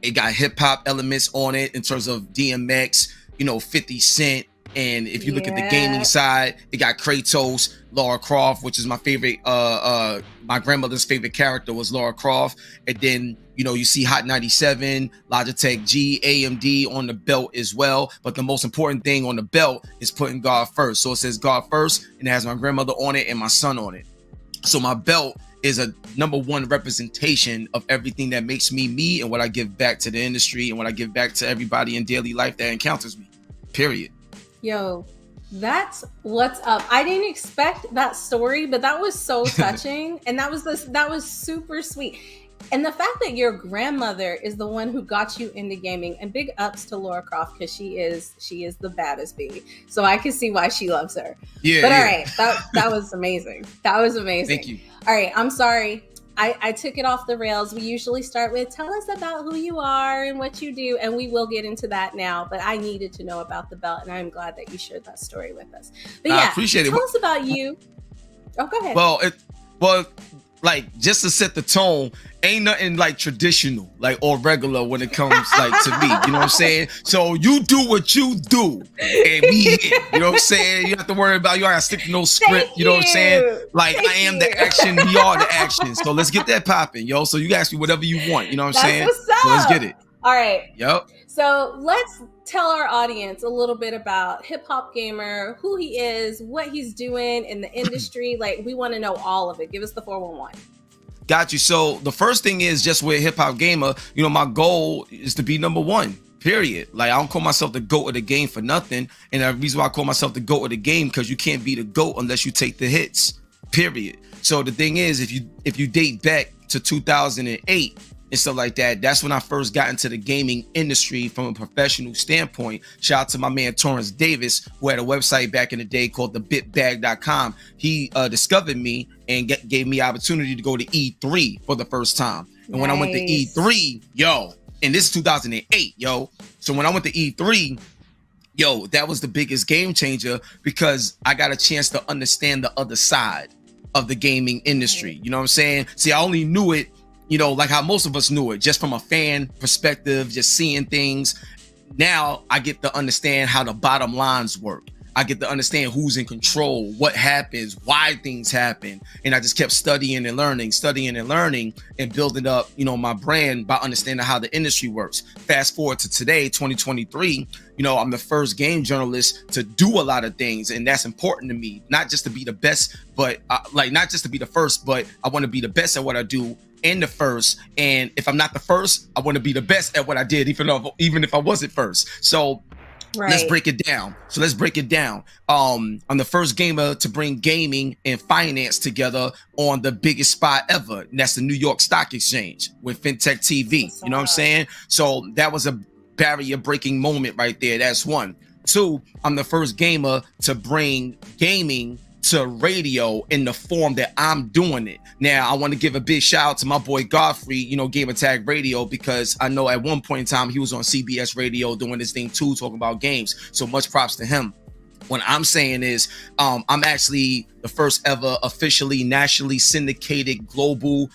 it got hip hop elements on it in terms of DMX, 50 Cent. And if you look at the gaming side, it got Kratos, Lara Croft, which is my favorite. My grandmother's favorite character was Lara Croft. And then, you see Hot 97, Logitech G, AMD on the belt as well. But the most important thing on the belt is putting God first. So it says God first, and it has my grandmother on it and my son on it. So my belt is a #1 representation of everything that makes me me, and what I give back to the industry, and what I give back to everybody in daily life that encounters me. Period. Yo, that's what's up. I didn't expect that story, but that was so touching, and that was super sweet. And the fact that your grandmother is the one who got you into gaming, and big ups to Lara Croft, because she is the baddest bee. So I can see why she loves her. Yeah. But all right, that was amazing. That was amazing. Thank you. All right, I'm sorry. I took it off the rails. We usually start with tell us about who you are and what you do, and we will get into that now. But I needed to know about the belt, and I'm glad that you shared that story with us. But yeah, I appreciate it. Tell us about you. Oh, go ahead. Well, like just to set the tone, ain't nothing like traditional, like or regular when it comes like to me. You know what I'm saying? So you do what you do, and me here. You know what I'm saying? You don't have to worry about you. I gotta stick to no script. You know what I'm saying? Like I am the action, we are the action. So let's get that popping, yo. So you ask me whatever you want. You know what I'm saying? What's up. So let's get it. All right. Yep. So let's tell our audience a little bit about Hip Hop Gamer, who he is, what he's doing in the industry. Like, we want to know all of it. Give us the 411. Got you. So the first thing is just with Hip Hop Gamer, you know, my goal is to be #1, period. Like, I don't call myself the GOAT of the game for nothing. And the reason why I call myself the GOAT of the game, because you can't be the GOAT unless you take the hits, period. So the thing is, if you date back to 2008, and stuff like that, that's when I first got into the gaming industry from a professional standpoint. Shout out to my man Torrance Davis, who had a website back in the day called thebitbag.com. He discovered me and gave me opportunity to go to E3 for the first time. And when I went to E3, yo, and this is 2008, yo. So when I went to E3, yo, that was the biggest game changer because I got a chance to understand the other side of the gaming industry. You know what I'm saying? See, I only knew it, you know, like how most of us knew it, just from a fan perspective, just seeing things. Now I get to understand how the bottom lines work. I get to understand who's in control, what happens, why things happen. And I just kept studying and learning and building up, you know, my brand by understanding how the industry works. Fast forward to today, 2023, you know, I'm the first game journalist to do a lot of things. And that's important to me, not just to be the best, but not just to be the first, but I want to be the best at what I do in the first. And if I'm not the first, I want to be the best at what I did, even if I wasn't first. So let's break it down. I'm the first gamer to bring gaming and finance together on the biggest spot ever. And that's the New York Stock Exchange with FinTech TV. You know what I'm saying? So that was a barrier breaking moment right there. That's one. Two, I'm the first gamer to bring gaming to radio in the form that I'm doing it. Now, I want to give a big shout out to my boy Godfrey, you know, Game Attack Radio, because I know at one point in time he was on CBS Radio doing this thing too, talking about games. So much props to him. What I'm saying is I'm actually the first ever officially nationally syndicated global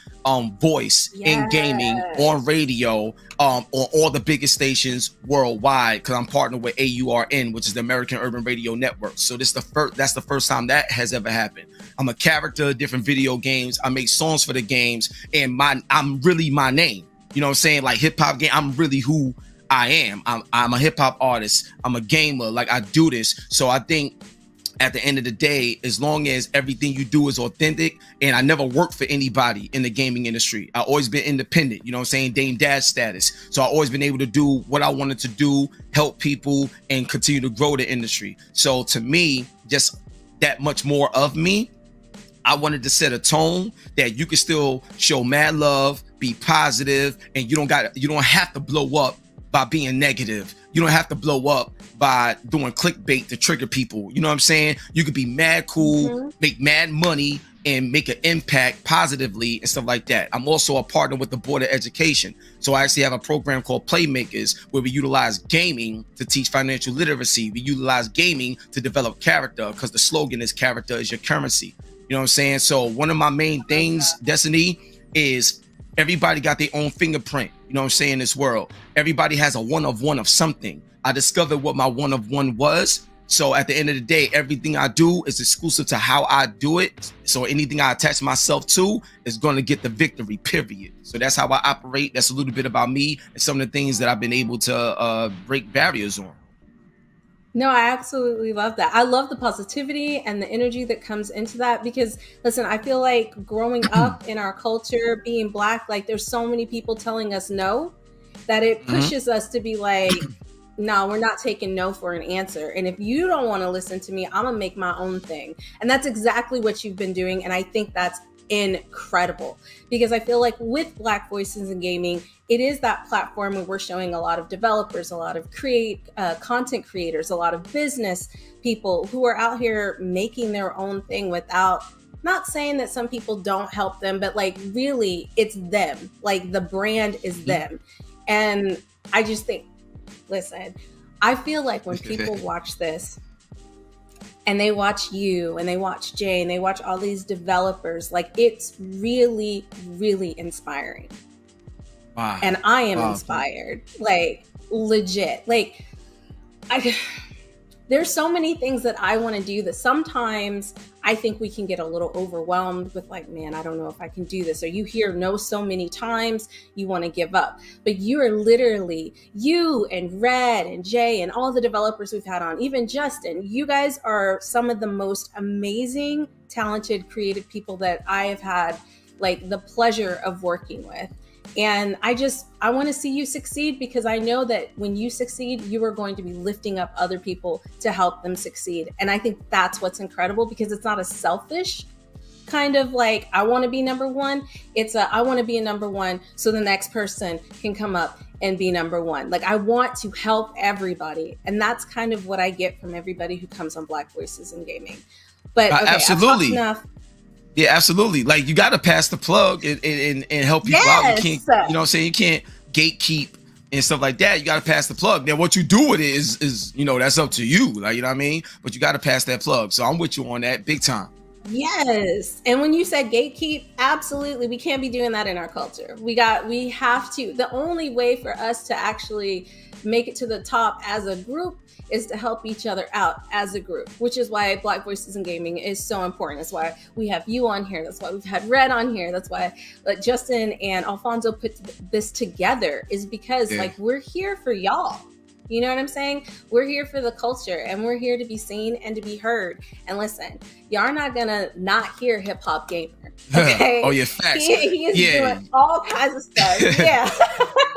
voice in gaming on radio on all the biggest stations worldwide, because I'm partnered with AURN, which is the American Urban Radio Network. So that's the first time that has ever happened. I'm a character, different video games. I make songs for the games, and I'm really my name. You know what I'm saying? Like hip hop game, I'm really who I am. I'm a hip hop artist. I'm a gamer. Like I do this. So I think at the end of the day, as long as everything you do is authentic, and I never worked for anybody in the gaming industry. I always been independent, you know what I'm saying? Dame Dad status. So I always been able to do what I wanted to do, help people, and continue to grow the industry. So to me, just that much more of me, I wanted to set a tone that you can still show mad love, be positive, and you don't have to blow up by being negative. You don't have to blow up by doing clickbait to trigger people. You know what I'm saying? You could be mad cool, make mad money, and make an impact positively and stuff like that. I'm also a partner with the Board of Education. So I actually have a program called Playmakers, where we utilize gaming to teach financial literacy. We utilize gaming to develop character, because the slogan is character is your currency. You know what I'm saying? So one of my main things, Destiny, is everybody got their own fingerprint. You know what I'm saying? In this world, everybody has a one of one of something. I discovered what my one of one was. So at the end of the day, everything I do is exclusive to how I do it. So anything I attach myself to is going to get the victory, period. So that's how I operate. That's a little bit about me and some of the things that I've been able to break barriers on. No, I absolutely love that. I love the positivity and the energy that comes into that, because listen, I feel like growing up in our culture, being Black, like there's so many people telling us no, that it pushes us to be like, no, we're not taking no for an answer. And if you don't want to listen to me, I'm gonna make my own thing. And that's exactly what you've been doing. And I think that's incredible, because I feel like with Black Voices in Gaming, it is that platform where we're showing a lot of developers, a lot of content creators, a lot of business people who are out here making their own thing without, not saying that some people don't help them, but like really it's them. Like the brand is them. And I just think, listen, I feel like when people watch this and they watch you and they watch Jay and they watch all these developers, like it's really, really inspiring. Wow. And I am inspired, like legit. Like there's so many things that I want to do that sometimes I think we can get a little overwhelmed with, like, man, I don't know if I can do this. Or you hear no so many times, you want to give up. But you are literally, you and Red and Jay and all the developers we've had on, even Justin, you guys are some of the most amazing, talented, creative people that I have had like the pleasure of working with. And I want to see you succeed, because I know that when you succeed, you are going to be lifting up other people to help them succeed. And I think that's what's incredible, because it's not a selfish kind of like, I want to be number one. It's I want to be a number one so the next person can come up and be number one. Like I want to help everybody. And that's kind of what I get from everybody who comes on Black Voices in Gaming. But okay, absolutely. Yeah, absolutely. Like you got to pass the plug and help people out. You can't, you know what I'm saying? You can't gatekeep and stuff like that. You got to pass the plug. Now, what you do with it is, you know, that's up to you. Like, you know what I mean? But you got to pass that plug. So I'm with you on that big time. Yes. And when you said gatekeep, absolutely. We can't be doing that in our culture. We have to. The only way for us to actually make it to the top as a group is to help each other out as a group, which is why Black Voices in Gaming is so important. That's why we have you on here. That's why we've had Red on here. That's why Justin and Alfonso put this together, is because like we're here for y'all. You know what I'm saying? We're here for the culture, and we're here to be seen and to be heard. And listen, y'all are not gonna not hear Hip Hop Gamer. Okay? Oh yeah, facts. He is doing all kinds of stuff. Yeah.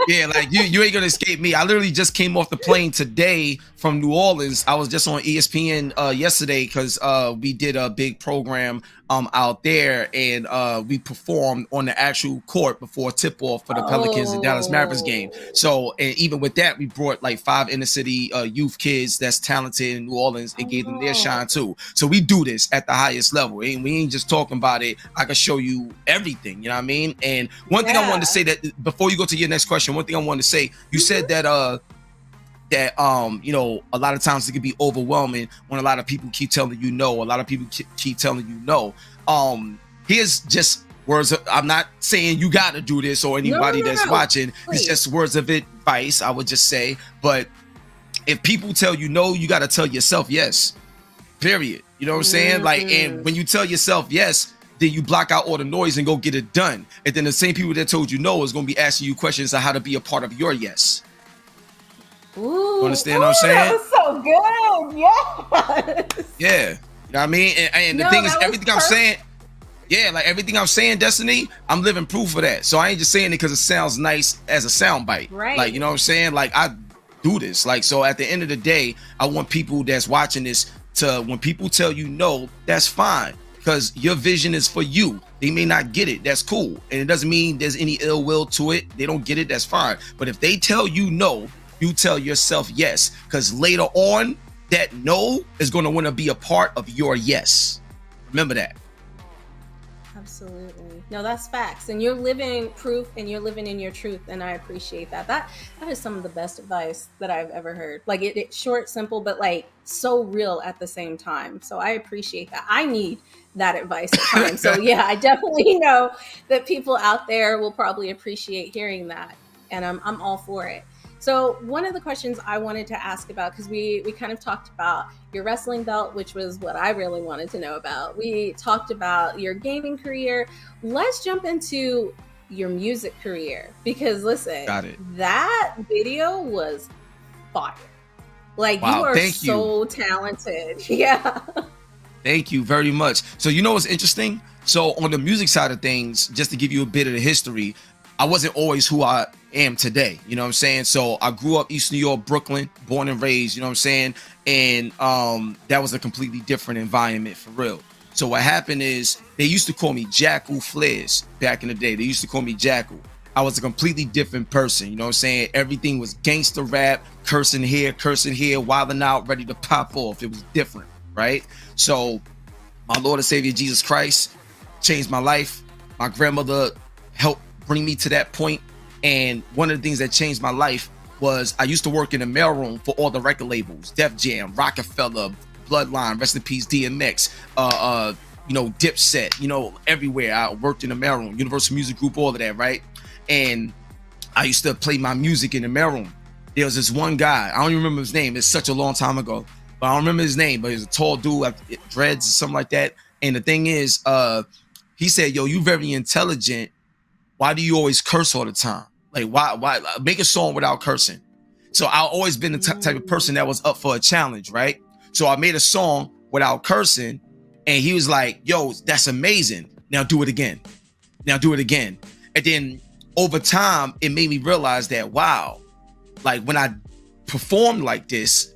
Yeah, like you ain't gonna escape me. I literally just came off the plane today from New Orleans. I was just on ESPN yesterday because we did a big program out there, and we performed on the actual court before tip-off for the Pelicans and Dallas Mavericks game. So, and even with that, we brought like 5 inner city youth kids that's talented in New Orleans and gave them their shine too. So we do this at the highest level, and we ain't just talking about it. I can show you everything, you know what I mean? And one thing I wanted to say, that before you go to your next question, one thing I wanted to say, you said that you know, a lot of times it can be overwhelming when a lot of people keep telling you no. A lot of people keep telling you no. Here's just words of, I'm not saying you got to do this, or anybody that's watching. Please. It's just words of advice, I would just say. But if people tell you no, you got to tell yourself yes. Period. You know what I'm saying? Like, and when you tell yourself yes, then you block out all the noise and go get it done. And then the same people that told you no is going to be asking you questions on how to be a part of your yes. Ooh, you understand what I'm saying? That was so good. Yes. Yeah. You know what I mean? And the thing is, everything I'm saying, yeah, like everything I'm saying, Destiny, I'm living proof of that. So I ain't just saying it because it sounds nice as a soundbite. Right. Like, you know what I'm saying? Like, I do this. Like, so at the end of the day, I want people that's watching this to, when people tell you no, that's fine. Because your vision is for you. They may not get it. That's cool. And it doesn't mean there's any ill will to it. They don't get it. That's fine. But if they tell you no, you tell yourself yes. Because later on, that no is going to want to be a part of your yes. Remember that. Absolutely. No, that's facts. And you're living proof, and you're living in your truth. And I appreciate that. That is some of the best advice that I've ever heard. Like it's short, simple, but like so real at the same time. So I appreciate that. I need that advice at times. So yeah, I definitely know that people out there will probably appreciate hearing that. And I'm all for it. So one of the questions I wanted to ask about, because we kind of talked about your wrestling belt, which was what I really wanted to know about. We talked about your gaming career. Let's jump into your music career, because listen, that video was fire. Like, wow, you are so talented. Yeah. Thank you very much. So you know what's interesting? So on the music side of things, just to give you a bit of the history, I wasn't always who I am today. You know what I'm saying? So I grew up East New York, Brooklyn, born and raised, you know what I'm saying? And that was a completely different environment for real. So what happened is they used to call me Jackal Flares back in the day. They used to call me Jackal. I was a completely different person. You know what I'm saying? Everything was gangster rap, cursing here, wilding out, ready to pop off. It was different, right? So my Lord and Savior Jesus Christ changed my life. My grandmother helped bring me to that point. And one of the things that changed my life was I used to work in the mailroom for all the record labels, Def Jam, Rockefeller, Bloodline, rest in peace, DMX, you know, Dipset, you know, everywhere. I worked in the mailroom, Universal Music Group, all of that, right? And I used to play my music in the mailroom. There was this one guy, I don't even remember his name. It's such a long time ago, but I don't remember his name, but he was a tall dude, dreads or something like that. And the thing is, he said, yo, you very intelligent. Why do you always curse all the time? Like, why make a song without cursing? So I've always been the type of person that was up for a challenge, right? So I made a song without cursing, and he was like, yo, that's amazing. Now do it again. Now do it again. And then over time, it made me realize that, wow, like when I performed like this,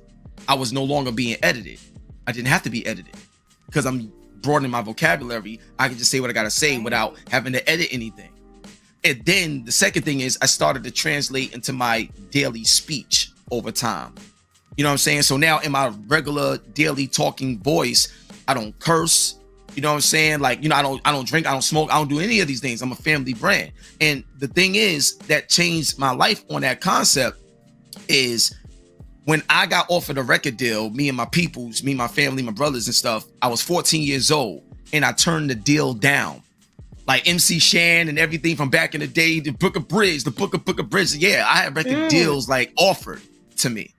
I was no longer being edited. I didn't have to be edited because I'm broadening my vocabulary. I can just say what I got to say without having to edit anything. And then the second thing is I started to translate into my daily speech over time. You know what I'm saying? So now in my regular daily talking voice, I don't curse. You know what I'm saying? Like, you know, I don't drink, I don't smoke, I don't do any of these things. I'm a family brand. And the thing is that changed my life on that concept is when I got offered a record deal, me and my peoples, me, my family, my brothers and stuff, I was 14 years old and I turned the deal down. Like MC Shan and everything from back in the day, the Book of Bridge. Yeah, I had record deals like offered to me.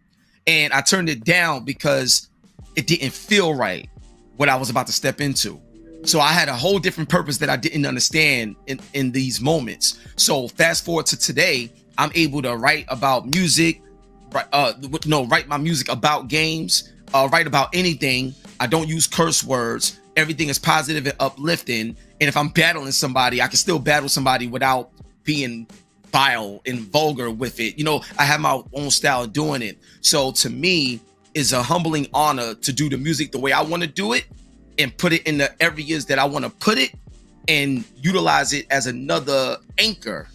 And I turned it down because it didn't feel right what I was about to step into. So I had a whole different purpose that I didn't understand in these moments. So fast forward to today, I'm able to write about music, write my music about games, write about anything. I don't use curse words. Everything is positive and uplifting. And if I'm battling somebody, I can still battle somebody without being vile and vulgar with it. You know, I have my own style of doing it. So to me, it's a humbling honor to do the music the way I want to do it and put it in the areas that I want to put it and utilize it as another anchor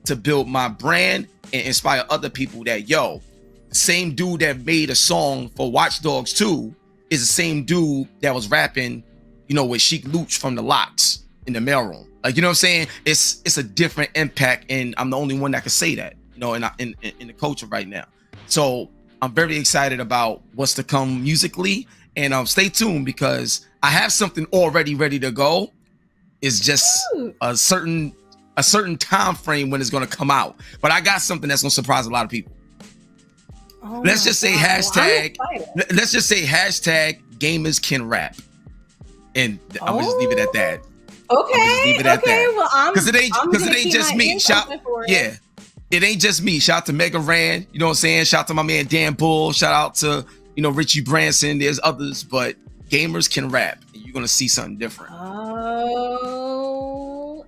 to build my brand and inspire other people that, yo, the same dude that made a song for Watch Dogs 2 is the same dude that was rapping, you know, with Sheek Louch from the Lox in the mailroom. Like, you know what I'm saying? It's a different impact, and I'm the only one that can say that, you know, in the culture right now. So I'm very excited about what's to come musically, and stay tuned because I have something already ready to go. It's just a certain time frame when it's going to come out, but I got something that's going to surprise a lot of people. Let's just say hashtag. Let's just say hashtag gamers can rap, and I'm gonna just leave it at that. Okay. Well, because it ain't just me. It ain't just me. Shout out to Mega Ran. You know what I'm saying? Shout out to my man Dan Bull. Shout out to, you know, Richie Branson. There's others, but gamers can rap. And you're gonna see something different. Oh,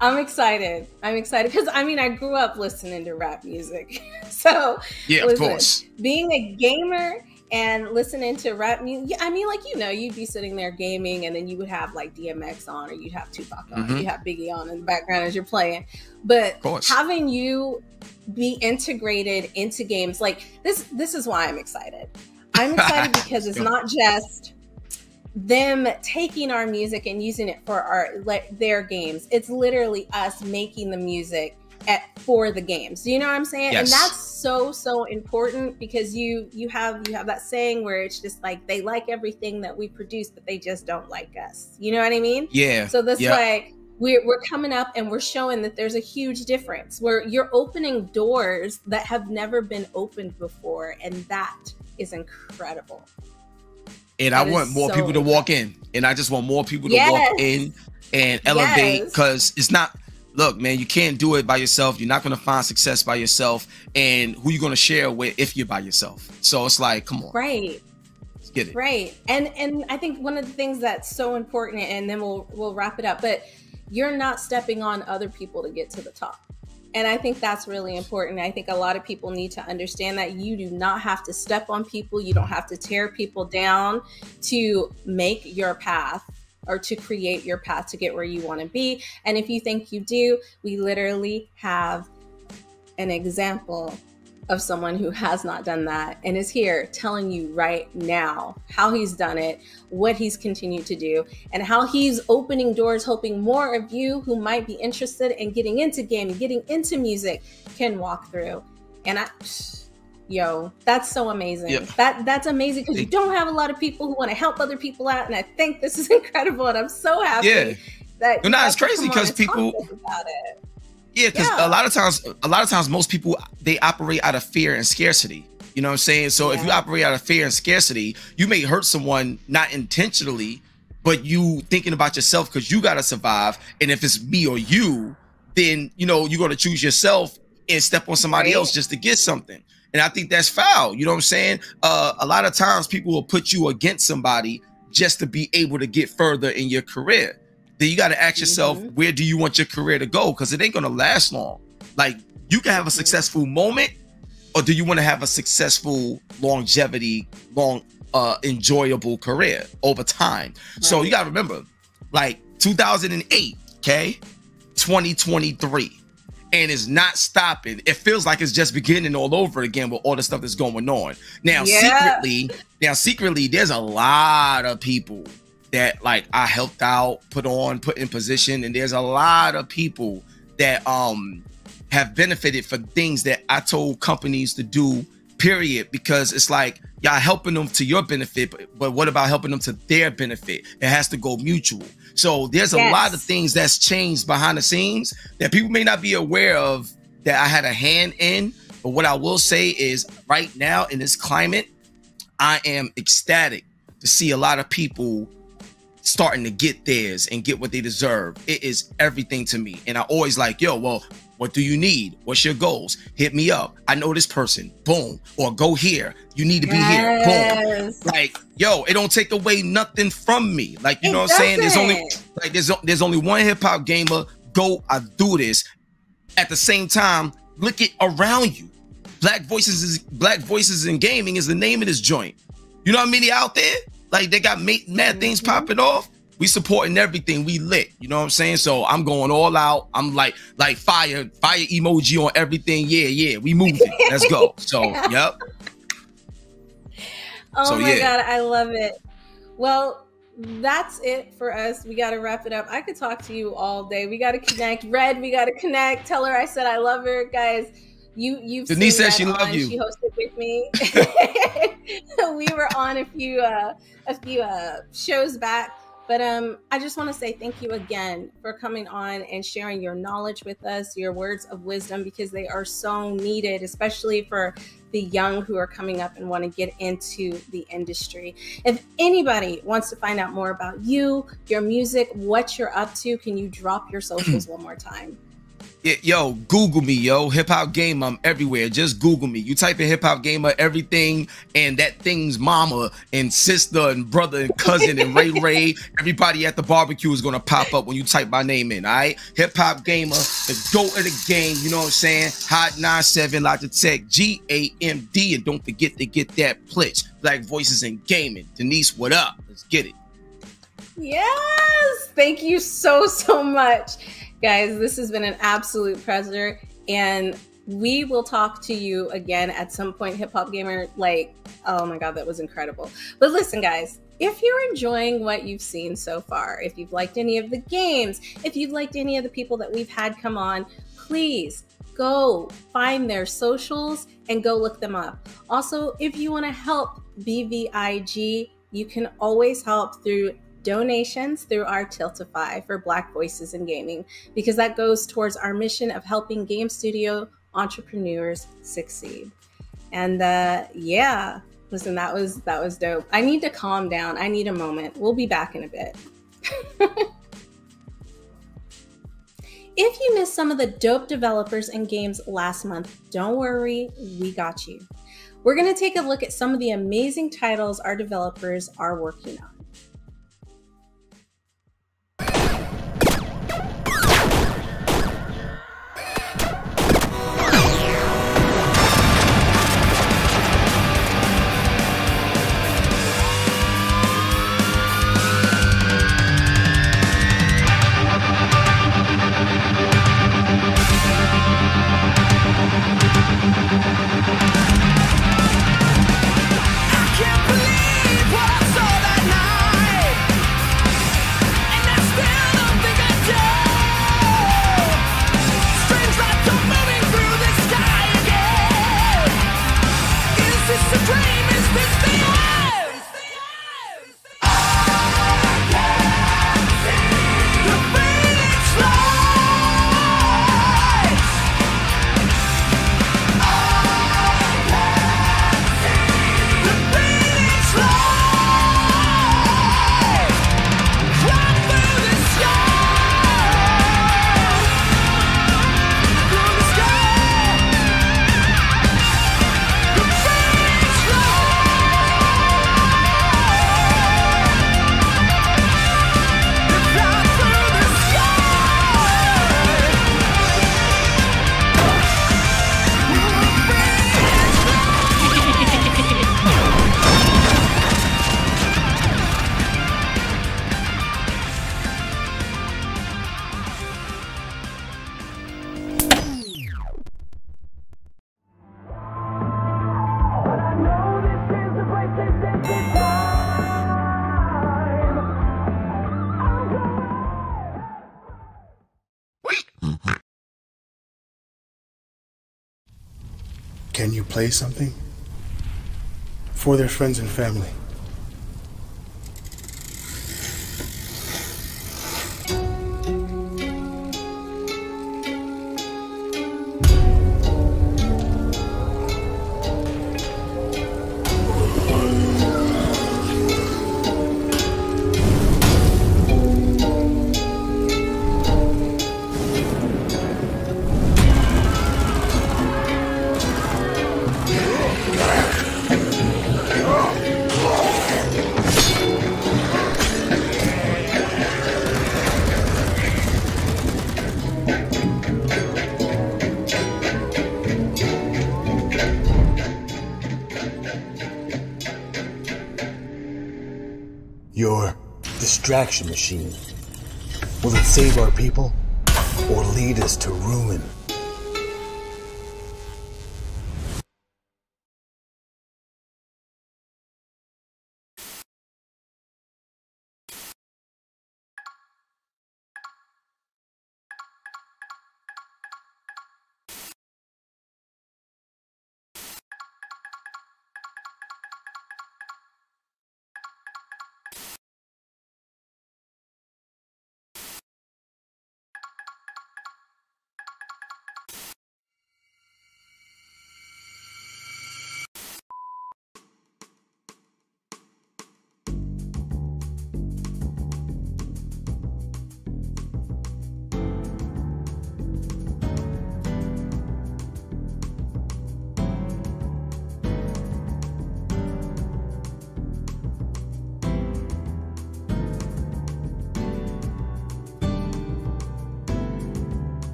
I'm excited. Because I mean, I grew up listening to rap music, so yeah, of course. Being a gamer and listening to rap music, I mean, like, you know, you'd be sitting there gaming and then you would have like DMX on, or you'd have Tupac on, or you have Biggie on in the background as you're playing. But having you be integrated into games like this is why I'm excited. I'm excited because it's not just them taking our music and using it for their games. It's literally us making the music for the games. You know what I'm saying? Yes. And that's so important because you have that saying where it's just like they like everything that we produce, but they just don't like us. You know what I mean? Yeah. So this way we're coming up and we're showing that there's a huge difference where you're opening doors that have never been opened before, and that is incredible. And I want more people to walk in, and I just want more people to walk in and elevate, because it's not. Look, man, you can't do it by yourself. You're not going to find success by yourself. And who you going to share with if you're by yourself? So it's like, come on. Right. Let's get it. Right. And I think one of the things that's so important, and then we'll wrap it up, but you're not stepping on other people to get to the top. And I think that's really important. I think a lot of people need to understand that you do not have to step on people. You don't have to tear people down to make your path or to create your path to get where you want to be. And if you think you do, we literally have an example of someone who has not done that and is here telling you right now how he's done it, what he's continued to do, and how he's opening doors, hoping more of you who might be interested in getting into gaming, getting into music, can walk through. And yo, that's so amazing. Yep. That's amazing, because you don't have a lot of people who want to help other people out, and I think this is incredible, and I'm so happy that you know, it's crazy because people about it. Yeah, because a lot of times most people, they operate out of fear and scarcity. You know what I'm saying? So if you operate out of fear and scarcity, you may hurt someone not intentionally, but you thinking about yourself because you got to survive. And if it's me or you, then, you know, you're going to choose yourself and step on somebody else just to get something. And I think that's foul. You know what I'm saying? A lot of times people will put you against somebody just to be able to get further in your career. Then you got to ask yourself, where do you want your career to go? Because it ain't going to last long. Like, you can have a successful moment, or do you want to have a successful longevity, enjoyable career over time? Right. So you got to remember, like 2008, okay, 2023, and it's not stopping. It feels like it's just beginning all over again with all the stuff that's going on. Now, secretly, there's a lot of people that like I helped out, put in position, and there's a lot of people that have benefited for things that I told companies to do, period, because it's like y'all helping them to your benefit, but what about helping them to their benefit? It has to go mutual. So there's a lot of things that's changed behind the scenes that people may not be aware of that I had a hand in. But what I will say is right now in this climate, I am ecstatic to see a lot of people starting to get theirs and get what they deserve. It is everything to me. And I always like, yo, well, what do you need? What's your goals? Hit me up. I know this person. Boom. Or go here. You need to be here. Boom. Like, yo, it don't take away nothing from me. Like, you know what I'm saying? There's only one hip hop gamer. Go, I do this. At the same time, look it around you. Black Voices in Gaming is the name of this joint. You know how many out there? Like, they got mad things popping off. We supporting everything. We lit. You know what I'm saying? So I'm going all out. I'm like fire emoji on everything. Yeah. We moving. Let's go. So, yep. Oh my God. I love it. Well, that's it for us. We got to wrap it up. I could talk to you all day. We got to connect. Red, we got to connect. Tell her I said I love her. Guys, you've Denise said she loved you. She hosted with me. We were on a few shows back, but I just want to say thank you again for coming on and sharing your knowledge with us, your words of wisdom, because they are so needed, especially for the young who are coming up and want to get into the industry. If anybody wants to find out more about you, your music, what you're up to, can you drop your socials one more time? Yo, Google me, yo. Hip Hop Gamer, I'm everywhere. Just Google me. You type in Hip Hop Gamer, everything, and that thing's mama and sister and brother and cousin and Ray, everybody at the barbecue is gonna pop up when you type my name in, all right? Hip Hop Gamer, the GOAT of the game, you know what I'm saying? Hot 97, Logitech, GAMD, and don't forget to get that Plitch. Black Voices in Gaming. Denise, what up? Let's get it. Yes! Thank you so much. Guys, this has been an absolute pleasure, and we will talk to you again at some point, Hip Hop Gamer. Like, oh my God, that was incredible. But listen, guys, if you're enjoying what you've seen so far, if you've liked any of the games, if you've liked any of the people that we've had come on, please go find their socials and go look them up. Also, if you want to help BVIG, you can always help through donations through our Tiltify for Black Voices in Gaming, because that goes towards our mission of helping game studio entrepreneurs succeed. And yeah, listen, that was dope. I need to calm down. I need a moment. We'll be back in a bit. If you missed some of the dope developers and games last month, don't worry, we got you. We're going to take a look at some of the amazing titles our developers are working on. Can you play something? For their friends and family. Your distraction machine. Will it save our people or lead us to ruin?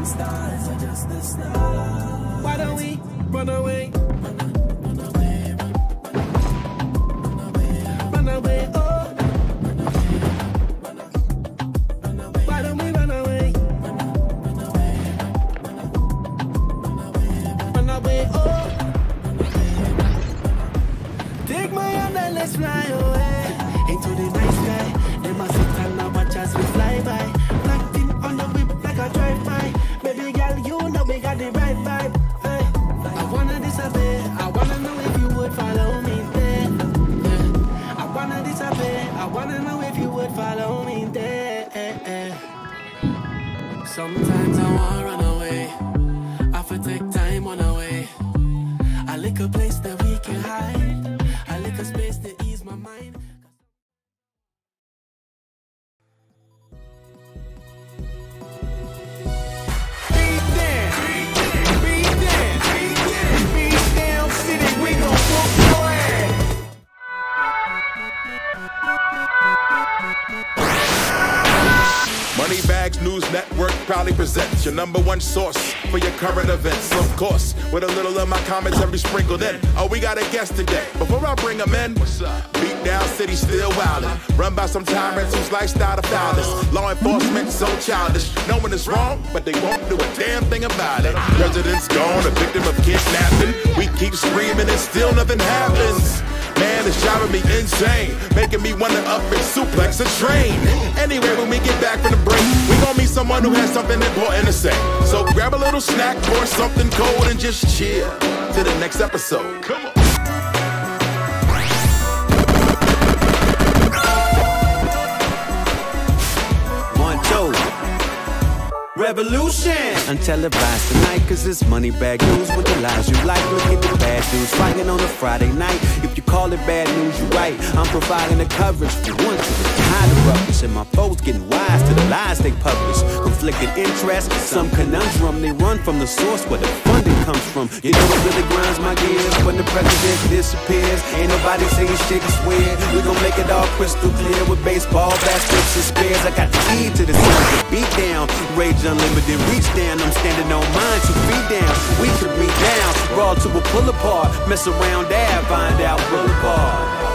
Stars are just the stars. Why don't we run away? Run away, run away, oh. Why don't we run away? Run away, oh. Take my hand and let's fly away into the night sky. They must sit and now watch as we fly by. Locked in on the whip like a drive-by. Baby girl, you know we got the right vibe. Hey, I wanna disappear. I wanna know if you would follow me there. Yeah. I wanna disappear. I wanna know if you would follow me there. Sometimes I wanna run away. I for take time on our way. I lick a place that we can hide. I lick a space to ease my mind. Moneybags News Network proudly presents your #1 source for your current events. Of course, with a little of my commentary sprinkled in. Oh, we got a guest today. Before I bring him in, what's up? Beat down city still wildin'. Run by some tyrants whose lifestyle the foulest. Law enforcement so childish. Knowing it's wrong, but they won't do a damn thing about it. President's gone, a victim of kidnapping. We keep screaming and still nothing happens. Man, it's driving me insane, making me wanna up and suplex a train. Anyway, when we get back from the break, we gon' meet someone who has something important to say. So grab a little snack or something cold and just chill to the next episode. Come on. Revolution! Untelevised tonight, cause it's money bag news with the lies you like. Look at the bad news fighting on a Friday night. If you call it bad news, you're right. I'm providing the coverage for once. Tired of rubbish, and my foes getting wise to the lies they publish. Conflicted interests, some conundrum. They run from the source where the funding comes from. You know what really grinds my gears? When the president disappears, ain't nobody saying shit is weird. We gon' make it all crystal clear with baseball, baskets, and spears. I got the key to the sound, the beat down. Rage unlimited, reach down. I'm standing on mine, 2 feet down. We could be down, brawl to a pull apart. Mess around there, find out Boulevard.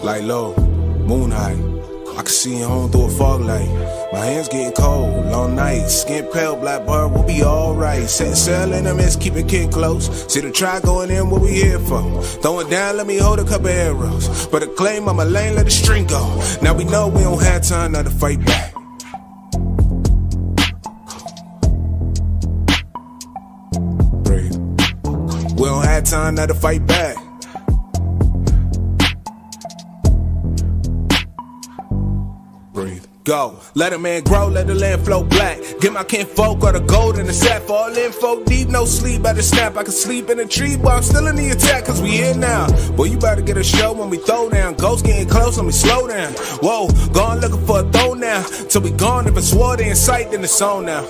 Like low, moon high. I can see you home through a fog light. My hands getting cold, long night. Skin pale, black bar, we'll be alright. Setting sail in the mist, keep it kid close. See the try going in, what we here for? Throw it down, let me hold a couple arrows. But a claim on my lane, let the string go. Now we know we don't have time now to fight back. Breathe. We don't have time now to fight back. Go, let a man grow, let the land flow black. Get my kinfolk or the gold in the sack. Fall in, folk deep, no sleep by the snap. I can sleep in a tree, but I'm still in the attack, cause we here now. Boy, you better get a show when we throw down. Ghosts getting close, let me slow down. Whoa, gone looking for a throw now. Till we gone, if it's water in sight, then it's on now.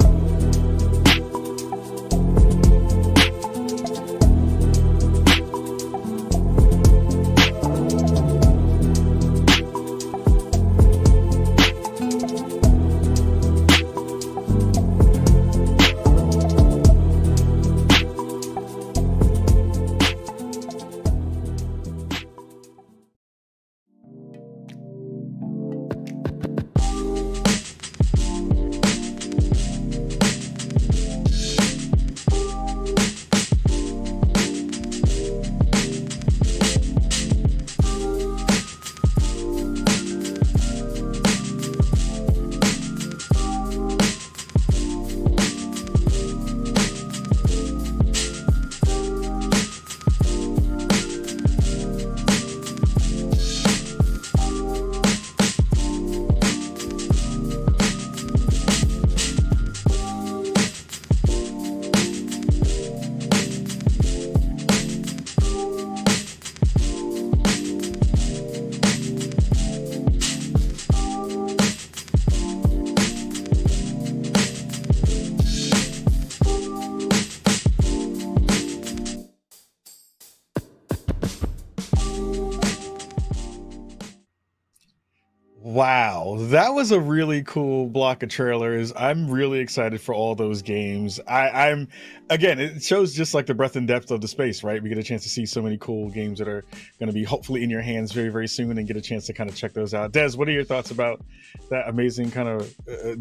Wow, that was a really cool block of trailers. I'm really excited for all those games. I'm again, it shows just like the breadth and depth of the space, right? We get a chance to see so many cool games that are going to be hopefully in your hands very, very soon, and get a chance to kind of check those out. Des, what are your thoughts about that amazing kind of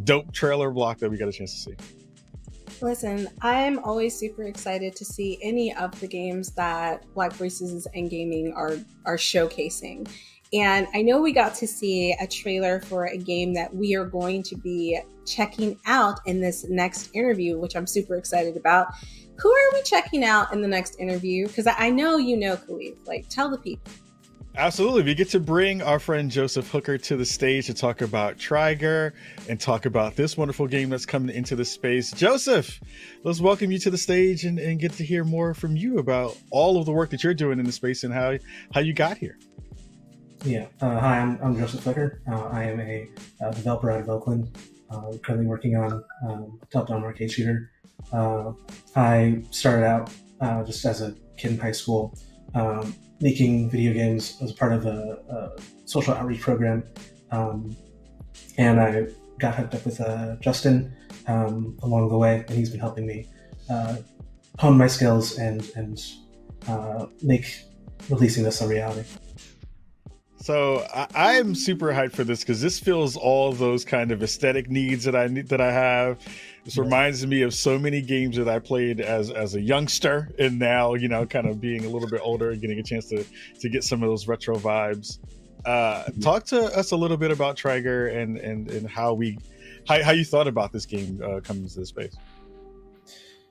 dope trailer block that we got a chance to see? Listen, I'm always super excited to see any of the games that Black Voices and Gaming are showcasing. And I know we got to see a trailer for a game that we are going to be checking out in this next interview, which I'm super excited about. Who are we checking out in the next interview? Because I know you know, Khalif. Like, tell the people. Absolutely. We get to bring our friend Joseph Hooker to the stage to talk about Trigger and talk about this wonderful game that's coming into the space. Joseph, let's welcome you to the stage and get to hear more from you about all of the work that you're doing in the space and how you got here. Yeah. Hi, I'm Joseph Hooker. I am a developer out of Oakland, currently working on top-down arcade shooter. I started out just as a kid in high school, making video games as part of a social outreach program. And I got hooked up with Justin along the way, and he's been helping me hone my skills and make releasing this a reality. So I'm super hyped for this because this fills all those kind of aesthetic needs that I have. This reminds me of so many games that I played as a youngster, and now, you know, kind of being a little bit older and getting a chance to get some of those retro vibes. Talk to us a little bit about Trigger and how you thought about this game coming into the space.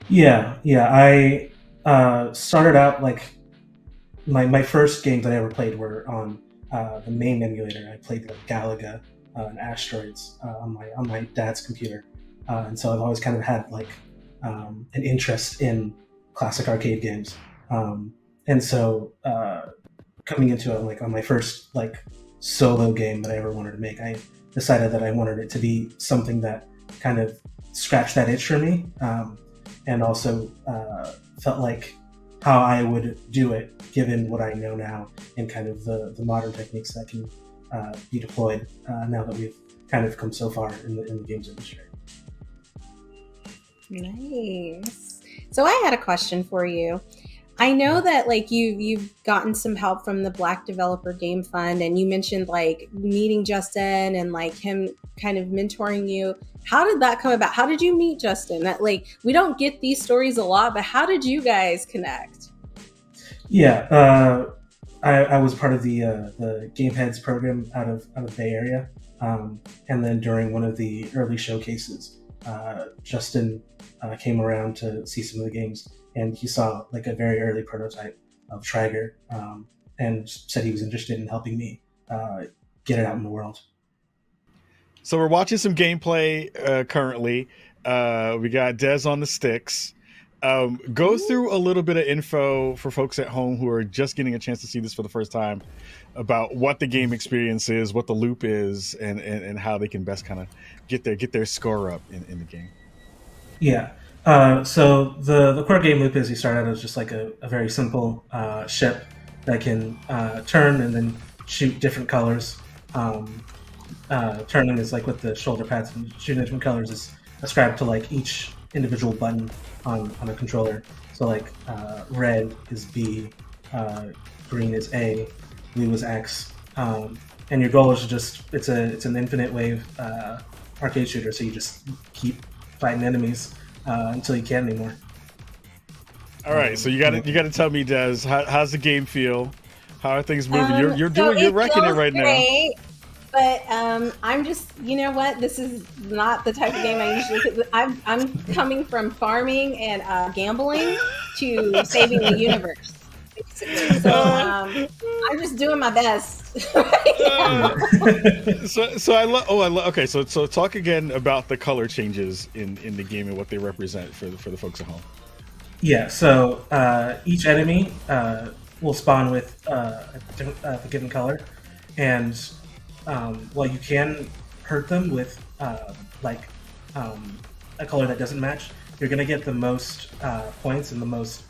Yeah. I started out like my first games that I ever played were on the main emulator. I played like Galaga and Asteroids on my dad's computer, and so I've always kind of had like an interest in classic arcade games. And so coming into it, like on my first like solo game that I ever wanted to make, I decided that I wanted it to be something that kind of scratched that itch for me, and also felt like how I would do it given what I know now and kind of the modern techniques that can be deployed now that we've kind of come so far in the games industry. Nice. So I had a question for you. I know that like you've gotten some help from the Black Developer Game Fund, and you mentioned like meeting Justin and like him kind of mentoring you. How did that come about? How did you meet Justin? That like we don't get these stories a lot, but how did you guys connect? Yeah, I was part of the Game Heads program out of Bay Area, and then during one of the early showcases, Justin came around to see some of the games, and he saw like a very early prototype of Trigger, and said he was interested in helping me get it out in the world. So we're watching some gameplay currently. We got Dez on the sticks. Go through a little bit of info for folks at home who are just getting a chance to see this for the first time about what the game experience is, what the loop is, and how they can best kind of get their score up in the game. Yeah. So the core game loop is you start out as just like a very simple ship that can turn and then shoot different colors. Turning is like with the shoulder pads, and shooting different colors is ascribed to like each individual button on a controller. So like red is B, green is A, blue is X, and your goal is to just it's an infinite wave arcade shooter. So you just keep fighting enemies until you can't anymore. All right, so you got to tell me, Des, how's the game feel? How are things moving? You're wrecking it right great, now. But I'm just, you know what? This is not the type of game I usually. I'm coming from farming and gambling to saving the universe, basically. So I'm just doing my best. So I love. Okay. So talk again about the color changes in the game and what they represent for the folks at home. Yeah. So each enemy will spawn with a given color, and while you can hurt them with a color that doesn't match, you're gonna get the most points and the most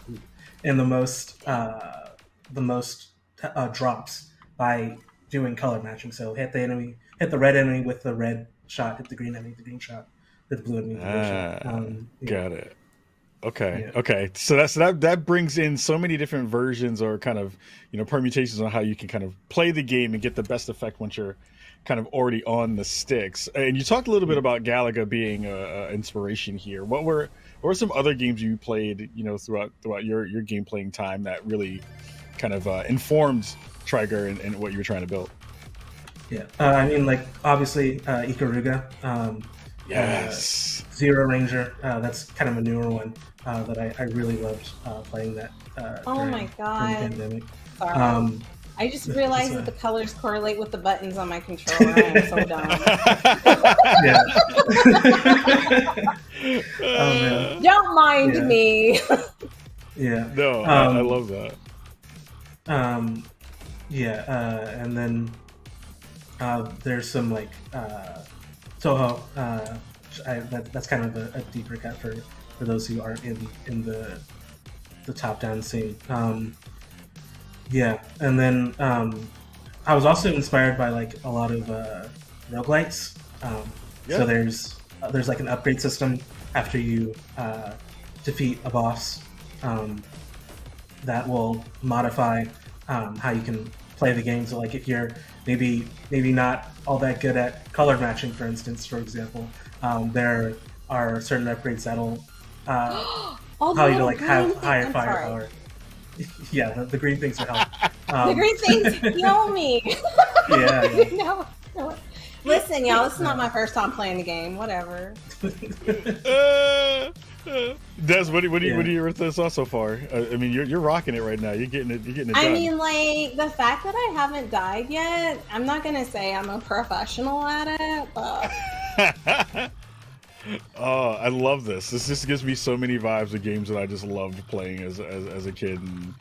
drops by doing color matching. So hit the red enemy with the red shot, hit the green enemy with the green shot, hit the blue enemy with the blue shot. Got it. Okay. Yeah. Okay. So that brings in so many different versions or kind of, permutations on how you can kind of play the game and get the best effect once you're kind of already on the sticks. And you talked a little bit about Galaga being inspiration here. What were some other games you played, throughout your game playing time that really kind of informed Trigger and what you were trying to build? Yeah. I mean, like obviously Ikaruga. Yes. Zero Ranger. That's kind of a newer one that I really loved playing that. Oh my god! During the pandemic. Sorry. I just realized that the colors correlate with the buttons on my controller. I am so dumb. Yeah. Don't mind me. Yeah. No, I love that. And then there's some like Toho. That's kind of a deeper cut for those who aren't in the top-down scene. And then I was also inspired by like a lot of roguelites. So there's like an upgrade system after you defeat a boss that will modify how you can play the game. So like if you're maybe not all that good at color matching, for example, there are certain upgrades that'll allow you to like have higher firepower. Yeah, the green things will help. The green things heal me. Yeah. No. Listen, y'all, this is not my first time playing the game. Whatever. Des, what do you rate this off so far? I mean, you're rocking it right now. You're getting it done. I mean, like the fact that I haven't died yet. I'm not gonna say I'm a professional at it, but. Oh, I love this. This just gives me so many vibes of games that I just loved playing as a kid. And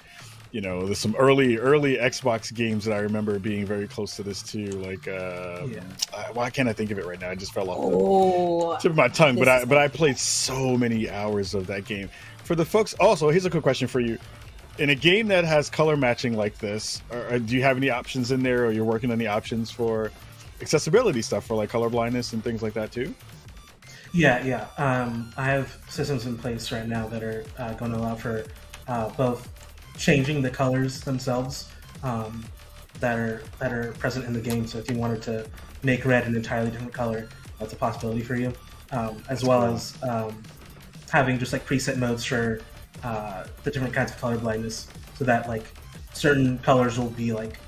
there's some early Xbox games that I remember being very close to this too. Like, why can't I think of it right now? I just fell off the tip of my tongue. But I played so many hours of that game. For the folks, also, here's a quick question for you. In a game that has color matching like this, do you have any options in there, or you're working on any options for accessibility stuff for like color blindness and things like that too? Yeah. I have systems in place right now that are going to allow for both changing the colors themselves that are present in the game. So if you wanted to make red an entirely different color, that's a possibility for you, as well as having just like preset modes for the different kinds of color blindness, so that like certain colors will be like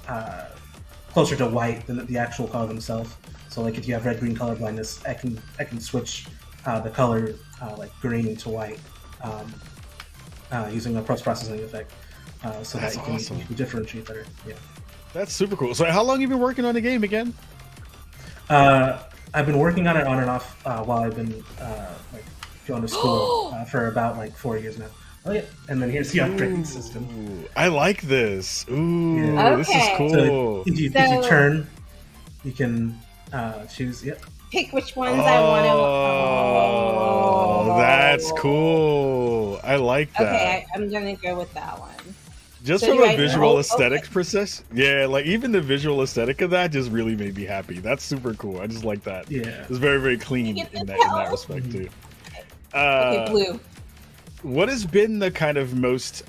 closer to white than the actual color themselves. So like if you have red-green color blindness, I can switch the color like green to white using a post-processing effect, so that you can differentiate better. Yeah, that's super cool. So how long have you been working on the game again? I've been working on it on and off while I've been like going to school for about like 4 years now. Oh yeah, and then here's the upgrading system. I like this. Ooh, yeah. This is cool. So if you turn, you can choose. Yep. Pick which ones I want to. Oh, that's cool. I like that. Okay, I'm gonna go with that one. Just from a visual aesthetics process, yeah, like even the visual aesthetic of that just really made me happy. That's super cool. I just like that. Yeah, it's very, very clean in that respect too. Okay, blue. What has been the kind of most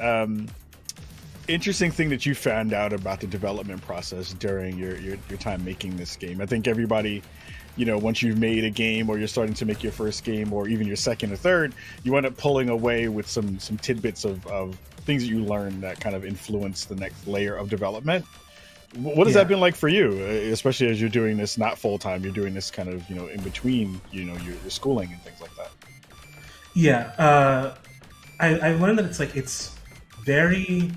interesting thing that you found out about the development process during your time making this game? I think everybody, you know, once you've made a game or you're starting to make your first game or even your second or third, you end up pulling away with some tidbits of things that you learn that kind of influence the next layer of development. What has that been like for you, especially as you're doing this not full time, you're doing this kind of, you know, in between, you know, your schooling and things like that? Yeah, I learned that it's very,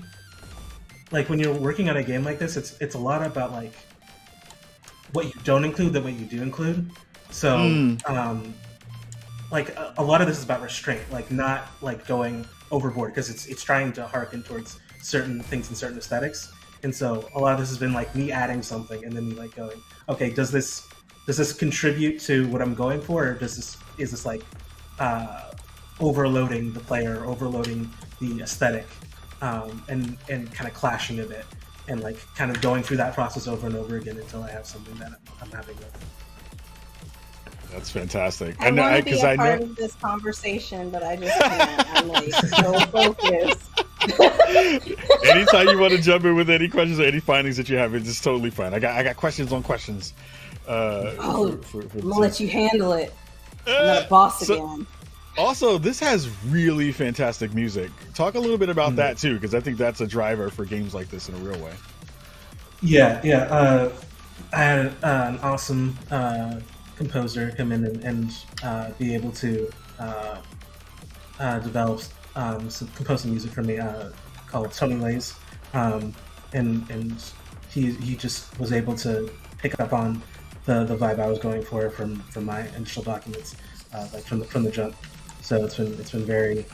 like when you're working on a game like this, it's a lot about like what you don't include than what you do include. So like a lot of this is about restraint, like not like going overboard, because it's trying to harken towards certain things and certain aesthetics. And so a lot of this has been like me adding something and then me like going, okay, does this contribute to what I'm going for, or is this like overloading the player, overloading the aesthetic, and kind of clashing a bit, and like kind of going through that process over and over again until I have something that I'm happy with. That's fantastic. I want to be a part of this conversation, but I just can't. I'm like so focused. Anytime you want to jump in with any questions or any findings that you have, it's just totally fine. I got questions on questions. I'm gonna let you handle it. I'm not a boss again. Also, this has really fantastic music. Talk a little bit about that too, because I think that's a driver for games like this in a real way. Yeah. I had an awesome composer come in and be able to develop compose some music for me called Tony Lays, and he just was able to pick up on the vibe I was going for from my initial documents, like from the jump. So it's been very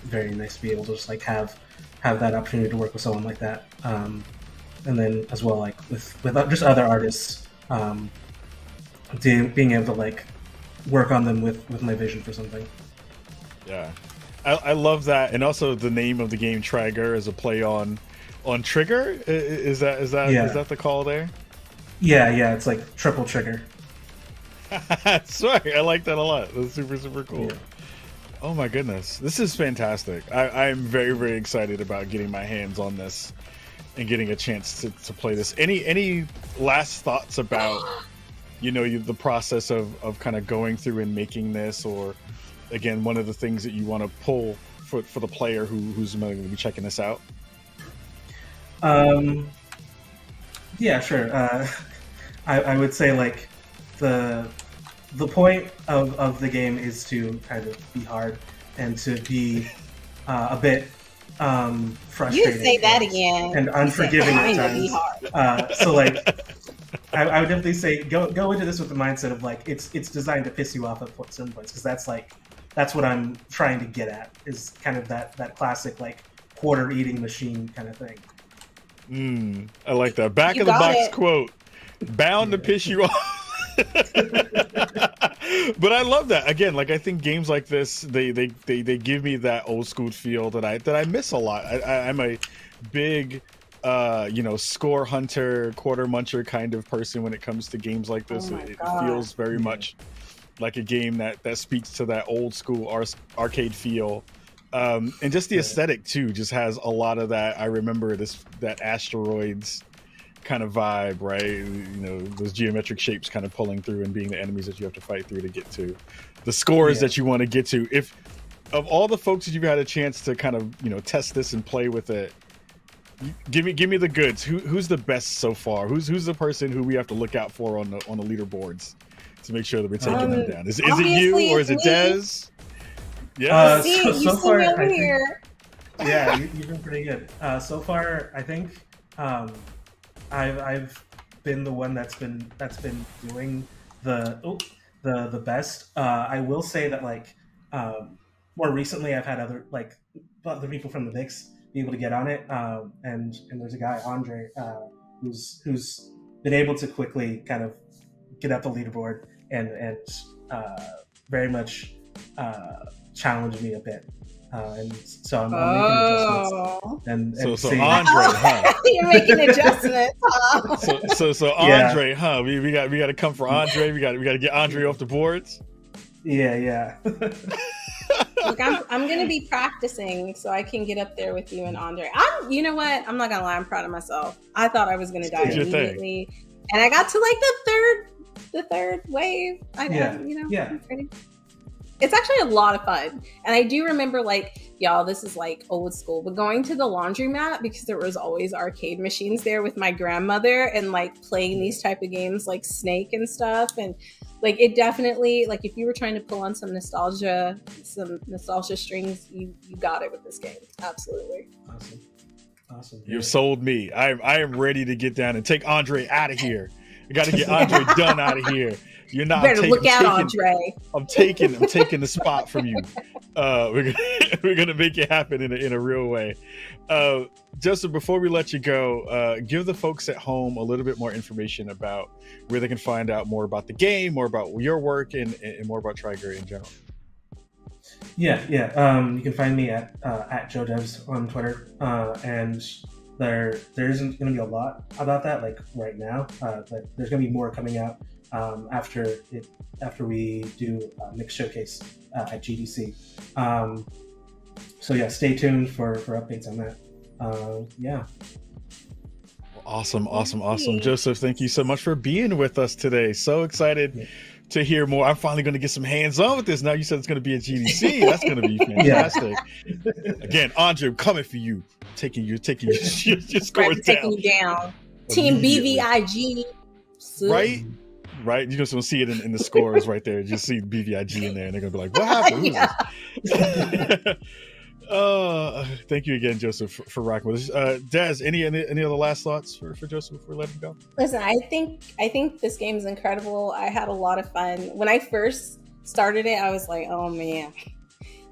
very nice to be able to just like have that opportunity to work with someone like that, and then as well like with just other artists, being able to like work on them with my vision for something. Yeah, I love that, and also the name of the game Trigger is a play on trigger. Is that the call there? Yeah, it's like triple trigger. Sorry, I like that a lot. That's super cool. Yeah. Oh my goodness, this is fantastic. I'm very, very excited about getting my hands on this and getting a chance to play this. Any last thoughts about the process of kind of going through and making this, or again one of the things that you want to pull for the player who's going to be checking this out? Yeah, sure. I would say like the point of the game is to kind of be hard and to be a bit frustrating. You say that again. And unforgiving at times. So like, I would definitely say go into this with the mindset of like it's designed to piss you off at certain points, because that's what I'm trying to get at, is kind of that classic like quarter eating machine kind of thing. I like that back of the box quote. Bound to piss you off. But I love that. Again, like I think games like this, they give me that old school feel that I miss a lot. I'm a big score hunter, quarter muncher kind of person when it comes to games like this. It feels very much like a game that speaks to that old school arcade feel And just the aesthetic too just has a lot of that. I remember that asteroids kind of vibe, right? You know, those geometric shapes kind of pulling through and being the enemies that you have to fight through to get to the scores that you want to get to. If of all the folks that you've had a chance to kind of, you know, test this and play with it, give me the goods. Who's the best so far? Who's the person who we have to look out for on the leaderboards to make sure that we're taking them down? Is it you or is it Dez? Yeah. So far, over here. Yeah, you've been pretty good. So far, I think I've been the one that's been doing the best. I will say that like more recently, I've had other people from the mix be able to get on it, and there's a guy, Andre, who's been able to quickly kind of get up the leaderboard and very much challenge me a bit. And so I'm making adjustments. So Andre, huh? You're making adjustments, huh? So Andre, huh? We got to come for Andre. We got to get Andre off the boards. Yeah. Look, I'm gonna be practicing so I can get up there with you and Andre. You know what? I'm not gonna lie. I'm proud of myself. I thought I was gonna die immediately, and I got to like the third wave. It's actually a lot of fun. And I do remember, like, y'all, this is like old school, but going to the laundromat because there was always arcade machines there with my grandmother and like playing these type of games like Snake and stuff. And like, it definitely, like, if you were trying to pull on some nostalgia strings, you got it with this game. Absolutely. Awesome. You've sold me. I am ready to get down and take Andre out of here. You got to get Andre done out of here. You're not. Better look out, Andre. I'm taking the spot from you. We're gonna make it happen in a real way. Joseph, before we let you go, give the folks at home a little bit more information about where they can find out more about the game, more about your work, and more about Trigger in general. Yeah. You can find me at JoeDevs on Twitter, and there isn't going to be a lot about that like right now, but there's going to be more coming out after we do a mix showcase at GDC. So yeah, stay tuned for updates on that. Yeah. Awesome. Joseph, thank you so much for being with us today. So excited to hear more. I'm finally going to get some hands-on with this. Now you said it's going to be at GDC. That's going to be fantastic. Again, Andre, I'm coming for you. Taking your scores down. Taking you down. Team BVIG. Right? You're just going to see it in the scores right there. Just see BVIG in there, and they're going to be like, what happened? Thank you again, Joseph, for rocking with us. Dez, any other last thoughts for Joseph before we let him go? Listen, I think this game is incredible. I had a lot of fun. When I first started it, I was like, oh man,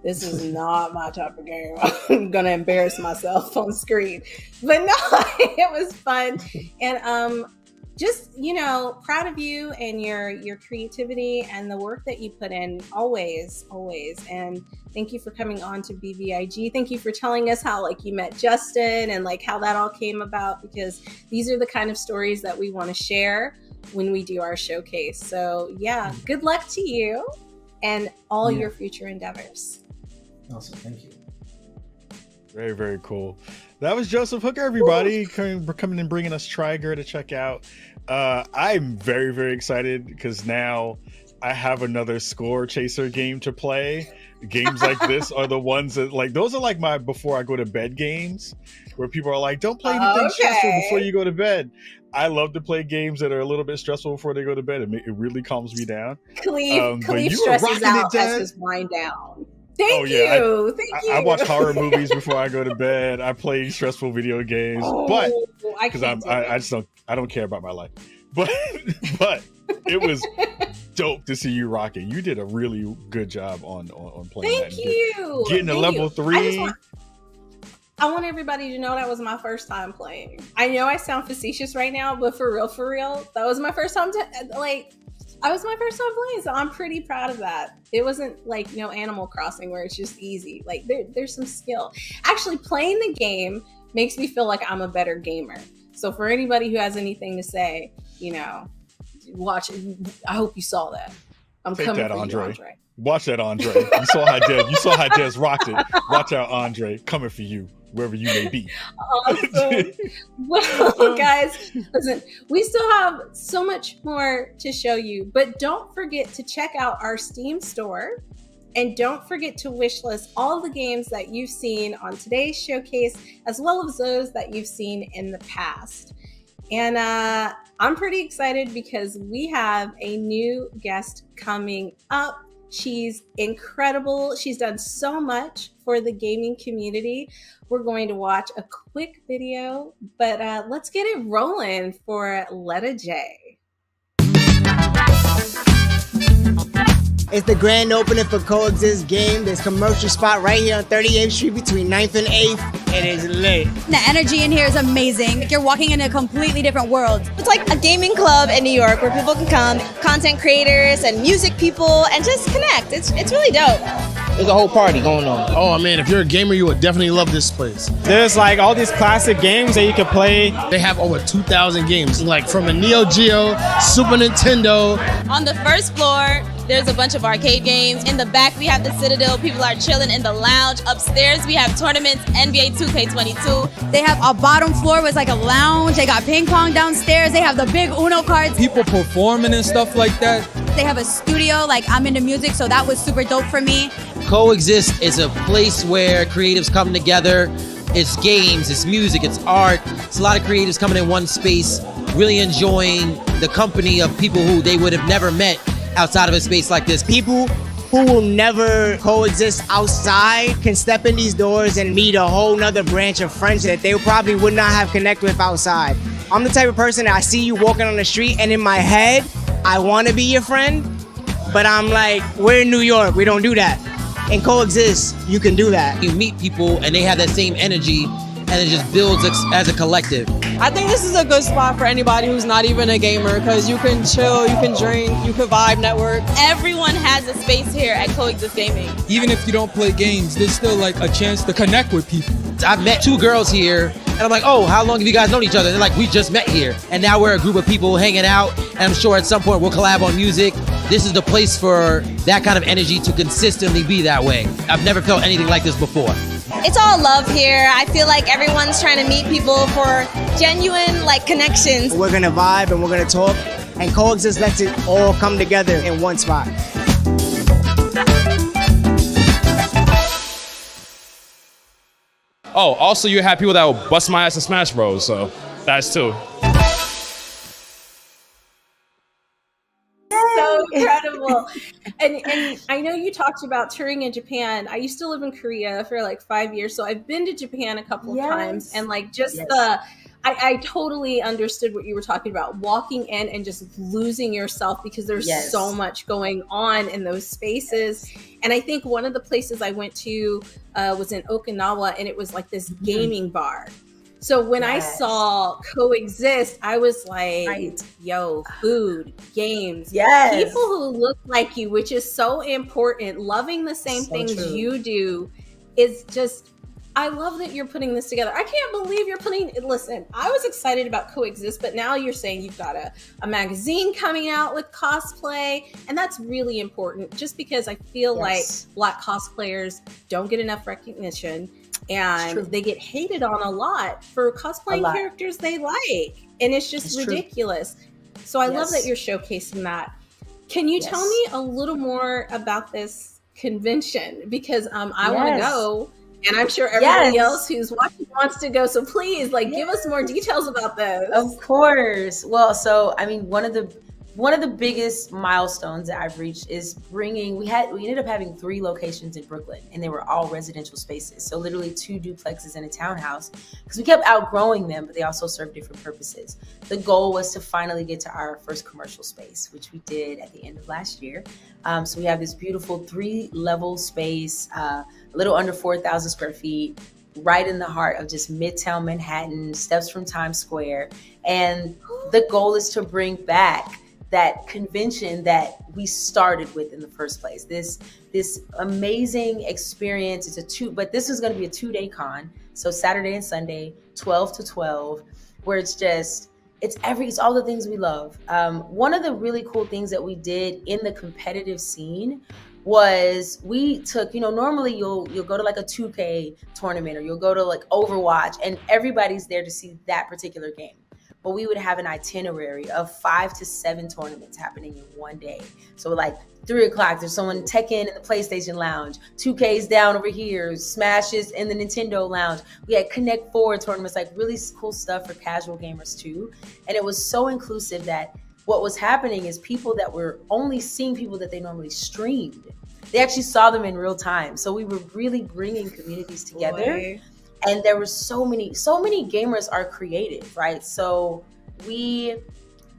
this is not my type of game. I'm gonna embarrass myself on screen. But no, it was fun. And just, proud of you and your creativity and the work that you put in always. And thank you for coming on to BVIG. Thank you for telling us how you met Justin and how that all came about, because these are the kind of stories that we want to share when we do our showcase. So yeah, good luck to you and all your future endeavors. Awesome. Thank you. Very, very cool. That was Joseph Hooker, everybody, coming and bringing us Trigger to check out. I'm very, very excited because now I have another score chaser game to play. Games like this are the ones that those are my before I go to bed games, where people are like, don't play anything stressful before you go to bed. I love to play games that are a little bit stressful before they go to bed. It really calms me down. Khalif stresses out as his wind down. Thank you. I watch horror movies before I go to bed. I play stressful video games, but because I don't care about my life. But it was dope to see you rocking. You did a really good job on playing. Thank you. Getting to level 3. I want everybody to know that was my first time playing. I know I sound facetious right now, but for real, that was my first time. I was my first time playing, so I'm pretty proud of that. It wasn't no Animal Crossing where it's just easy. There's some skill. Actually, playing the game makes me feel like I'm a better gamer. So for anybody who has anything to say, watch it. I hope you saw that. I'm Take coming that, for Andre. you, Andre. Watch that, Andre. You saw how Dez rocked it. Watch out, Andre. Coming for you, wherever you may be. Awesome. Well, guys, listen, we still have so much more to show you, but don't forget to check out our Steam store. And don't forget to wishlist all the games that you've seen on today's showcase, as well as those that you've seen in the past. And I'm pretty excited because we have a new guest coming up. She's incredible. She's done so much for the gaming community. We're going to watch a quick video, but let's get it rolling for Letta J. It's the grand opening for Coexist game. There's commercial spot right here on 38th Street between 9th and 8th. It is lit. The energy in here is amazing. Like you're walking in a completely different world. It's like a gaming club in New York where people can come, content creators and music people, and just connect. It's really dope. There's a whole party going on. Oh man, if you're a gamer, you would definitely love this place. There's like all these classic games that you can play. They have over 2,000 games, like from a Neo Geo, Super Nintendo. On the first floor, there's a bunch of arcade games. In the back, we have the Citadel. People are chilling in the lounge. Upstairs, we have tournaments, NBA 2K22. They have a bottom floor was like a lounge. They got ping pong downstairs. They have the big Uno cards. People performing and stuff like that. They have a studio. Like I'm into music, so that was super dope for me. Coexist is a place where creatives come together. It's games, it's music, it's art. It's a lot of creatives coming in one space, really enjoying the company of people who they would have never met outside of a space like this. People who will never coexist outside can step in these doors and meet a whole nother branch of friends that they probably would not have connected with outside. I'm the type of person that I see you walking on the street and in my head, I want to be your friend, but I'm like, we're in New York, we don't do that. And Coexist, you can do that. You meet people and they have that same energy and it just builds as a collective. I think this is a good spot for anybody who's not even a gamer because you can chill, you can drink, you can vibe, network. Everyone has a space here at Coexist Gaming. Even if you don't play games, there's still like a chance to connect with people. I've met 2 girls here and I'm like, oh, how long have you guys known each other? They're like, we just met here. And now we're a group of people hanging out and I'm sure at some point we'll collab on music. This is the place for that kind of energy to consistently be that way. I've never felt anything like this before. It's all love here. I feel like everyone's trying to meet people for genuine like connections. We're gonna vibe and we're gonna talk, and Coexist lets it all come together in one spot. Oh, also you have people that will bust my ass in Smash Bros, so that's too. So incredible. And I know you talked about touring in Japan. I used to live in Korea for like 5 years, so I've been to Japan a couple of times, and like just I totally understood what you were talking about, walking in and just losing yourself because there's so much going on in those spaces. And I think one of the places I went to was in Okinawa, and it was like this gaming bar. So when I saw Coexist, I was like, yo, food, games, people who look like you, which is so important. Loving the same things you do is just, I love that you're putting this together. I can't believe you're putting, listen, I was excited about Coexist, but now you're saying you've got a magazine coming out with cosplay, and that's really important just because I feel like Black cosplayers don't get enough recognition. And they get hated on a lot for cosplaying characters they like. And it's just ridiculous. So I love that you're showcasing that. Can you tell me a little more about this convention? Because I want to go, and I'm sure everybody else who's watching wants to go. So please, like, give us more details about this. Of course. Well, so, I mean, one of the biggest milestones that I've reached is bringing, we ended up having 3 locations in Brooklyn, and they were all residential spaces. So literally 2 duplexes and a townhouse, because we kept outgrowing them, but they also serve different purposes. The goal was to finally get to our first commercial space, which we did at the end of last year. So we have this beautiful 3-level space, a little under 4,000 square feet, right in the heart of just Midtown Manhattan, steps from Times Square. And the goal is to bring back that convention that we started with in the first place. This amazing experience. But this is going to be a 2-day con. So Saturday and Sunday, 12 to 12, where it's all the things we love. One of the really cool things that we did in the competitive scene was we took, normally you'll go to like a 2K tournament or you'll go to like Overwatch and everybody's there to see that particular game. But we would have an itinerary of 5 to 7 tournaments happening in one day. So like 3 o'clock, there's someone Tekken in the PlayStation Lounge, 2K's down over here, Smashes in the Nintendo Lounge. We had Connect 4 tournaments, like really cool stuff for casual gamers too. And it was so inclusive that what was happening is people that were only seeing people that they normally streamed, they actually saw them in real time. So we were really bringing communities together. Boy. And there were so many gamers are creative, right? So we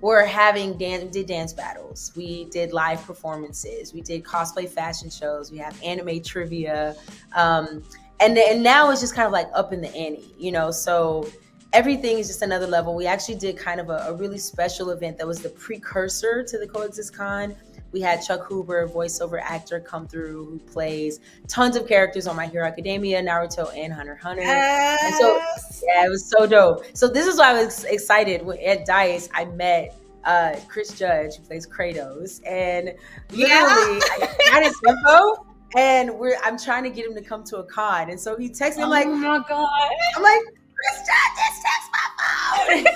were did dance battles. We did live performances. We did cosplay fashion shows. We have anime trivia. And now it's just kind of like up in the ante, so everything is just another level. We actually did kind of a really special event that was the precursor to the Coexist Con. We had Chuck Huber, voiceover actor, come through who plays tons of characters on My Hero Academia, Naruto, and Hunter x Hunter. Yes. And so, yeah, it was so dope. So this is why I was excited. At DICE, I met Chris Judge, who plays Kratos, and literally I got his info, and I'm trying to get him to come to a con. And so he texted me, I'm like, oh my God. I'm like, Chris Judge, just text my phone.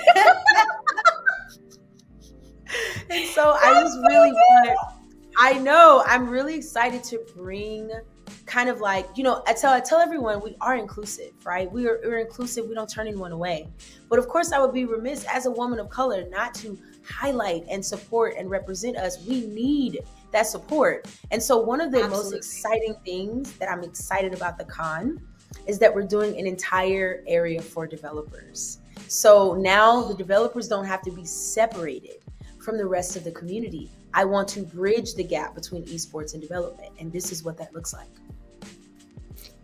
And so I just really I'm really excited to bring kind of like, I tell everyone we are inclusive, right? We're inclusive. We don't turn anyone away. But of course I would be remiss as a woman of color not to highlight and support and represent us. We need that support. And so one of the most exciting things that I'm excited about the con is that we're doing an entire area for developers. So now the developers don't have to be separated from the rest of the community. I want to bridge the gap between esports and development, and this is what that looks like.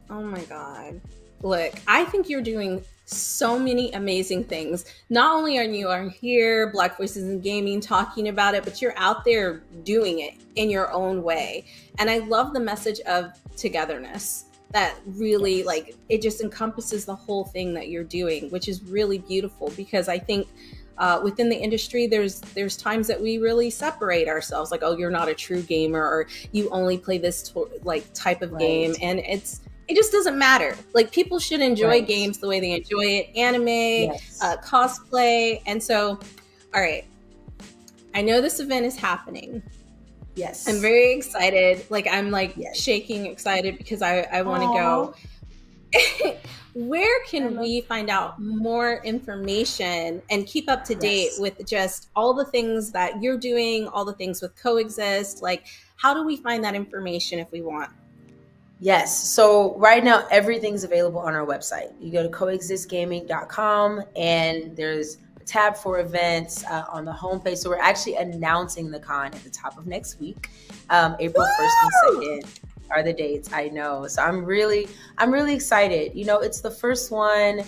Oh my God. Look, I think you're doing so many amazing things. Not only are you here, Black Voices in Gaming, talking about it, but you're out there doing it in your own way. And I love the message of togetherness that really it just encompasses the whole thing that you're doing, which is really beautiful, because I think within the industry, there's times that we really separate ourselves, like, oh, you're not a true gamer, or you only play this type of game, and it just doesn't matter. Like, people should enjoy games the way they enjoy it, anime, cosplay, and so, all right, I know this event is happening. Yes, I'm very excited. I'm shaking excited because I want to go. Where can we find out more information and keep up to date with just all the things that you're doing, all the things with Coexist? How do we find that information if we want? Yes. So right now, everything's available on our website. You go to coexistgaming.com and there's a tab for events on the homepage. So we're actually announcing the con at the top of next week, April 1st and 2nd. Are the dates, I know. So I'm really excited. It's the first one,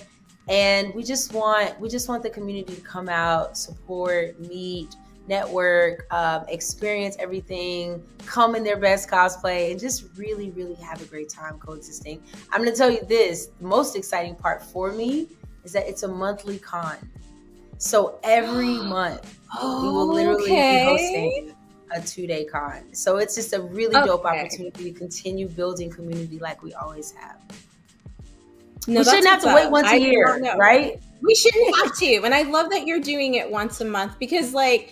and we just want the community to come out, support, meet, network, experience everything, come in their best cosplay, and just really, really have a great time coexisting. I'm gonna tell you this, the most exciting part for me is that it's a monthly con. So every month we will literally be hosting a 2-day con. So it's just a really dope opportunity to continue building community like we always have. No, we shouldn't have to wait once a year, right? We shouldn't have to. And I love that you're doing it once a month, because I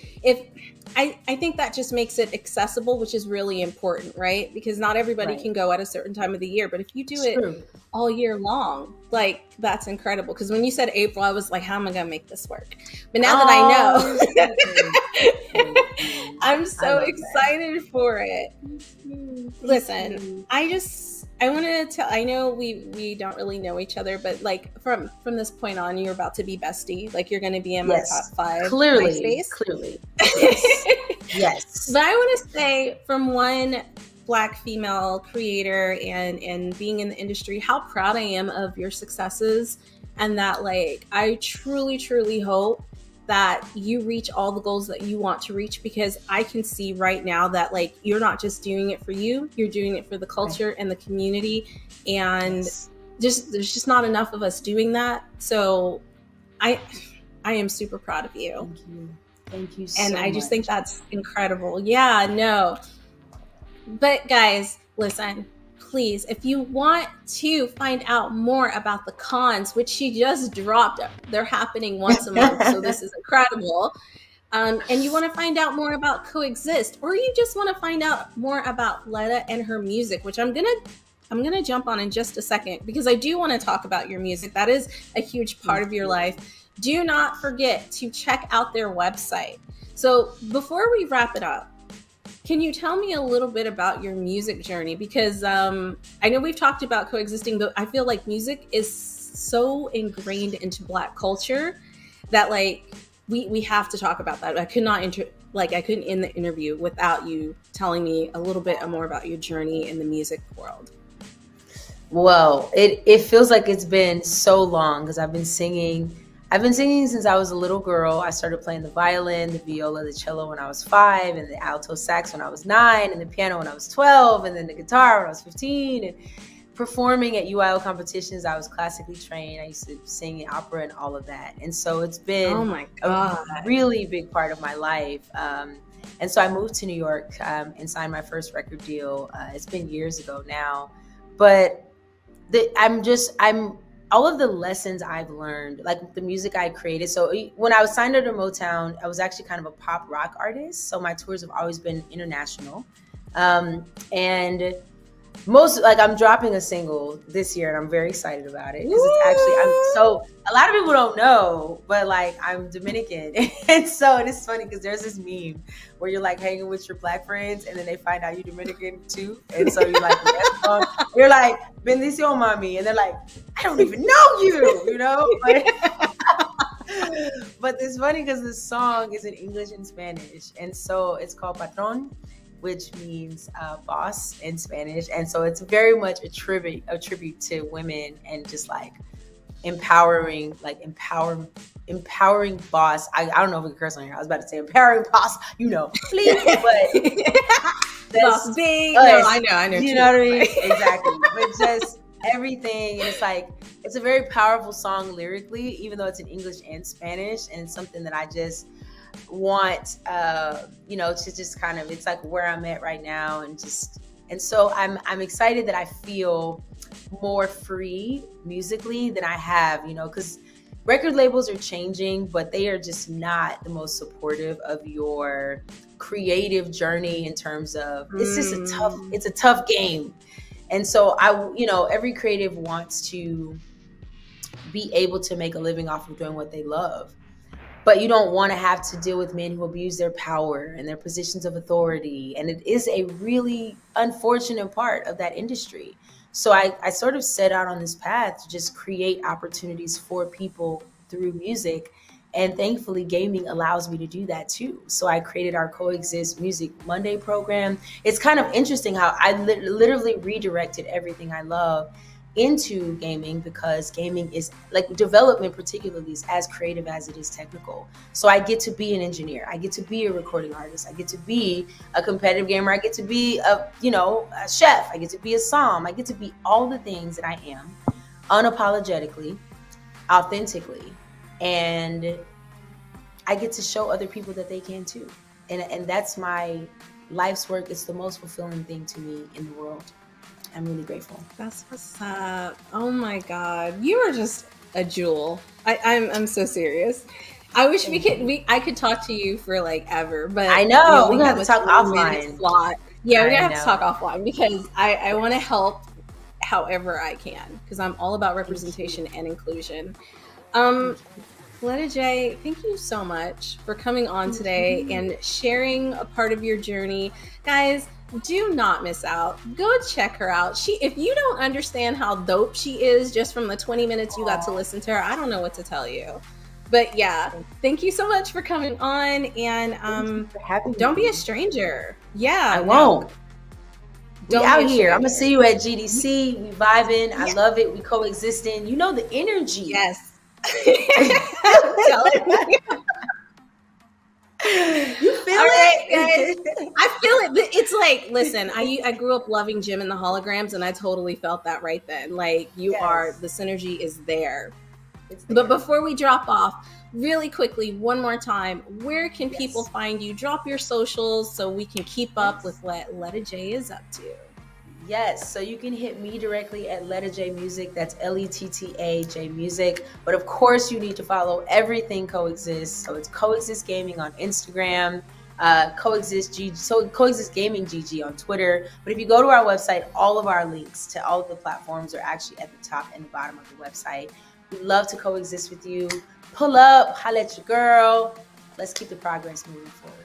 think that just makes it accessible, which is really important, right? Because not everybody can go at a certain time of the year, but if you do it all year long, that's incredible. Because when you said April, I was like, how am I gonna make this work? But now that I know, I'm so excited for it. Listen, I want to tell, I know we don't really know each other, but from this point on, you're about to be bestie. You're going to be in my top 5. Clearly. Yes. But I want to say, from one Black female creator and being in the industry, how proud I am of your successes, and that I truly, truly hope that you reach all the goals that you want to reach, because I can see right now that you're not just doing it for you, you're doing it for the culture and the community, and there's just not enough of us doing that. So I am super proud of you. Thank you so much. And I just think that's incredible. Yeah, no. But guys, listen, please, if you want to find out more about the cons, which she just dropped, they're happening once a month, so this is incredible. And you want to find out more about Coexist, or you just want to find out more about Letta and her music, which I'm gonna jump on in just a second, because I do want to talk about your music. That is a huge part of your life. Do not forget to check out their website. So before we wrap it up, can you tell me a little bit about your music journey? Because I know we've talked about coexisting, but I feel like music is so ingrained into Black culture that like we have to talk about that. I could not I couldn't end the interview without you telling me a little bit more about your journey in the music world. Well, it feels like it's been so long because I've been singing since I was a little girl. I started playing the violin, the viola, the cello when I was 5, and the alto sax when I was 9, and the piano when I was 12, and then the guitar when I was 15. And performing at UIL competitions, I was classically trained. I used to sing in opera and all of that. And so it's been a really big part of my life. And so I moved to New York and signed my first record deal. It's been years ago now, but all of the lessons I've learned, like the music I created. So when I was signed under Motown, I was actually kind of a pop rock artist. So my tours have always been international. And I'm dropping a single this year and I'm very excited about it. Because it's actually, a lot of people don't know, but like I'm Dominican. And so it's funny because there's this meme where you're like hanging with your Black friends and then they find out you're Dominican too. And so you're like, you're like, bendición, mami. And they're like, I don't even know you know? But it's funny because this song is in English and Spanish. And so it's called Patron, which means boss in Spanish. And so it's very much a tribute to women and just like empowering boss. I don't know if we can curse on here. I was about to say empowering boss, please, but boss big. No, I know. You know what I mean? Exactly. But just everything. And it's like, it's a very powerful song lyrically, even though it's in English and Spanish. And it's something that I just want, to just kind of, it's like where I'm at right now. And so I'm excited that I feel more free musically than I have, because record labels are changing, but they are just not the most supportive of your creative journey in terms of, it's just a tough game. And so every creative wants to be able to make a living off of doing what they love. But you don't want to have to deal with men who abuse their power and their positions of authority. And it is a really unfortunate part of that industry. So I sort of set out on this path to just create opportunities for people through music. And thankfully, gaming allows me to do that too. So I created our Coexist Music Monday program. It's kind of interesting how I literally redirected everything I love into gaming, because gaming is like development particularly is as creative as it is technical. So I get to be an engineer, I get to be a recording artist, I get to be a competitive gamer, I get to be a chef, I get to be a som, I get to be all the things that I am unapologetically, authentically, and I get to show other people that they can too. And that's my life's work. It's the most fulfilling thing to me in the world. I'm really grateful. That's what's up. Oh my God. You are just a jewel. I'm so serious. I wish I could talk to you for like ever, but I know we're gonna have to talk offline. Yeah, we're gonna have to talk offline because I want to help however I can, because I'm all about representation and inclusion. Letta J, thank you so much for coming on today and sharing a part of your journey. Guys, do not miss out. Go check her out. If you don't understand how dope she is just from the 20 minutes you got to listen to her, I don't know what to tell you. But yeah, thank you so much for coming on, and don't be a stranger. Yeah, I won't. We out here. I'm gonna see you at GDC. We vibing. I love it. We coexisting. You know the energy. Yes. You feel it? Guys. I feel it. But it's like, listen, I grew up loving Jim and the Holograms, and I totally felt that right then. Like, the synergy is there. But before we drop off, really quickly, one more time, where can people find you? Drop your socials so we can keep up with what Letta J is up to. Yes, so you can hit me directly at Letta J Music. That's LETTA J Music. But of course, you need to follow everything Coexist. So it's Coexist Gaming on Instagram, Coexist Gaming GG on Twitter. But if you go to our website, all of our links to all of the platforms are actually at the top and the bottom of the website. We'd love to coexist with you. Pull up, holla at your girl. Let's keep the progress moving forward.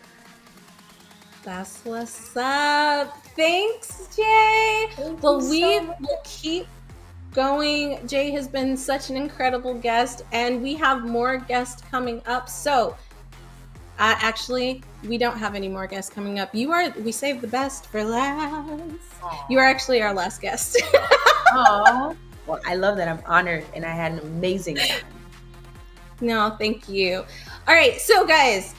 That's what's up. Thanks, Jay. Well, we will keep going. Jay has been such an incredible guest, and we have more guests coming up. So, actually, we don't have any more guests coming up. We saved the best for last. Aww. You are actually our last guest. Oh, well, I love that. I'm honored, and I had an amazing time. No, thank you. All right, so guys,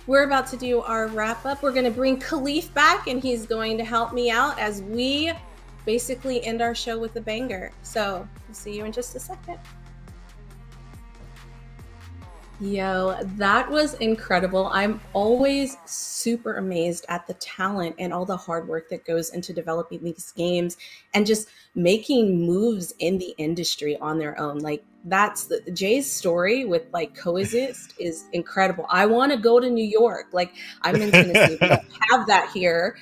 we're about to do our wrap up. We're going to bring Khalif back, and he's going to help me out as we basically end our show with a banger. So we'll see you in just a second. Yo, that was incredible. I'm always super amazed at the talent and all the hard work that goes into developing these games and just making moves in the industry on their own. Like, that's Jay's story with like Coexist is incredible. I want to go to New York. Like, I'm in Tennessee. We don't have that here.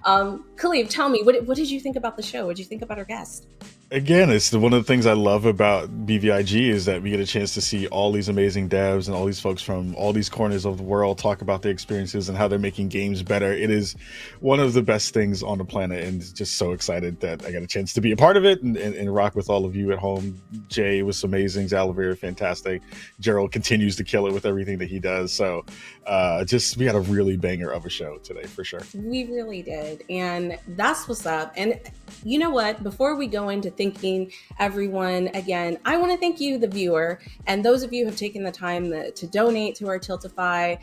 Khalif, tell me, what did you think about the show? What did you think about our guest? Again, it's one of the things I love about BVIG is that we get a chance to see all these amazing devs and all these folks from all these corners of the world talk about their experiences and how they're making games better. It is one of the best things on the planet, and just so excited that I got a chance to be a part of it and rock with all of you at home. Jay was amazing, Zalavera fantastic, Gerald continues to kill it with everything that he does. So we had a really banger of a show today for sure. We really did, and that's what's up. And you know what, before we go into thanking everyone again, I want to thank you, the viewer, and those of you who have taken the time to donate to our Tiltify.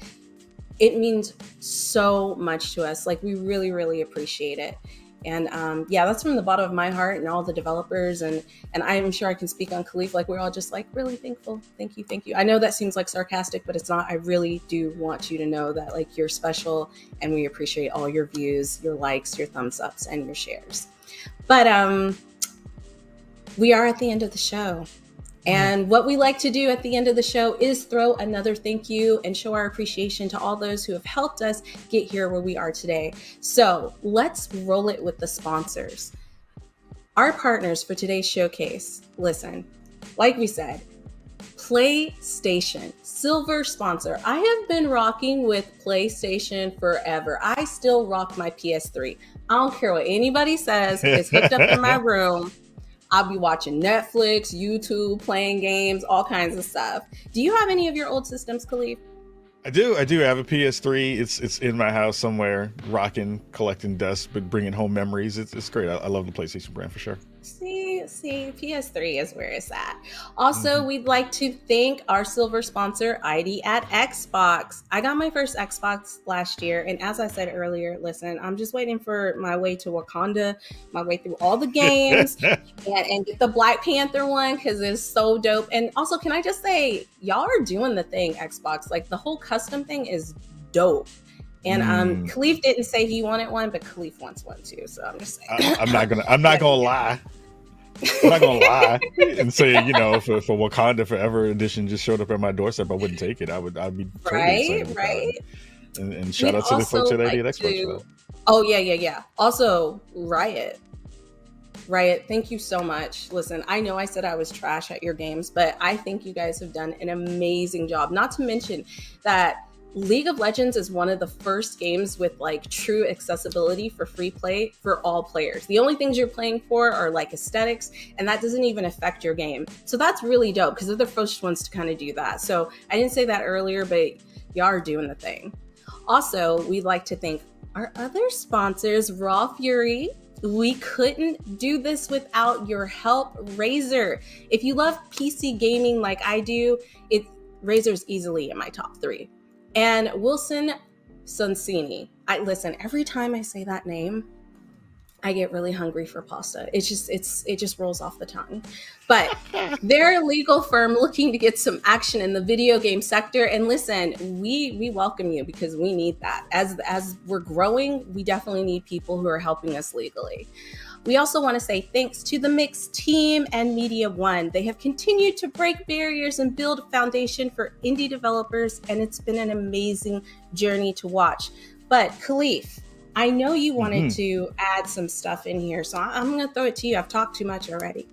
It means so much to us. Like, we really, really appreciate it. And yeah, that's from the bottom of my heart and all the developers. And I'm sure I can speak on Khalif. Like, we're all just like really thankful. Thank you. Thank you. I know that seems like sarcastic, but it's not. I really do want you to know that like you're special, and we appreciate all your views, your likes, your thumbs ups, and your shares. But we are at the end of the show. And what we like to do at the end of the show is throw another thank you and show our appreciation to all those who have helped us get here where we are today. So let's roll it with the sponsors. Our partners for today's showcase. Listen, like we said, PlayStation, silver sponsor. I have been rocking with PlayStation forever. I still rock my PS3. I don't care what anybody says. It's hooked up in my room. I'll be watching Netflix, YouTube, playing games, all kinds of stuff. Do you have any of your old systems, Khalif? I do. I have a PS3. It's in my house somewhere, rocking, collecting dust, but bringing home memories. It's great. I love the PlayStation brand for sure. See, PS3 is where it's at. Also, we'd like to thank our silver sponsor, ID at Xbox. I got my first Xbox last year, and as I said earlier, listen, I'm just waiting for my way to Wakanda, my way through all the games, and get the Black Panther one because it's so dope. And also, can I just say, y'all are doing the thing, Xbox. Like, the whole custom thing is dope. And Khalif didn't say he wanted one, but Khalif wants one too. So I'm just saying. I'm not gonna lie. I'm not gonna lie and say, you know, if Wakanda Forever edition just showed up at my doorstep, I wouldn't take it. I'd be totally excited. Right. And shout out to the folks at ID at Xbox. Oh yeah. Also, Riot, thank you so much. Listen, I know I said I was trash at your games, but I think you guys have done an amazing job. Not to mention that League of Legends is one of the first games with like true accessibility for free play for all players. The only things you're playing for are like aesthetics, and that doesn't even affect your game. So that's really dope because they're the first ones to kind of do that. So I didn't say that earlier, but y'all are doing the thing. Also, we'd like to thank our other sponsors, Raw Fury. We couldn't do this without your help, Razer. If you love PC gaming like I do, Razer's easily in my top 3. And Wilson Sonsini. Listen, every time I say that name, I get really hungry for pasta. It just rolls off the tongue. But they're a legal firm looking to get some action in the video game sector. And listen, we welcome you because we need that. As we're growing, we definitely need people who are helping us legally. We also want to say thanks to the Mix team and Media One. They have continued to break barriers and build a foundation for indie developers, and it's been an amazing journey to watch. But Khalif, I know you wanted to add some stuff in here, so I'm going to throw it to you. I've talked too much already.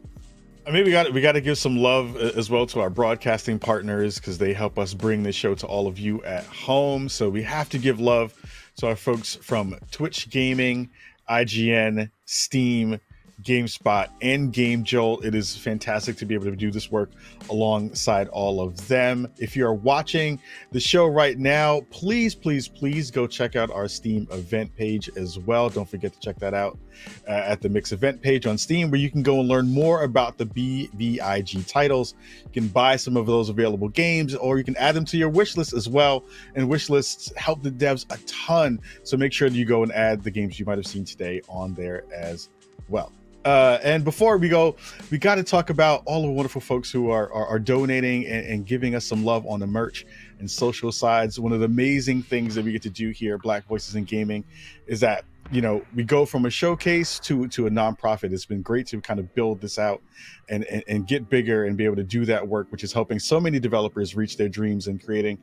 I mean, we got to give some love as well to our broadcasting partners because they help us bring this show to all of you at home. So we have to give love to our folks from Twitch Gaming, IGN, Steam, GameSpot, and GameJolt. It is fantastic to be able to do this work alongside all of them. If you are watching the show right now, please go check out our Steam event page as well. Don't forget to check that out at the Mix event page on Steam, where you can go and learn more about the BVIG titles. You can buy some of those available games, or you can add them to your wish list as well. And wish lists help the devs a ton. So make sure that you go and add the games you might have seen today on there as well. And before we go, we got to talk about all the wonderful folks who are donating and giving us some love on the merch and social sides. One of the amazing things that we get to do here at Black Voices in Gaming is that, you know, we go from a showcase to a nonprofit. It's been great to kind of build this out and get bigger and be able to do that work, which is helping so many developers reach their dreams and creating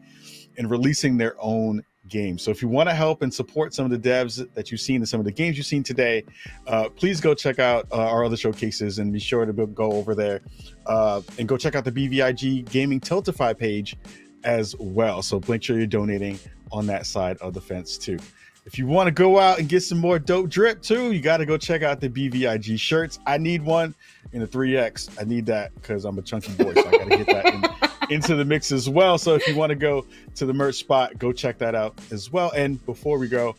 and releasing their own games. So if you want to help and support some of the devs that you've seen and some of the games you've seen today, please go check out our other showcases and be sure to go over there and go check out the BVIG Gaming Tiltify page as well. So make sure you're donating on that side of the fence too. If you want to go out and get some more dope drip too, you got to go check out the BVIG shirts. I need one in a 3X. I need that because I'm a chunky boy, so I got to get that into the mix as well. So if you want to go to the merch spot, go check that out as well. And before we go,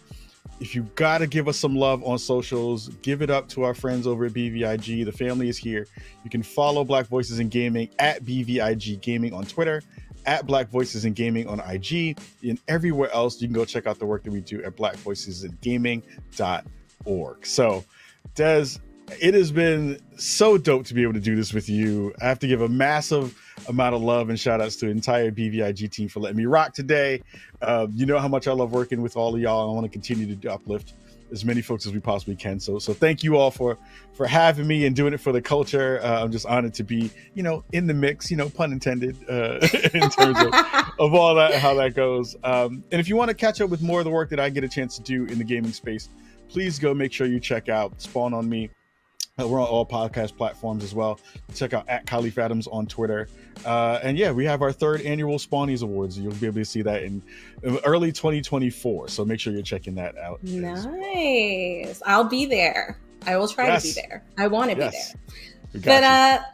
if you got to give us some love on socials, give it up to our friends over at BVIG. The family is here. You can follow Black Voices in Gaming at BVIG Gaming on Twitter, at Black Voices in Gaming on IG, and everywhere else. You can go check out the work that we do at blackvoicesingaming.org. So, Des, it has been so dope to be able to do this with you. I have to give a massive amount of love and shout outs to the entire BVIG team for letting me rock today. You know how much I love working with all of y'all. I want to continue to uplift as many folks as we possibly can. So thank you all for having me and doing it for the culture. I'm just honored to be, you know, in the mix, you know, pun intended, in terms of all that, how that goes. And if you want to catch up with more of the work that I get a chance to do in the gaming space, please go make sure you check out Spawn on Me. We're on all podcast platforms as well. Check out at Khalif Adams on Twitter. And yeah, we have our 3rd annual Spawnies Awards. You'll be able to see that in early 2024. So make sure you're checking that out. Nice. I'll be there. I will try to be there. I want to be there. But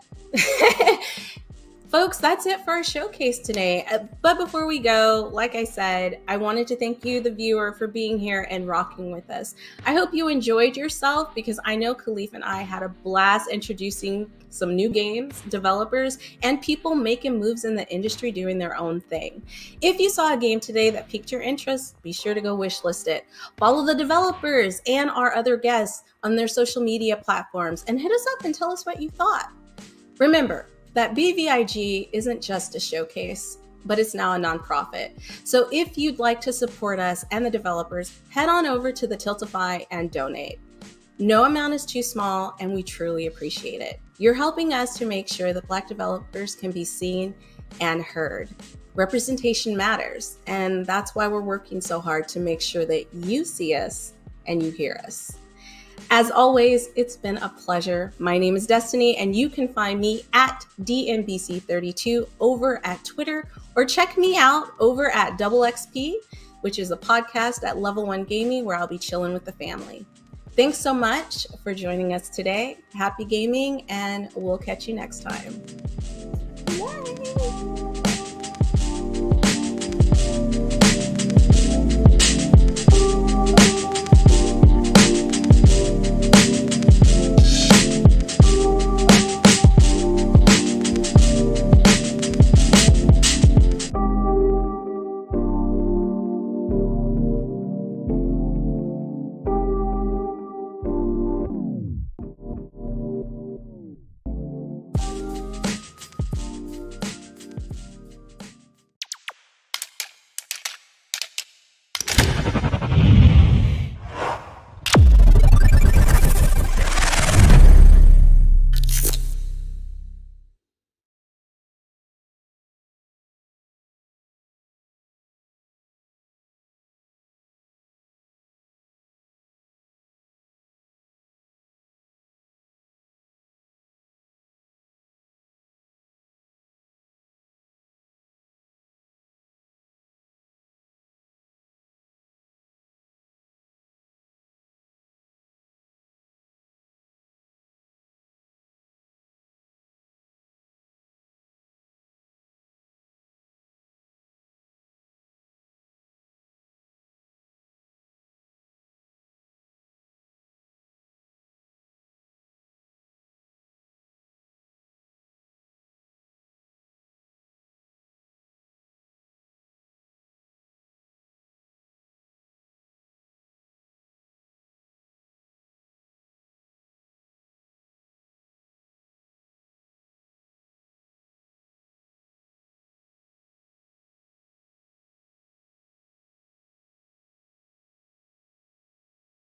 folks, that's it for our showcase today. But before we go, like I said, I wanted to thank you, the viewer, for being here and rocking with us. I hope you enjoyed yourself because I know Khalif and I had a blast introducing some new games, developers, and people making moves in the industry doing their own thing. If you saw a game today that piqued your interest, be sure to go wishlist it. Follow the developers and our other guests on their social media platforms and hit us up and tell us what you thought. Remember that BVIG isn't just a showcase, but it's now a nonprofit. So if you'd like to support us and the developers, head on over to the Tiltify and donate. No amount is too small, and we truly appreciate it. You're helping us to make sure that Black developers can be seen and heard. Representation matters, and that's why we're working so hard to make sure that you see us and you hear us. As always, it's been a pleasure. My name is Destiny, and you can find me at DMBC32 over at Twitter, or check me out over at Double XP, which is a podcast at Level 1 Gaming where I'll be chilling with the family. Thanks so much for joining us today. Happy gaming, and we'll catch you next time.